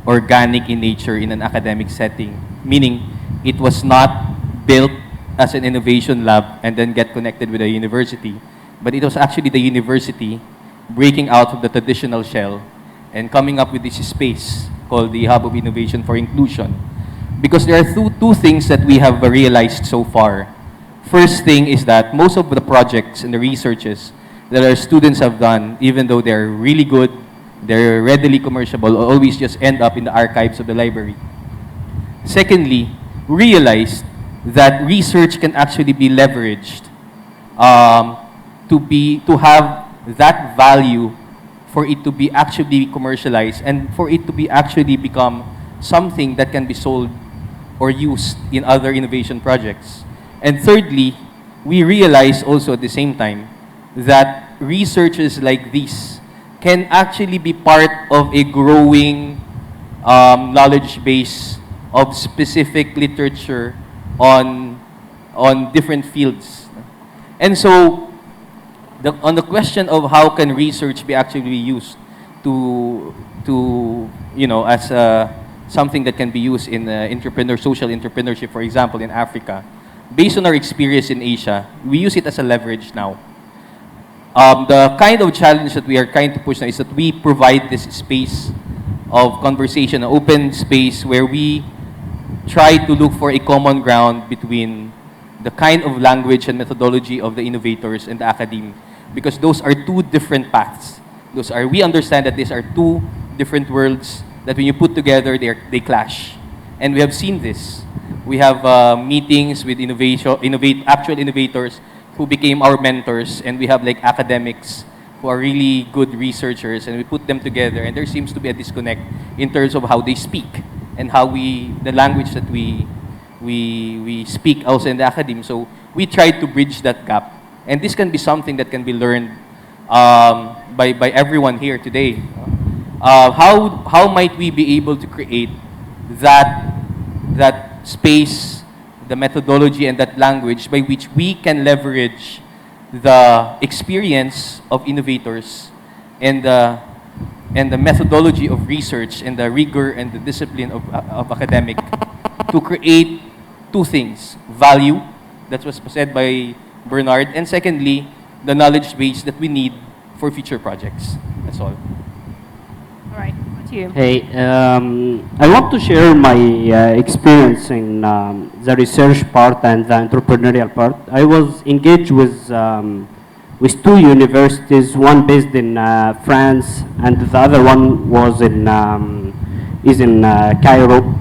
organic in nature in an academic setting, meaning it was not built as an innovation lab and then get connected with a university. but it was actually the university breaking out of the traditional shell and coming up with this space called the Hub of Innovation for Inclusion. Because there are two things that we have realized so far. First thing is that most of the projects and the researches that our students have done, even though they're really good, they're readily commerciable, always just end up in the archives of the library. Secondly, realized that research can actually be leveraged to have that value for it to be actually commercialized and for it to be actually become something that can be sold or used in other innovation projects. And thirdly, we realize also at the same time that researches like these can actually be part of a growing knowledge base of specific literature on different fields. And so, on the question of how can research be actually used to as something that can be used in social entrepreneurship, for example, in Africa, based on our experience in Asia, we use it as a leverage now. The kind of challenge that we are trying to push now is that we provide this space of conversation, an open space where we try to look for a common ground between the kind of language and methodology of the innovators and the academe, because those are two different paths. We understand that these are two different worlds that when you put together, they clash. And we have seen this. We have meetings with actual innovators who became our mentors, and we have like academics who are really good researchers, and we put them together, and there seems to be a disconnect in terms of how they speak and how the language that we speak also in the academe. So we try to bridge that gap, and this can be something that can be learned by everyone here today. How might we be able to create that space, the methodology, and that language by which we can leverage the experience of innovators and the methodology of research and the rigor and the discipline of academic to create two things: value, that was said by Bernard, and secondly, the knowledge base that we need for future projects. That's all. All right, to you. Hey, I want to share my experience in the research part and the entrepreneurial part. I was engaged with two universities, one based in France and the other one was in Cairo.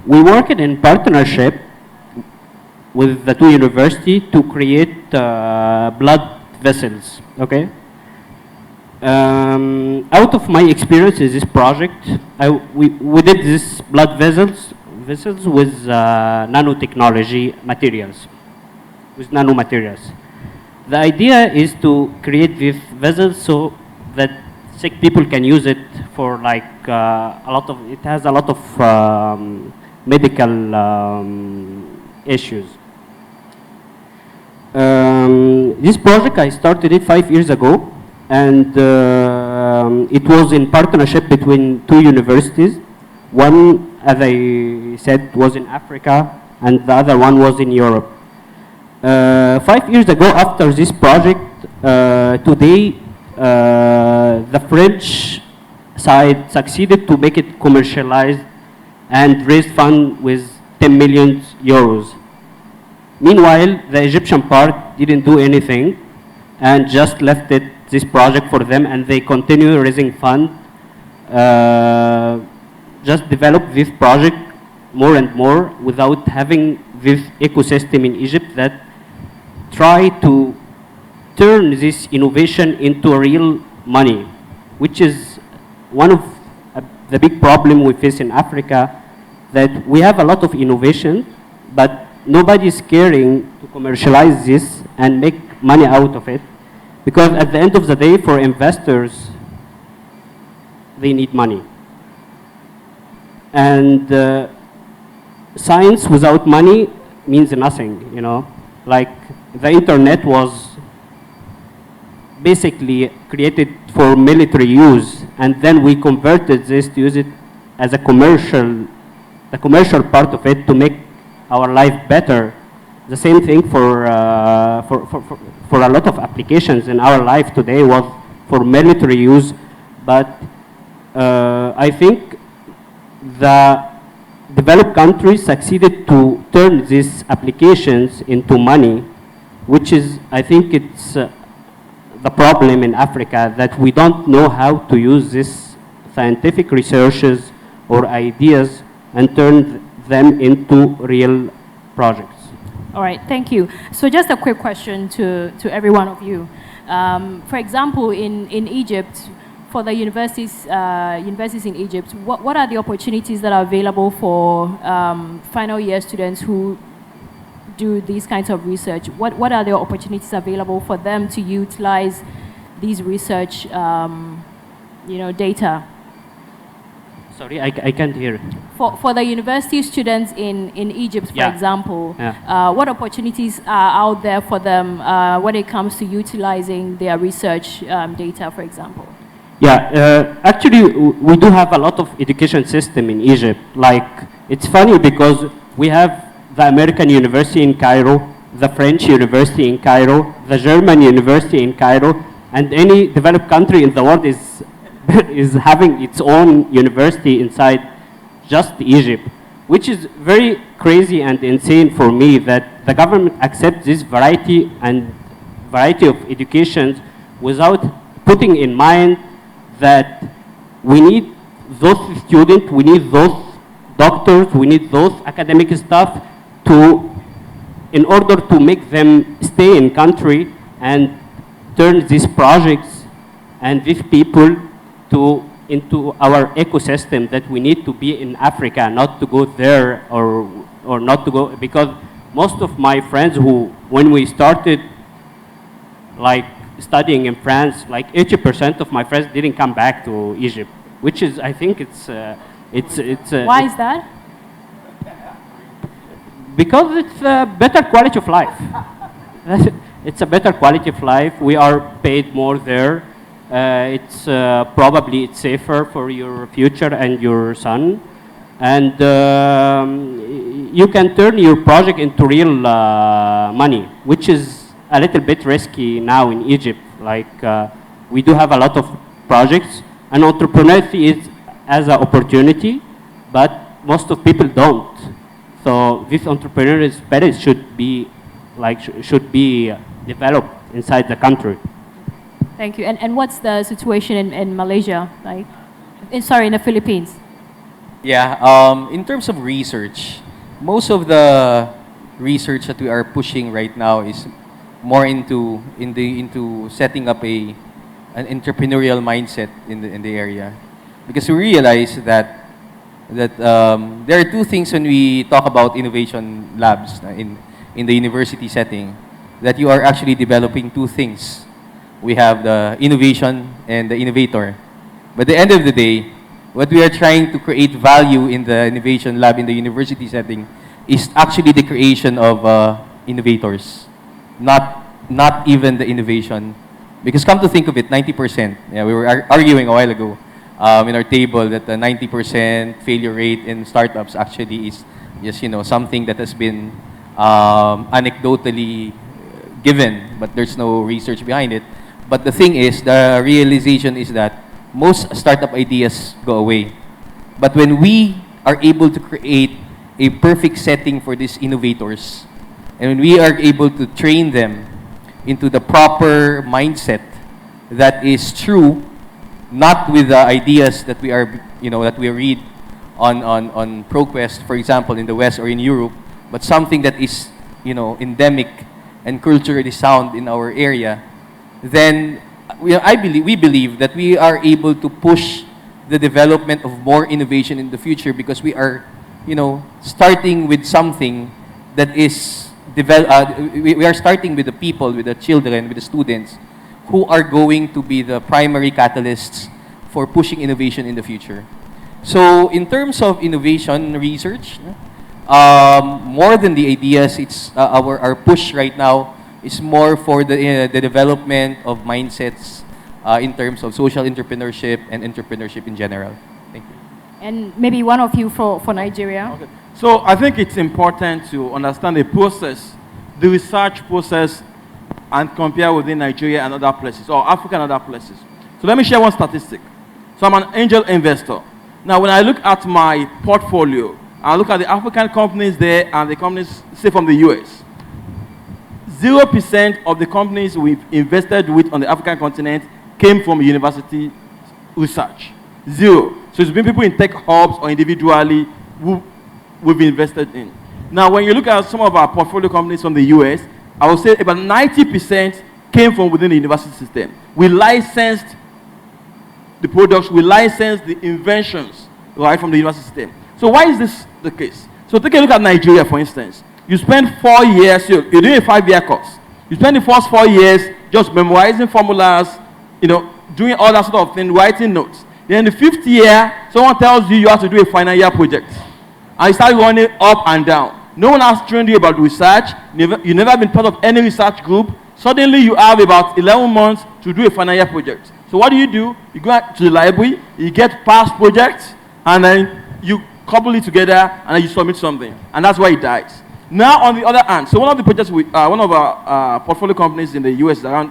We worked in partnership with the two universities to create blood vessels. Okay. Out of my experience in this project, we did this blood vessels with nanotechnology materials, with nanomaterials. The idea is to create these vessels so that sick people can use it for like it has a lot of medical issues. This project, I started it 5 years ago, and it was in partnership between two universities. One, as I said, was in Africa, and the other one was in Europe. 5 years ago, after this project, today, the French side succeeded to make it commercialized and raise funds with 10 million euros. Meanwhile, the Egyptian part didn't do anything and just left this project for them, and they continue raising funds, just develop this project more and more without having this ecosystem in Egypt that try to turn this innovation into real money, which is one of the big problem we face in Africa, that we have a lot of innovation, but nobody is caring to commercialize this and make money out of it, because at the end of the day, for investors, they need money. And science without money means nothing, you know. Like the internet was basically created for military use, and then we converted this to use it as a the commercial part of it to make our life better. The same thing for for a lot of applications in our life today was for military use, but I think the developed countries succeeded to turn these applications into money, which is, I think it's the problem in Africa, that we don't know how to use these scientific researches or ideas and turn them into real projects. All right, thank you. So just a quick question to every one of you. For example, in Egypt, for the universities in Egypt, what are the opportunities that are available for final year students who do these kinds of research? What are the opportunities available for them to utilize these research data? Sorry, I can't hear. For the university students in Egypt, for example, Yeah. what opportunities are out there for them when it comes to utilizing their research data, for example? Yeah, actually, we do have a lot of education system in Egypt. Like, it's funny because we have the American University in Cairo, the French University in Cairo, the German University in Cairo, and any developed country in the world is having its own university inside just Egypt, which is very crazy and insane for me that the government accepts this variety of educations without putting in mind that we need those students, we need those doctors, we need those academic staff in order to make them stay in country and turn these projects and these people into our ecosystem that we need to be in Africa, not to go there or not to go, because most of my friends when we started like studying in France, like 80% of my friends didn't come back to Egypt, which is, I think it's Why is that? Because it's a better quality of life. It's a better quality of life. We are paid more there. It's probably it's safer for your future and your son, and you can turn your project into real money, which is a little bit risky now in Egypt. Like we do have a lot of projects, and entrepreneurship is as an opportunity, but most of people don't. So this entrepreneurial spirit should be developed inside the country. Thank you. And what's the situation in Malaysia, like? In the Philippines? Yeah, in terms of research, most of the research that we are pushing right now is more into setting up an entrepreneurial mindset in the area, because we realize that there are two things when we talk about innovation labs in the university setting, that you are actually developing two things. We have the innovation and the innovator. But at the end of the day, what we are trying to create value in the innovation lab in the university setting is actually the creation of innovators, not even the innovation. Because come to think of it, 90%, we were arguing a while ago in our table that the 90% failure rate in startups actually is just something that has been anecdotally given, but there's no research behind it. But the thing is, the realization is that most startup ideas go away. But when we are able to create a perfect setting for these innovators, and when we are able to train them into the proper mindset that is true, not with the ideas that we are, that we read on ProQuest, for example, in the West or in Europe, but something that is, endemic and culturally sound in our area, then we believe that we are able to push the development of more innovation in the future, because we are, starting with something that is we are starting with the people, with the children, with the students, who are going to be the primary catalysts for pushing innovation in the future. So in terms of innovation research, more than the ideas, it's our push right now is more for the development of mindsets in terms of social entrepreneurship and entrepreneurship in general. Thank you. And maybe one of you for Nigeria. Okay. So I think it's important to understand the process, the research process and compare within Nigeria and other places, or Africa and other places. So let me share one statistic. So I'm an angel investor. Now, when I look at my portfolio, I look at the African companies there and the companies, say, from the US. 0% of the companies we've invested with on the African continent came from university research. 0. So it's been people in tech hubs or individually who we've invested in. Now, when you look at some of our portfolio companies from the US, I would say about 90% came from within the university system. We licensed the products, we licensed the inventions, right, from the university system. So why is this the case? So take a look at Nigeria, for instance. You spend 4 years, you're doing a 5-year course. You spend the first 4 years just memorizing formulas, doing all that sort of thing, writing notes. Then the 5th year, someone tells you you have to do a final year project. And you start running up and down. No one has trained you about research. You've never been part of any research group. Suddenly you have about 11 months to do a final year project. So what do? You go out to the library, you get past projects, and then you couple it together, and then you submit something. And that's why it dies. Now, on the other hand, so one of the projects, one of our portfolio companies in the US is around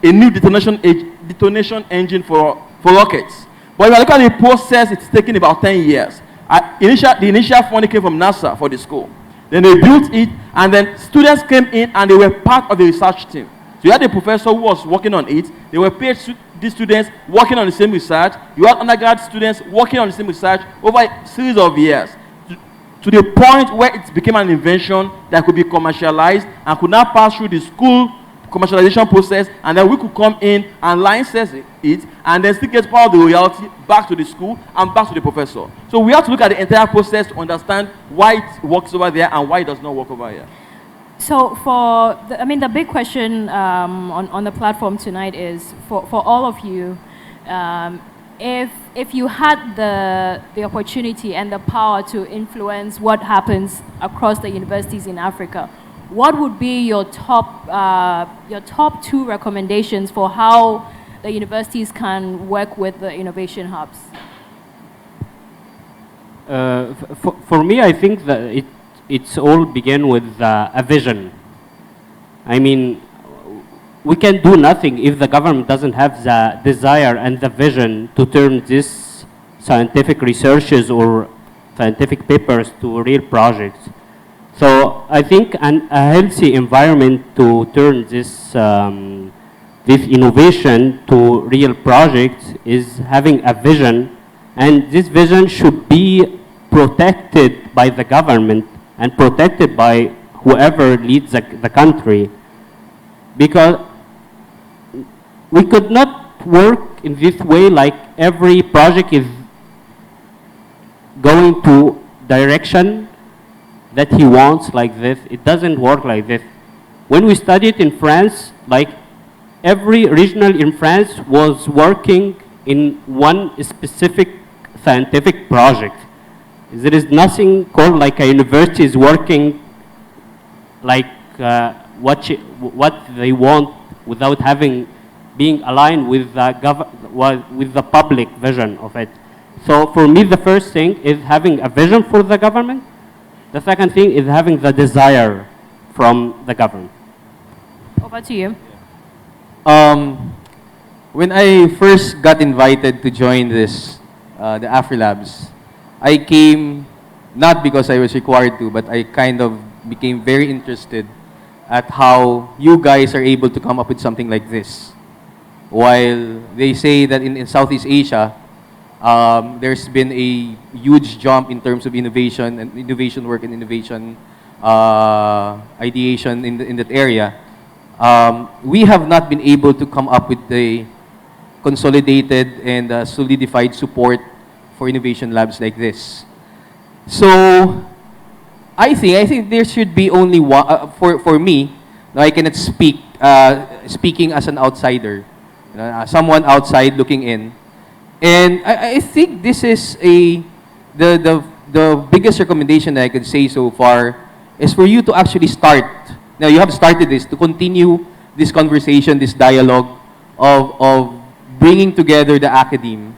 a new detonation engine for rockets. But if I look at the process, it's taking about 10 years. The initial funding came from NASA for the school. Then they built it, and then students came in, and they were part of the research team. So you had a professor who was working on it. They were PhD students working on the same research. You had undergrad students working on the same research over a series of years, to the point where it became an invention that could be commercialized and could now pass through the school commercialization process, and then we could come in and license it, and then still get part of the royalty back to the school and back to the professor. So we have to look at the entire process to understand why it works over there and why it does not work over here. So the big question on the platform tonight is, for all of you, if you had the opportunity and the power to influence what happens across the universities in Africa, what would be your top 2 recommendations for how the universities can work with the innovation hubs? For me, I think that it's all begin with a vision. I mean, we can do nothing if the government doesn't have the desire and the vision to turn these scientific researches or scientific papers to real projects. So I think a healthy environment to turn this innovation to real projects is having a vision, and this vision should be protected by the government and protected by whoever leads the country, because we could not work in this way, like every project is going to direction that he wants like this. It doesn't work like this. When we studied in France, like every regional in France was working in one specific scientific project. There is nothing called like a university is working like what they want without being aligned with the public vision of it. So for me, the first thing is having a vision for the government. The second thing is having the desire from the government. Over to you. When I first got invited to join this, the Afrilabs, I came not because I was required to, but I kind of became very interested at how you guys are able to come up with something like this. While they say that in Southeast Asia, there's been a huge jump in terms of innovation and innovation work and innovation ideation in that area. We have not been able to come up with the consolidated and solidified support for innovation labs like this. So I think there should be only one, for me, now I cannot speak, speaking as an outsider, someone outside looking in. And I think this is the biggest recommendation that I could say so far is for you to actually start. Now you have started this, to continue this conversation, this dialogue of bringing together the academe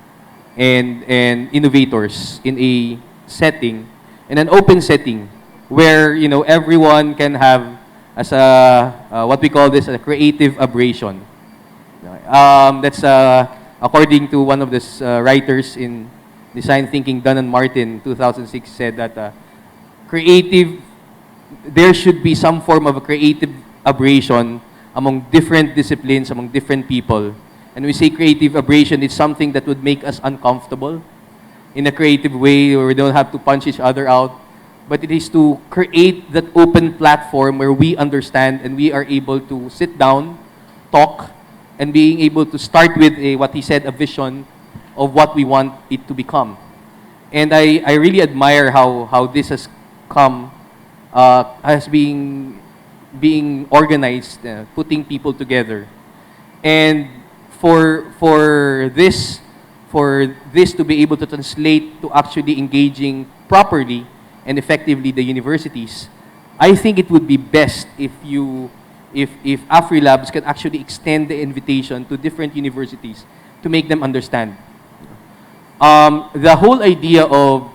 and innovators in a setting, in an open setting, where everyone can have as a what we call this a creative aberration. That's according to one of the writers in Design Thinking, Dunn and Martin, 2006, said that there should be some form of a creative aberration among different disciplines, among different people. And we say creative aberration is something that would make us uncomfortable in a creative way, where we don't have to punch each other out. But it is to create that open platform where we understand and we are able to sit down, talk, and being able to start with what he said, a vision of what we want it to become. And I really admire how this has come as being organized, putting people together. And for this to be able to translate to actually engaging properly and effectively the universities, I think it would be best if Afrilabs can actually extend the invitation to different universities to make them understand. The whole idea of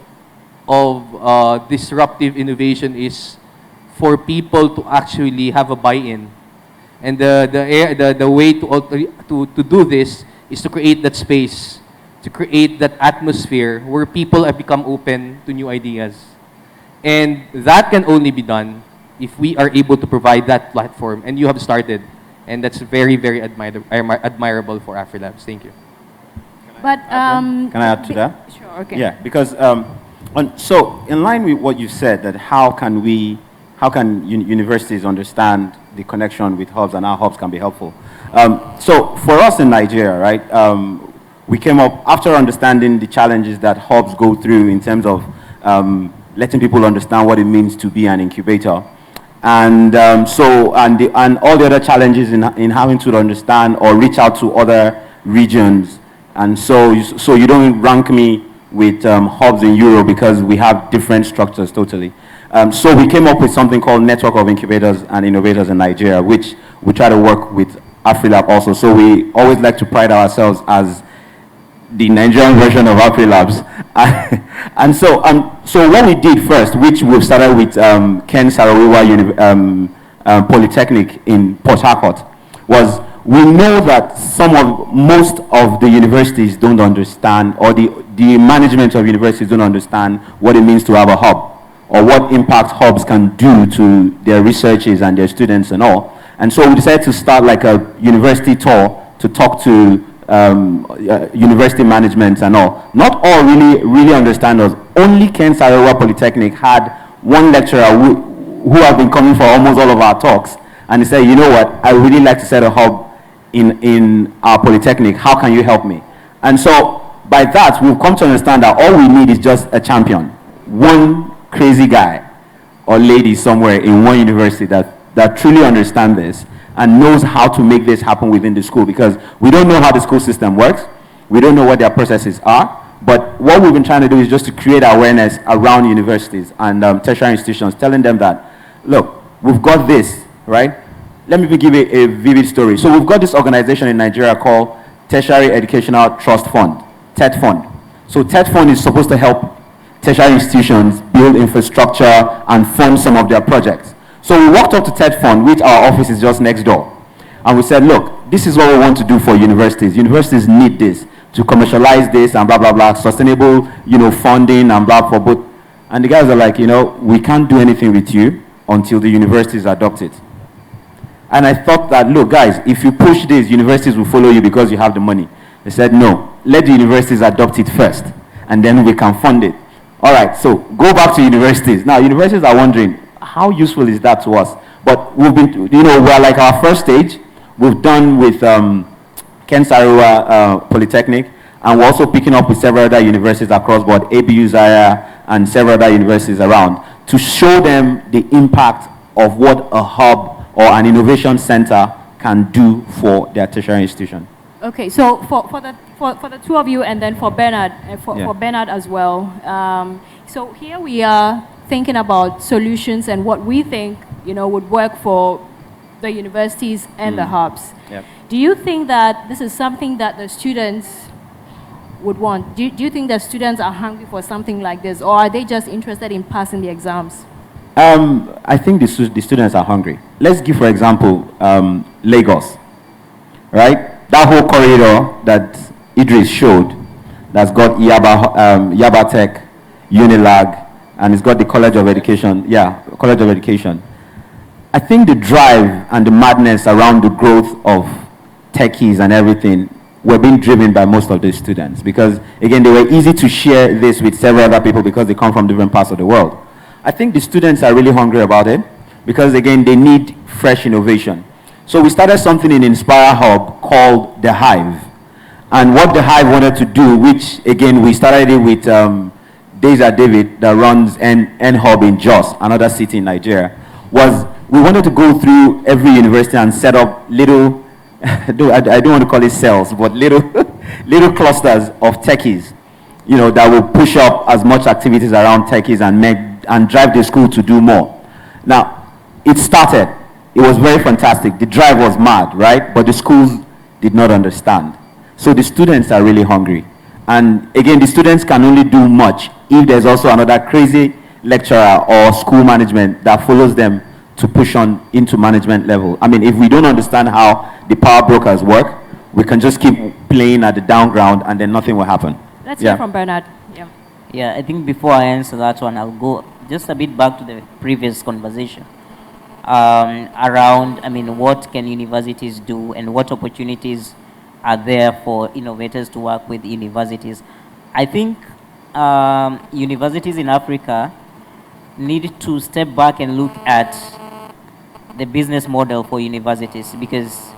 disruptive innovation is for people to actually have a buy-in, and the way to do this is to create that space, to create that atmosphere where people have become open to new ideas, and that can only be done if we are able to provide that platform, and you have started, and that's very, very admirable for Afrilabs. Thank you. But Can I add to that? Sure. Okay. Yeah, because so in line with what you said, that how can universities understand the connection with hubs and how hubs can be helpful. So for us in Nigeria, right, we came up after understanding the challenges that hubs go through in terms of letting people understand what it means to be an incubator. And and all the other challenges in having to understand or reach out to other regions. And so you don't rank me with hubs in Europe because we have different structures totally. So we came up with something called Network of Incubators and Innovators in Nigeria, which we try to work with Afrilab also. So we always like to pride ourselves as the Nigerian version of Afrilabs. And so what we did first, which we've started with Ken Saro-Wiwa Polytechnic in Port Harcourt, was we know that most of the universities don't understand, or the management of universities don't understand what it means to have a hub, or what impact hubs can do to their researchers and their students and all. And so we decided to start like a university tour to talk to university management and all. Not all really understand us. Only Ken Saro-Wiwa Polytechnic had one lecturer who have been coming for almost all of our talks, and he said, you know what, I really like to set a hub in our Polytechnic. How can you help me? And so by that, we've come to understand that all we need is just a champion, one crazy guy or lady somewhere in one university that truly understands this and knows how to make this happen within the school, because we don't know how the school system works. We don't know what their processes are. But what we've been trying to do is just to create awareness around universities and tertiary institutions, telling them that, look, we've got this, right? Let me give you a vivid story. So we've got this organization in Nigeria called Tertiary Educational Trust Fund, TED Fund. So TED Fund is supposed to help tertiary institutions build infrastructure and fund some of their projects. So we walked up to TED Fund, which our office is just next door. And we said, look, this is what we want to do for universities. Universities need this to commercialize this and blah, blah, blah, sustainable, funding and blah for both. And the guys are like, we can't do anything with you until the universities adopt it. And I thought that, look, guys, if you push this, universities will follow you because you have the money. They said, no, let the universities adopt it first, and then we can fund it. All right, so go back to universities. Now, universities are wondering, how useful is that to us? But we've been, we're like our first stage. We've done with Ken Saro-Wiwa Polytechnic, and we're also picking up with several other universities across board, Josiah, and several other universities around, to show them the impact of what a hub or an innovation center can do for their tertiary institution. Okay, so for the two of you, and then for Bernard, for Bernard as well. So here we are thinking about solutions and what we think would work for the universities and the hubs. Yep. Do you think that this is something that the students would want? Do you think that students are hungry for something like this, or are they just interested in passing the exams? I think the students are hungry. Let's give, for example, Lagos, right? That whole corridor that Idris showed, that's got Yaba Tech, Unilag, and it's got the College of Education. Yeah, College of Education. I think the drive and the madness around the growth of techies and everything were being driven by most of the students, because, again, they were easy to share this with several other people because they come from different parts of the world. I think the students are really hungry about it because, again, they need fresh innovation. So we started something in InspireHub called The Hive. And what The Hive wanted to do, which, again, we started it with Deja David, that runs N-Hub in Jos, another city in Nigeria, was we wanted to go through every university and set up little, I don't want to call it cells, but little clusters of techies, you know, that will push up as much activities around techies and drive the school to do more. Now, it started. It was very fantastic. The drive was mad, right? But the schools did not understand. So the students are really hungry. And again, the students can only do much if there's also another crazy lecturer or school management that follows them to push on into management level. I mean, if we don't understand how the power brokers work, we can just keep playing at the down ground and then nothing will happen. Let's hear from Bernard. Yeah. Yeah, I think before I answer that one, I'll go just a bit back to the previous conversation around, I mean, what can universities do and what opportunities are there for innovators to work with universities. I think universities in Africa need to step back and look at the business model for universities, because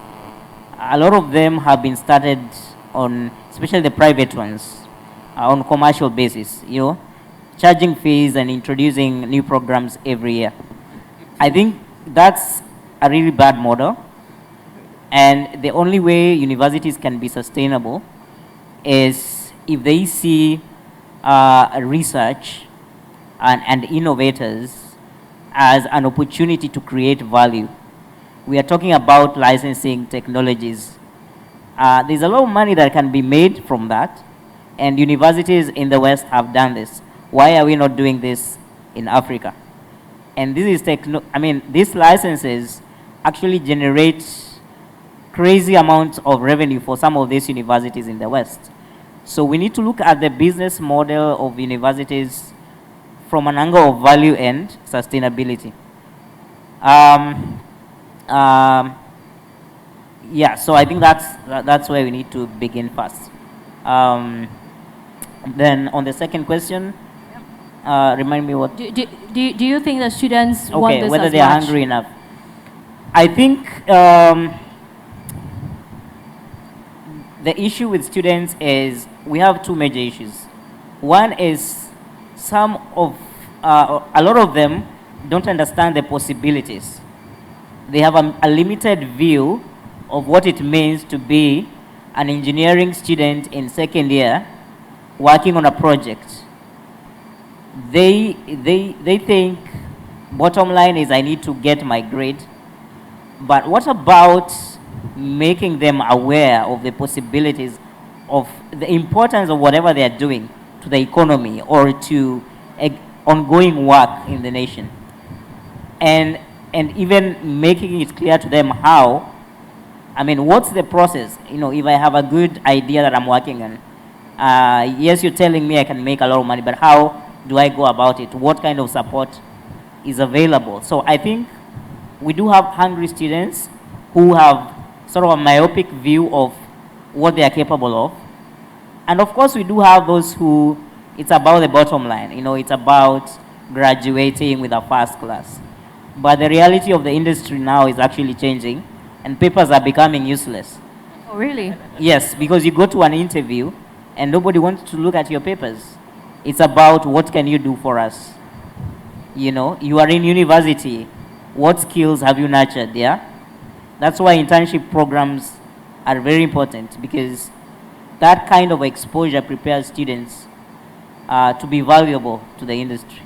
a lot of them have been started on, especially the private ones, on commercial basis, charging fees and introducing new programs every year. I think that's a really bad model, and the only way universities can be sustainable is if they see research and innovators as an opportunity to create value. We are talking about licensing technologies. There's a lot of money that can be made from that, and universities in the West have done this. Why are we not doing this in Africa? And this is these licenses actually generate crazy amounts of revenue for some of these universities in the West. So we need to look at the business model of universities from an angle of value and sustainability. Yeah, so I think that's where we need to begin first. Then on the second question, remind me what? Do you think the students want this whether as they are much? hungry enough? I think the issue with students is we have two major issues. One is a lot of them don't understand the possibilities. They have a limited view of what it means to be an engineering student in second year working on a project. They think bottom line is I need to get my grade. But what about making them aware of the possibilities of the importance of whatever they are doing to the economy or to ongoing work in the nation? And even making it clear to them how, what's the process? If I have a good idea that I'm working on, yes, you're telling me I can make a lot of money, but how do I go about it? What kind of support is available? So I think we do have hungry students who have sort of a myopic view of what they are capable of. And of course, we do have those who, it's about the bottom line. It's about graduating with a first class. But the reality of the industry now is actually changing, and papers are becoming useless. Oh, really? Yes, because you go to an interview, and nobody wants to look at your papers. It's about what can you do for us. You are in university. What skills have you nurtured, yeah? That's why internship programs are very important, because that kind of exposure prepares students to be valuable to the industry.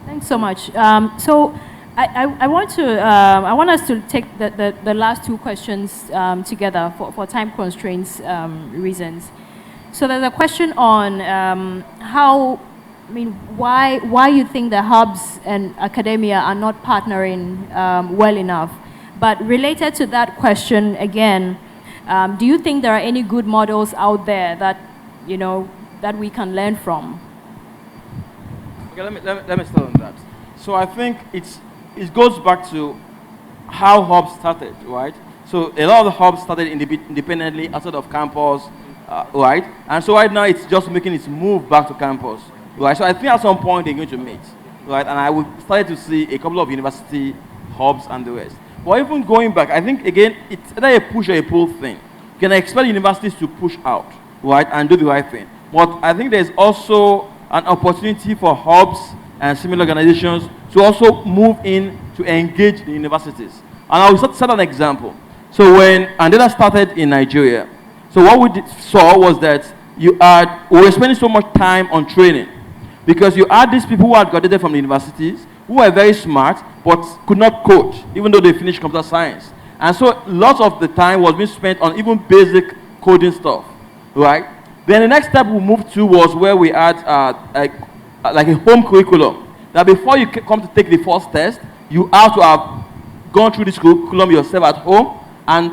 Thanks so much. So I want us to take the last two questions together for time constraints reasons. So there's a question on how I mean, why you think the hubs and academia are not partnering well enough? But related to that question again, do you think there are any good models out there that, that we can learn from? Okay, let me start on that. So I think it goes back to how hubs started, right? So a lot of the hubs started independently outside of campus, right? And so right now it's just making its move back to campus, right? So I think at some point they're going to meet, right? And I will start to see a couple of university hubs and the rest. But even going back, I think again, it's either a push or a pull thing. You can expect universities to push out, right, and do the right thing. But I think there's also an opportunity for hubs and similar organizations to also move in to engage the universities. And I will set an example. So when iDEAHub started in Nigeria, so what we saw was that we were spending so much time on training because you had these people who had graduated from the universities who were very smart but could not code, even though they finished computer science. And so lots of the time was being spent on even basic coding stuff, right? Then the next step we moved to was where we had like a home curriculum. That before you come to take the first test, you have to have gone through this curriculum yourself at home and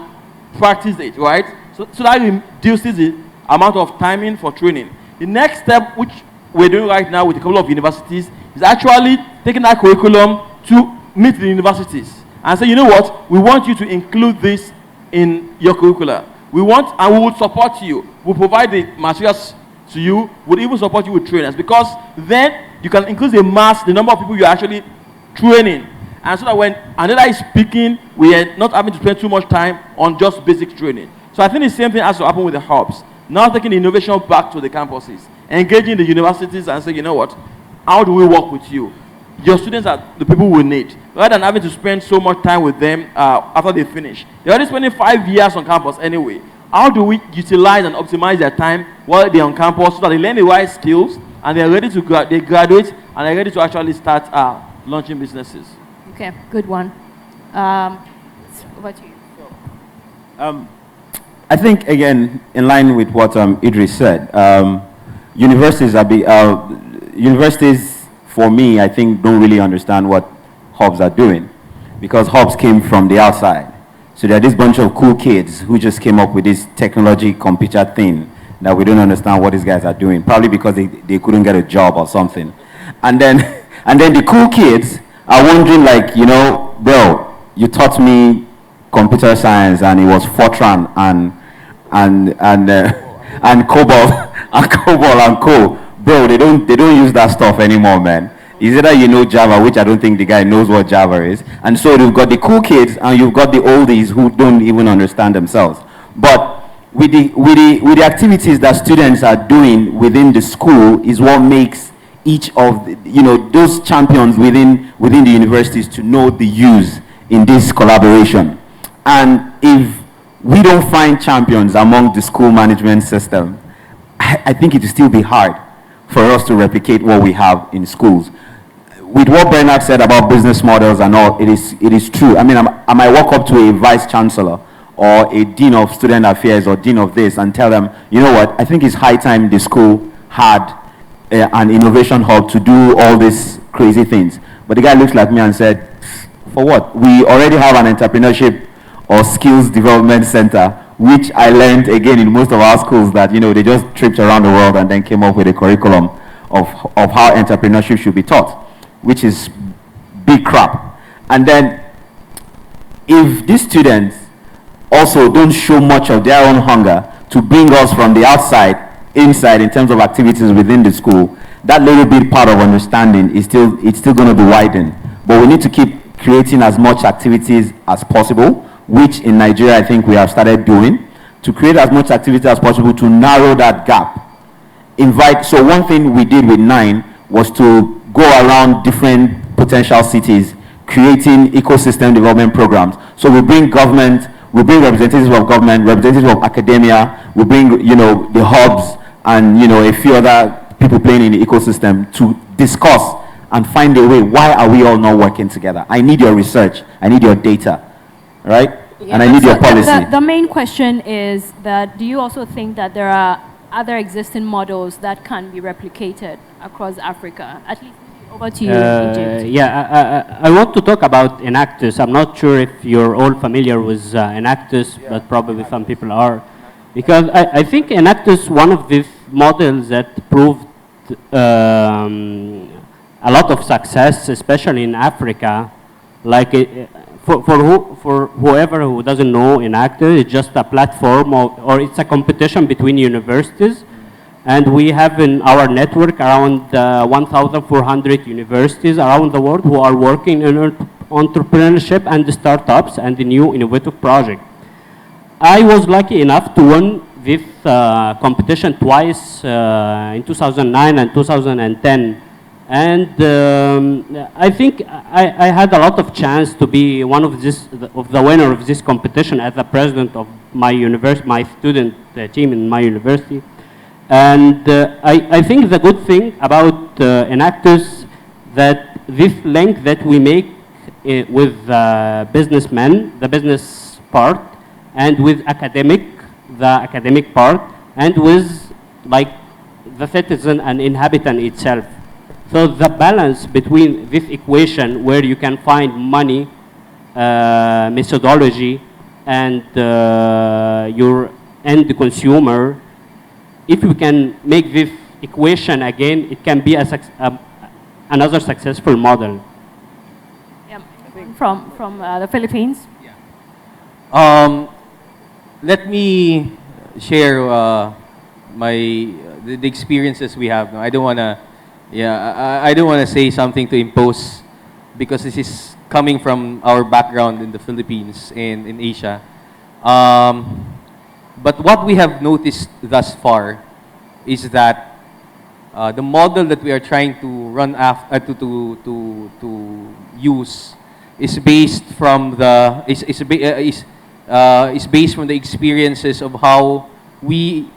practice it, right? So that reduces the amount of timing for training. The next step, which we're doing right now with a couple of universities, is actually taking that curriculum to meet the universities and say, you know what, we want you to include this in your curricula. We want, and we will support you. We'll provide the materials to you. We'll even support you with trainers, because then you can increase the number of people you're actually training. And so that when iDEAHub is speaking, we are not having to spend too much time on just basic training. So I think the same thing has to happen with the hubs. Now taking innovation back to the campuses, engaging the universities and saying, you know what, how do we work with you? Your students are the people we need. Rather than having to spend so much time with them after they finish. They're already spending 5 years on campus anyway. How do we utilize and optimize their time while they're on campus so that they learn the right skills and they're ready to they graduate and they're ready to actually start launching businesses? Okay, good one. Over to you. I think, again, in line with what Idris said, universities, for me, I think, don't really understand what hubs are doing, because hubs came from the outside. So there are this bunch of cool kids who just came up with this technology computer thing that we don't understand what these guys are doing, probably because they couldn't get a job or something. And then the cool kids are wondering, like, you know, bro, you taught me computer science and it was Fortran and COBOL and Co. Bro, they don't use that stuff anymore, man. Is either you know Java, which I don't think the guy knows what Java is, and so you've got the cool kids and you've got the oldies who don't even understand themselves. But with the activities that students are doing within the school is what makes each of those champions within the universities to know the use in this collaboration. And if we don't find champions among the school management system, I think it will still be hard for us to replicate what we have in schools. With what Bernard said about business models and all, it is true. I mean, I might walk up to a vice chancellor or a dean of student affairs or dean of this and tell them, you know what, I think it's high time the school had an innovation hub to do all these crazy things. But the guy looks like me and said, for what? We already have an entrepreneurship or skills development center, which I learned again in most of our schools that, they just tripped around the world and then came up with a curriculum of how entrepreneurship should be taught, which is big crap. And then if these students also don't show much of their own hunger to bring us from the outside inside in terms of activities within the school, that little bit part of understanding is still going to be widened. But we need to keep creating as much activities as possible, which in Nigeria I think we have started doing, to create as much activity as possible to narrow that gap. So one thing we did with 9 was to go around different potential cities, creating ecosystem development programs. So we bring government, we bring representatives of government, representatives of academia, we bring the hubs and a few other people playing in the ecosystem to discuss and find a way. Why are we all not working together? I need your research, I need your data, right? Yeah, and I need your policy. The main question is that, do you also think that there are other existing models that can be replicated across Africa? At least over to you, Egypt. Yeah, I want to talk about Enactus. I'm not sure if you're all familiar with Enactus, but probably some people are. Because I think Enactus, one of these models that proved a lot of success, especially in Africa. Like for whoever who doesn't know, Enactus, it's just a platform or it's a competition between universities. And we have in our network around 1,400 universities around the world who are working in entrepreneurship and startups and the new innovative project. I was lucky enough to win this competition twice in 2009 and 2010. And I think I had a lot of chance to be one of the winner of this competition as the president of my student team in my university. And I think the good thing about Enactus that this link that we make with businessmen, the business part, and with the academic part, and with like the citizen and inhabitant itself. So the balance between this equation where you can find money, methodology, and your end consumer, if we can make this equation again, it can be another successful model. Yeah. From the Philippines. Let me share the experiences we have. I don't wanna, I don't wanna say something to impose because this is coming from our background in the Philippines and in Asia. But what we have noticed thus far is that the model that we are trying to run after to use is based from the is based from the experiences of how we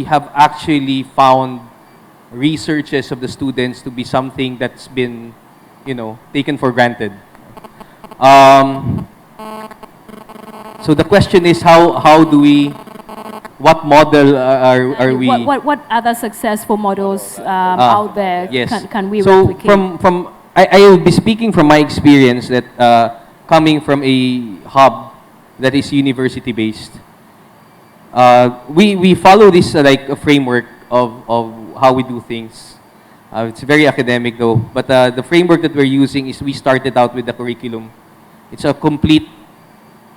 have actually found researches of the students to be something that's been, taken for granted. So the question is how do we, what model are we? What other successful models out there can we replicate? From I will be speaking from my experience that coming from a hub that is university based. We follow this like a framework of how we do things. It's very academic though, but the framework that we're using is we started out with the curriculum. It's a complete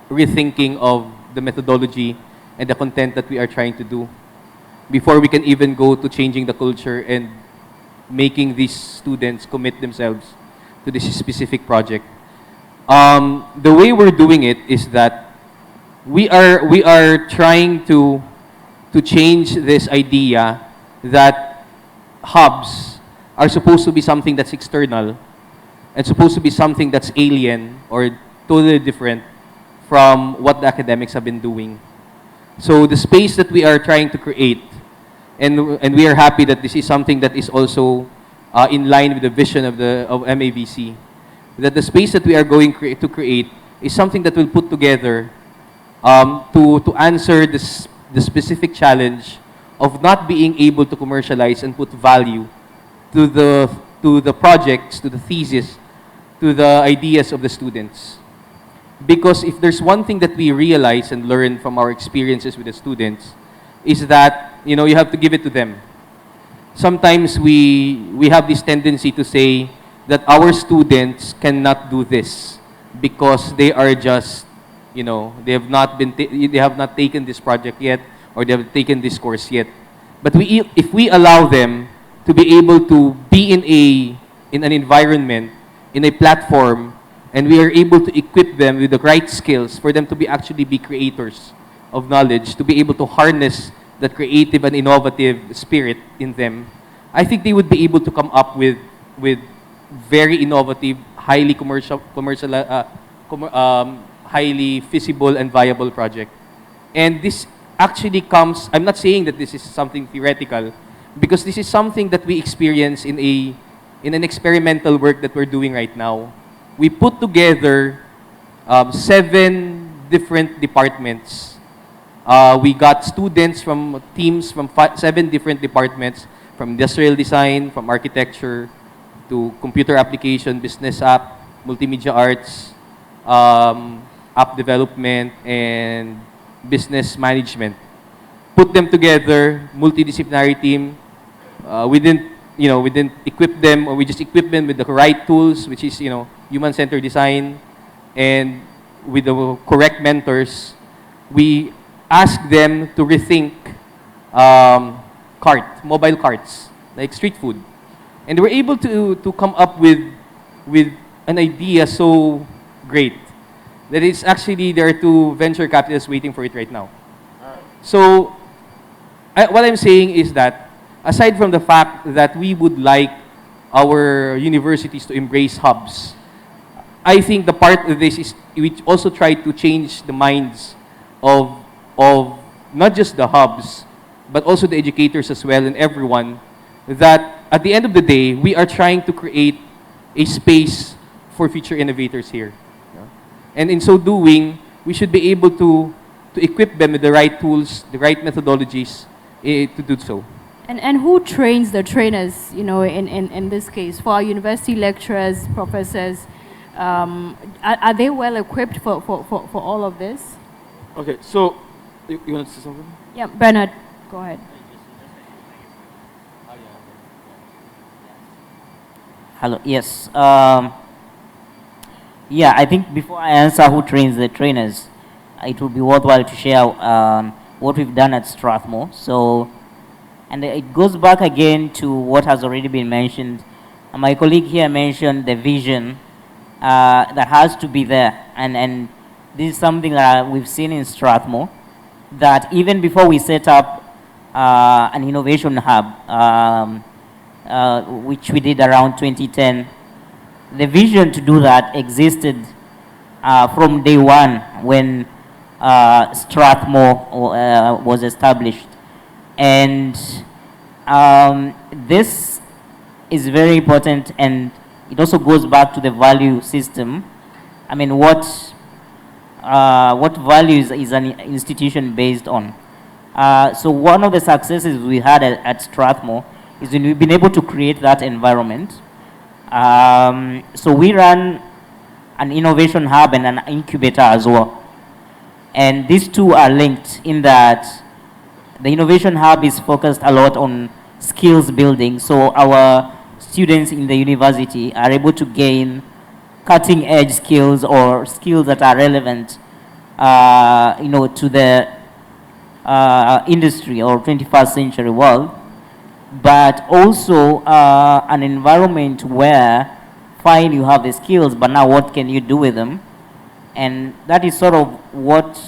rethinking of the methodology and the content that we are trying to do before we can even go to changing the culture and making these students commit themselves to this specific project. The way we're doing it is that we are trying to change this idea that hubs are supposed to be something that's external and supposed to be something that's alien or totally different from what the academics have been doing. So the space that we are trying to create, and we are happy that this is something that is also in line with the vision of MAVC, that the space that we are going to create is something that will put together to answer the specific challenge of not being able to commercialize and put value to the projects, to the thesis, to the ideas of the students. Because if there's one thing that we realize and learn from our experiences with the students, is that you have to give it to them. Sometimes we have this tendency to say that our students cannot do this because they are just, they have not taken this project yet, or they have taken this course yet. But if we allow them to be able to be in an environment, in a platform, and we are able to equip them with the right skills for them to actually be creators of knowledge, to be able to harness that creative and innovative spirit in them, I think they would be able to come up with very innovative, highly highly feasible and viable project. And this actually comes, I'm not saying that this is something theoretical, because this is something that we experience in an experimental work that we're doing right now. We put together 7 different departments We got students from teams from 7 different departments, from industrial design, from architecture, to computer application, business app, multimedia arts, app development, and business management. Put them together, multidisciplinary team. We didn't equip them, or we just equip them with the right tools, which is, human-centered design, and with the correct mentors. We asked them to rethink mobile carts, like street food. And they were able to come up with an idea so great that it's actually, there are 2 venture capitalists waiting for it right now. So what I'm saying is that, aside from the fact that we would like our universities to embrace hubs, I think the part of this is we also try to change the minds of not just the hubs, but also the educators as well, and everyone, that at the end of the day, we are trying to create a space for future innovators here. And in so doing, we should be able to equip them with the right tools, the right methodologies to do so. And who trains the trainers, in this case, for our university lecturers, professors? Are they well equipped for all of this? Okay, so you want to say something? Yeah, Bernard, go ahead. Hello, yes. Yeah, I think before I answer who trains the trainers, it would be worthwhile to share what we've done at Strathmore. So, and it goes back again to what has already been mentioned. My colleague here mentioned the vision that has to be there. And this is something that we've seen in Strathmore, that even before we set up an innovation hub, which we did around 2010, the vision to do that existed from day one when Strathmore was established. And this is very important, and it also goes back to the value system. I mean, what values is an institution based on? So one of the successes we had at Strathmore is when we've been able to create that environment. So we run an innovation hub and an incubator as well. And these two are linked in that the innovation hub is focused a lot on skills building. So our students in the university are able to gain cutting edge skills or skills that are relevant to the industry or 21st century world, but also an environment where, fine, you have the skills, but now what can you do with them? And that is sort of what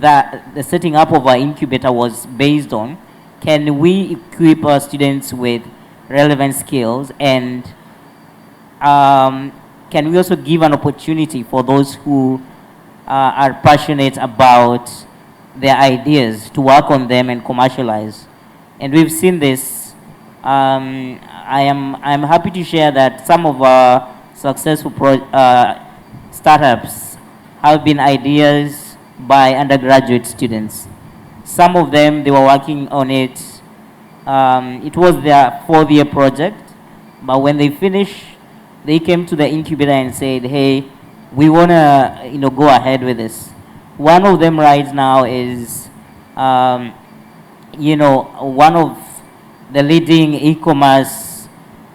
the setting up of our incubator was based on. Can we equip our students with relevant skills, and can we also give an opportunity for those who are passionate about their ideas to work on them and commercialize? And we've seen this. I'm happy to share that some of our successful startups have been ideas by undergraduate students. Some of them, they were working on it. It was their 4th-year project, but when they finished, they came to the incubator and said, hey, we want to go ahead with this. One of them right now is one of the leading e-commerce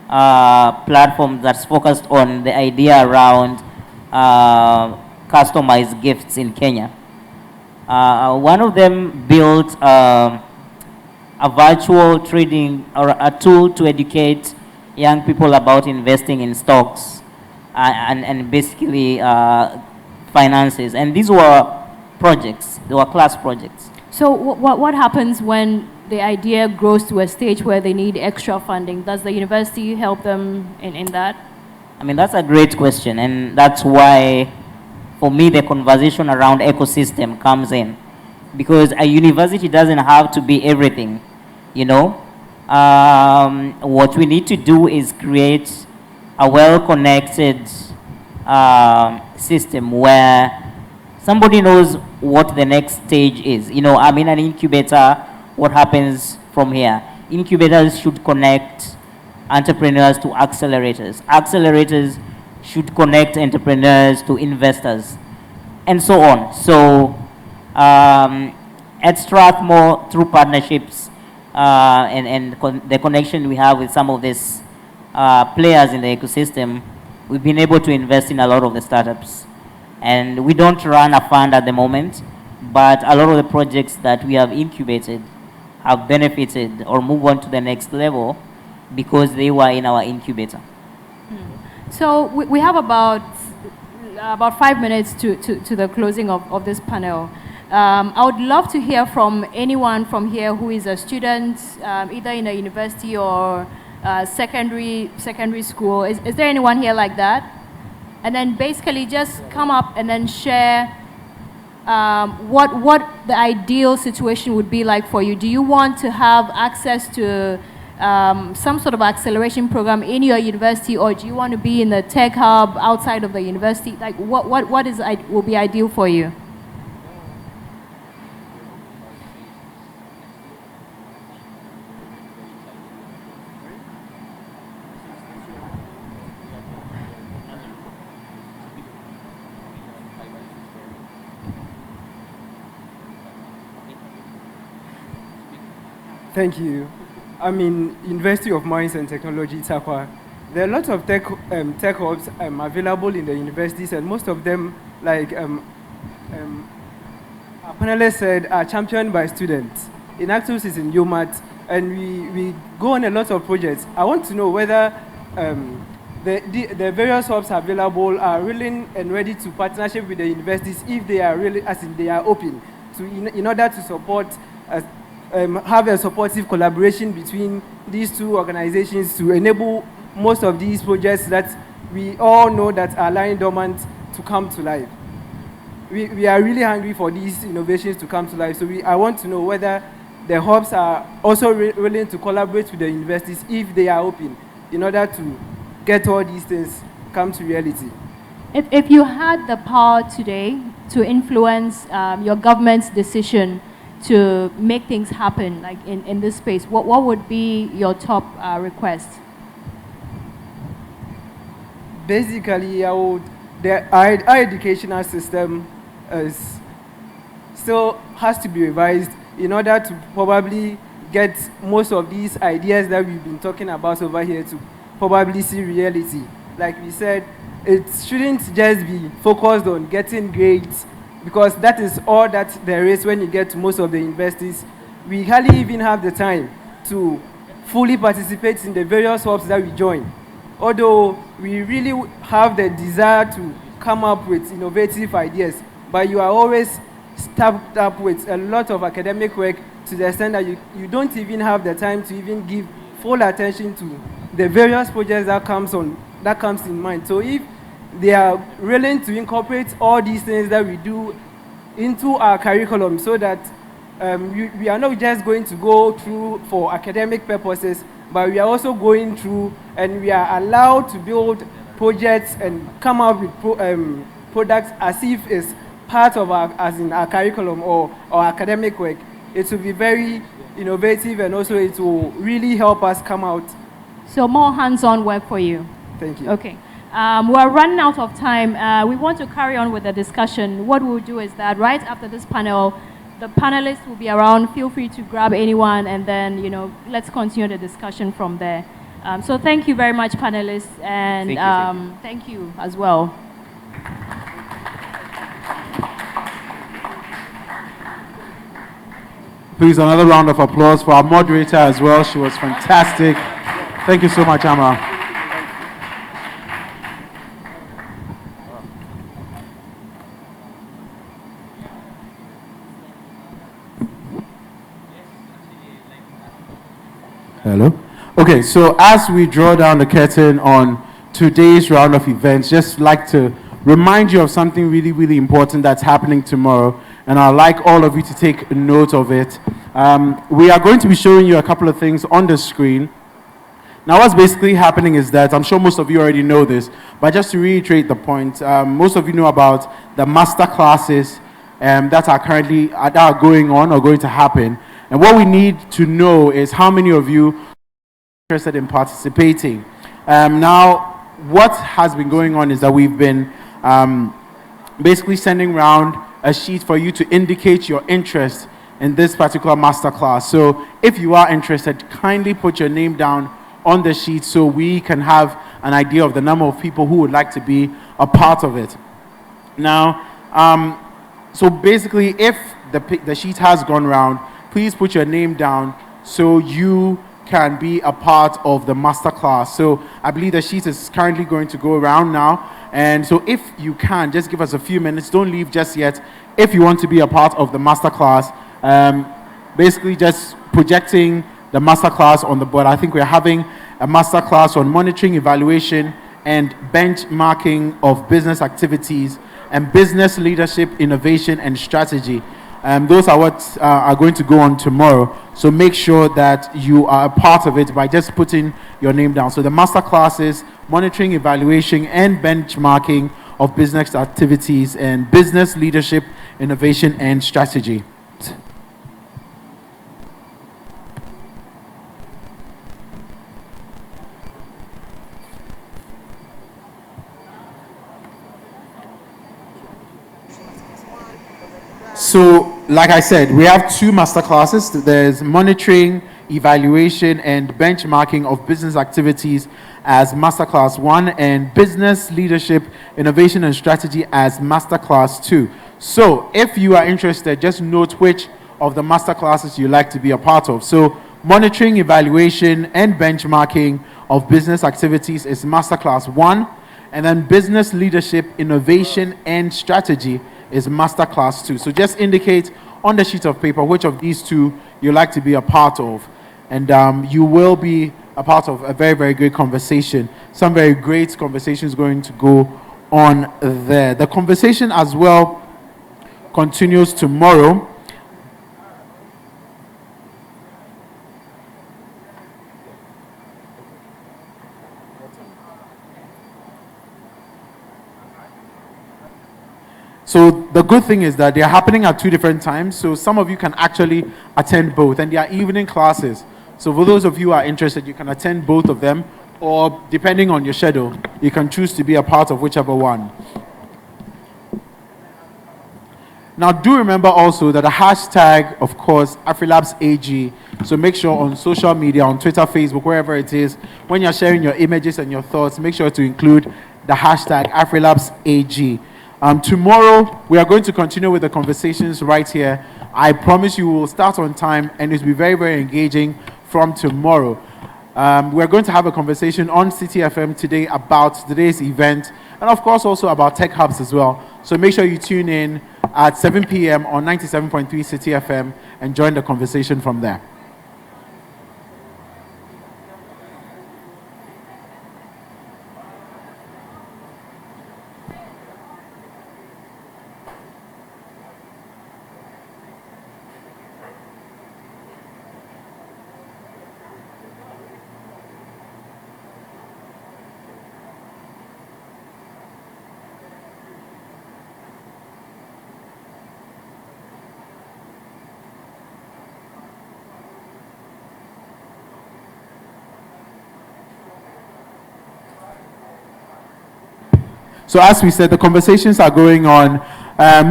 platforms that's focused on the idea around customized gifts in Kenya. One of them built a virtual trading or a tool to educate young people about investing in stocks and basically finances. And these were projects, they were class projects. So what happens when the idea grows to a stage where they need extra funding? Does the university help them in that? I mean, that's a great question, and that's why, for me, the conversation around ecosystem comes in. Because a university doesn't have to be everything, What we need to do is create a well-connected system where somebody knows what the next stage is. You know, I'm in an incubator, what happens from here? Incubators should connect entrepreneurs to accelerators. Accelerators should connect entrepreneurs to investors, and so on. So at Strathmore, through partnerships and the connection we have with some of these players in the ecosystem, we've been able to invest in a lot of the startups. And we don't run a fund at the moment, but a lot of the projects that we have incubated have benefited or move on to the next level because they were in our incubator. So we have about 5 minutes to the closing of this panel. I would love to hear from anyone from here who is a student, either in a university or secondary school. Is there anyone here like that? And then basically just come up and then share what the ideal situation would be like for you. Do you want to have access to some sort of acceleration program in your university, or do you want to be in the tech hub outside of the university? Like what will be ideal for you? Thank you. I'm in University of Mines and Technology, Takwa. There are lots of tech hubs available in the universities, and most of them, like our panelists said, are championed by students. Inactus is in UMAT, and we go on a lot of projects. I want to know whether the various hubs available are willing and ready to partnership with the universities if they are really, as in they are open, to in order to support have a supportive collaboration between these two organizations to enable most of these projects that we all know that are lying dormant to come to life. We are really hungry for these innovations to come to life, so I want to know whether the hubs are also willing to collaborate with the universities if they are open, in order to get all these things come to reality. If you had the power today to influence your government's decision to make things happen, like in this space, what would be your top request? Basically, our educational system still has to be revised in order to probably get most of these ideas that we've been talking about over here to probably see reality. Like we said, it shouldn't just be focused on getting grades, because that is all that there is when you get to most of the universities. We hardly even have the time to fully participate in the various hubs that we join. Although we really have the desire to come up with innovative ideas, but you are always stacked up with a lot of academic work to the extent that you don't even have the time to even give full attention to the various projects that comes in mind. So if they are willing to incorporate all these things that we do into our curriculum, so that we are not just going to go through for academic purposes, but we are also going through and we are allowed to build projects and come up with products as if it's part of our curriculum or academic work. It will be very innovative, and also it will really help us come out. So more hands-on work for you. Thank you. Okay. We're running out of time. We want to carry on with the discussion. What we'll do is that right after this panel, the panelists will be around. Feel free to grab anyone, and then, let's continue the discussion from there. So thank you very much, panelists, and thank you as well. Please, another round of applause for our moderator as well. She was fantastic. Thank you so much, Amma. Hello? Okay, so as we draw down the curtain on today's round of events, just like to remind you of something really, really important that's happening tomorrow, and I'd like all of you to take note of it. We are going to be showing you a couple of things on the screen. Now, what's basically happening is that, I'm sure most of you already know this, but just to reiterate the point, most of you know about the master classes that are currently that are going on or going to happen. And what we need to know is how many of you are interested in participating. Now, what has been going on is that we've been basically sending around a sheet for you to indicate your interest in this particular master class. So if you are interested, kindly put your name down on the sheet so we can have an idea of the number of people who would like to be a part of it. Now, so basically, if the sheet has gone round, please put your name down so you can be a part of the master class. So I believe the sheet is currently going to go around now. And so if you can, just give us a few minutes. Don't leave just yet. If you want to be a part of the master class, basically just projecting the master class on the board. I think we're having a master class on monitoring, evaluation, and benchmarking of business activities and business leadership, innovation, and strategy. Those are what are going to go on tomorrow. So make sure that you are a part of it by just putting your name down. So the master classes, monitoring, evaluation, and benchmarking of business activities and business leadership, innovation, and strategy. So, like I said, we have two master classes. There's monitoring, evaluation, and benchmarking of business activities as master class 1, and business leadership, innovation, and strategy as master class 2. So, if you are interested, just note which of the master classes you like to be a part of. So, monitoring, evaluation, and benchmarking of business activities is master class 1, and then business leadership, innovation, and strategy is master class 2. So just indicate on the sheet of paper which of these two you like to be a part of, and you will be a part of a very, very great conversation. Some very great conversations going to go on there. The conversation as well continues tomorrow. So the good thing is that they are happening at 2 different times. So some of you can actually attend both, and they are evening classes. So for those of you who are interested, you can attend both of them, or depending on your schedule, you can choose to be a part of whichever one. Now do remember also that the hashtag, of course, Afrilabs AG. So make sure on social media, on Twitter, Facebook, wherever it is, when you're sharing your images and your thoughts, make sure to include the hashtag Afrilabs AG. Tomorrow, we are going to continue with the conversations right here. I promise you we'll start on time, and it will be very, very engaging from tomorrow. We're going to have a conversation on City FM today about today's event, and of course also about tech hubs as well. So make sure you tune in at 7 p.m. on 97.3 City FM and join the conversation from there. So as we said, the conversations are going on.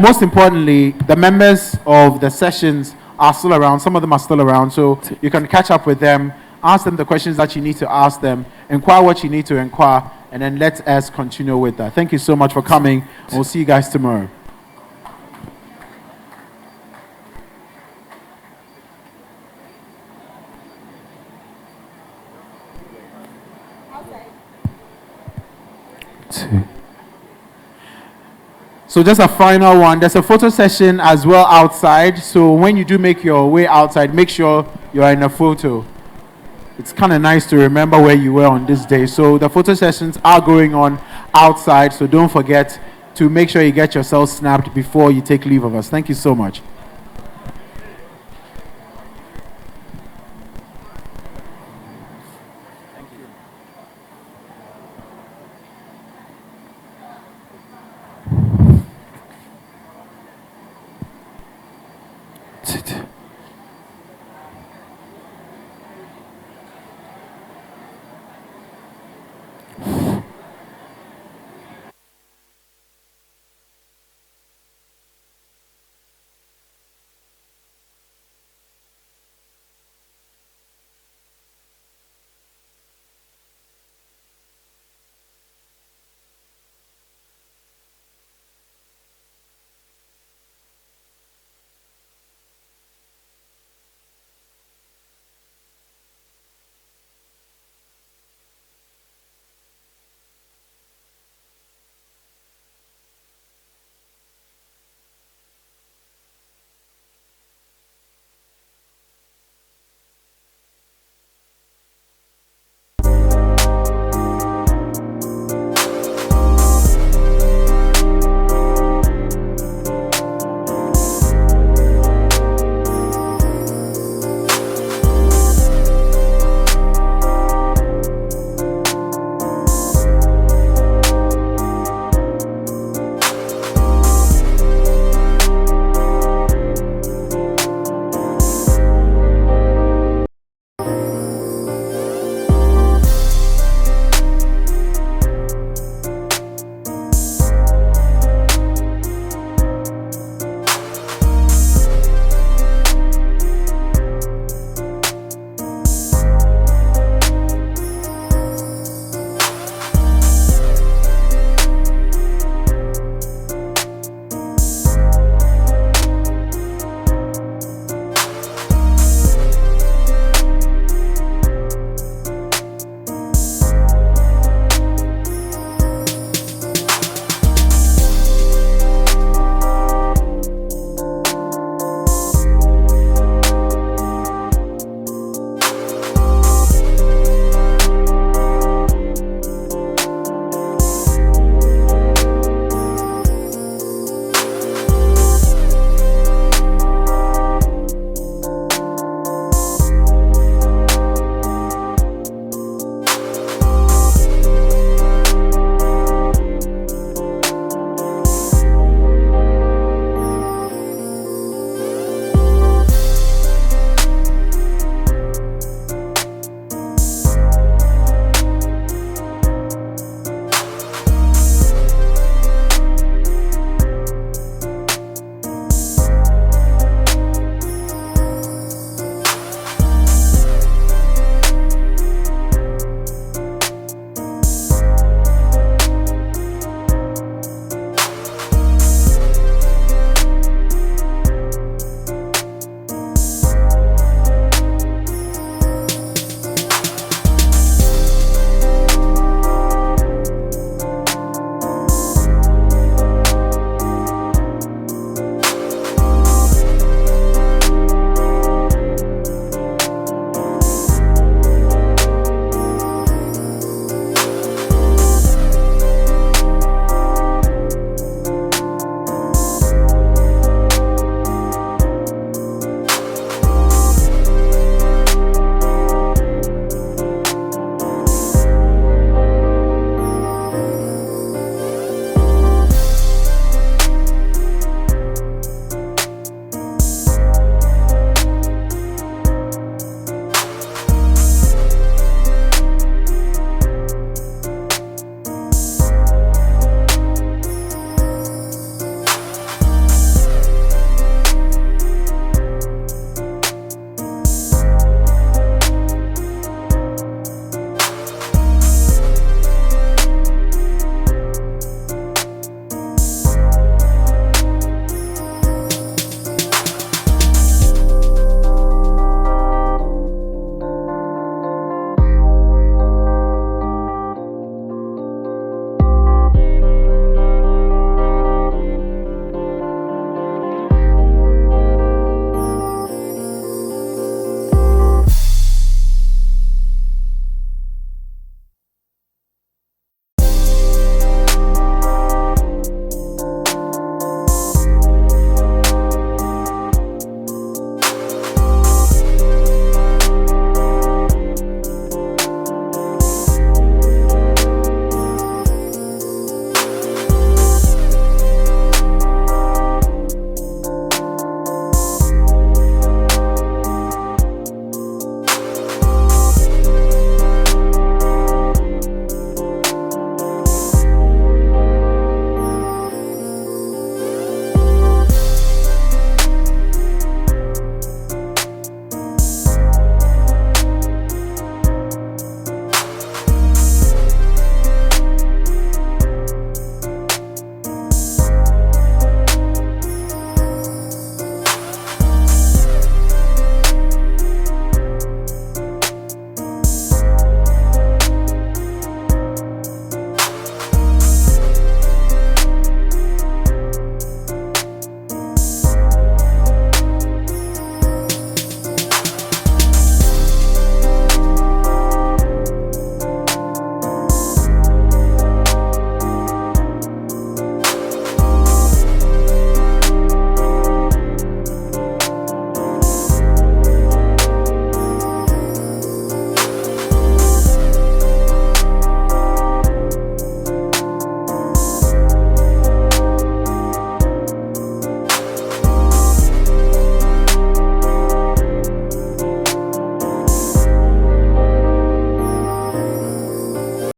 Most importantly, the members of the sessions are still around. Some of them are still around, so you can catch up with them, ask them the questions that you need to ask them, inquire what you need to inquire, and then let us continue with that. Thank you so much for coming. We'll see you guys tomorrow. So just a final one. There's a photo session as well outside. So when you do make your way outside, make sure you're in a photo. It's kind of nice to remember where you were on this day. So the photo sessions are going on outside. So don't forget to make sure you get yourself snapped before you take leave of us. Thank you so much. Thank you. next?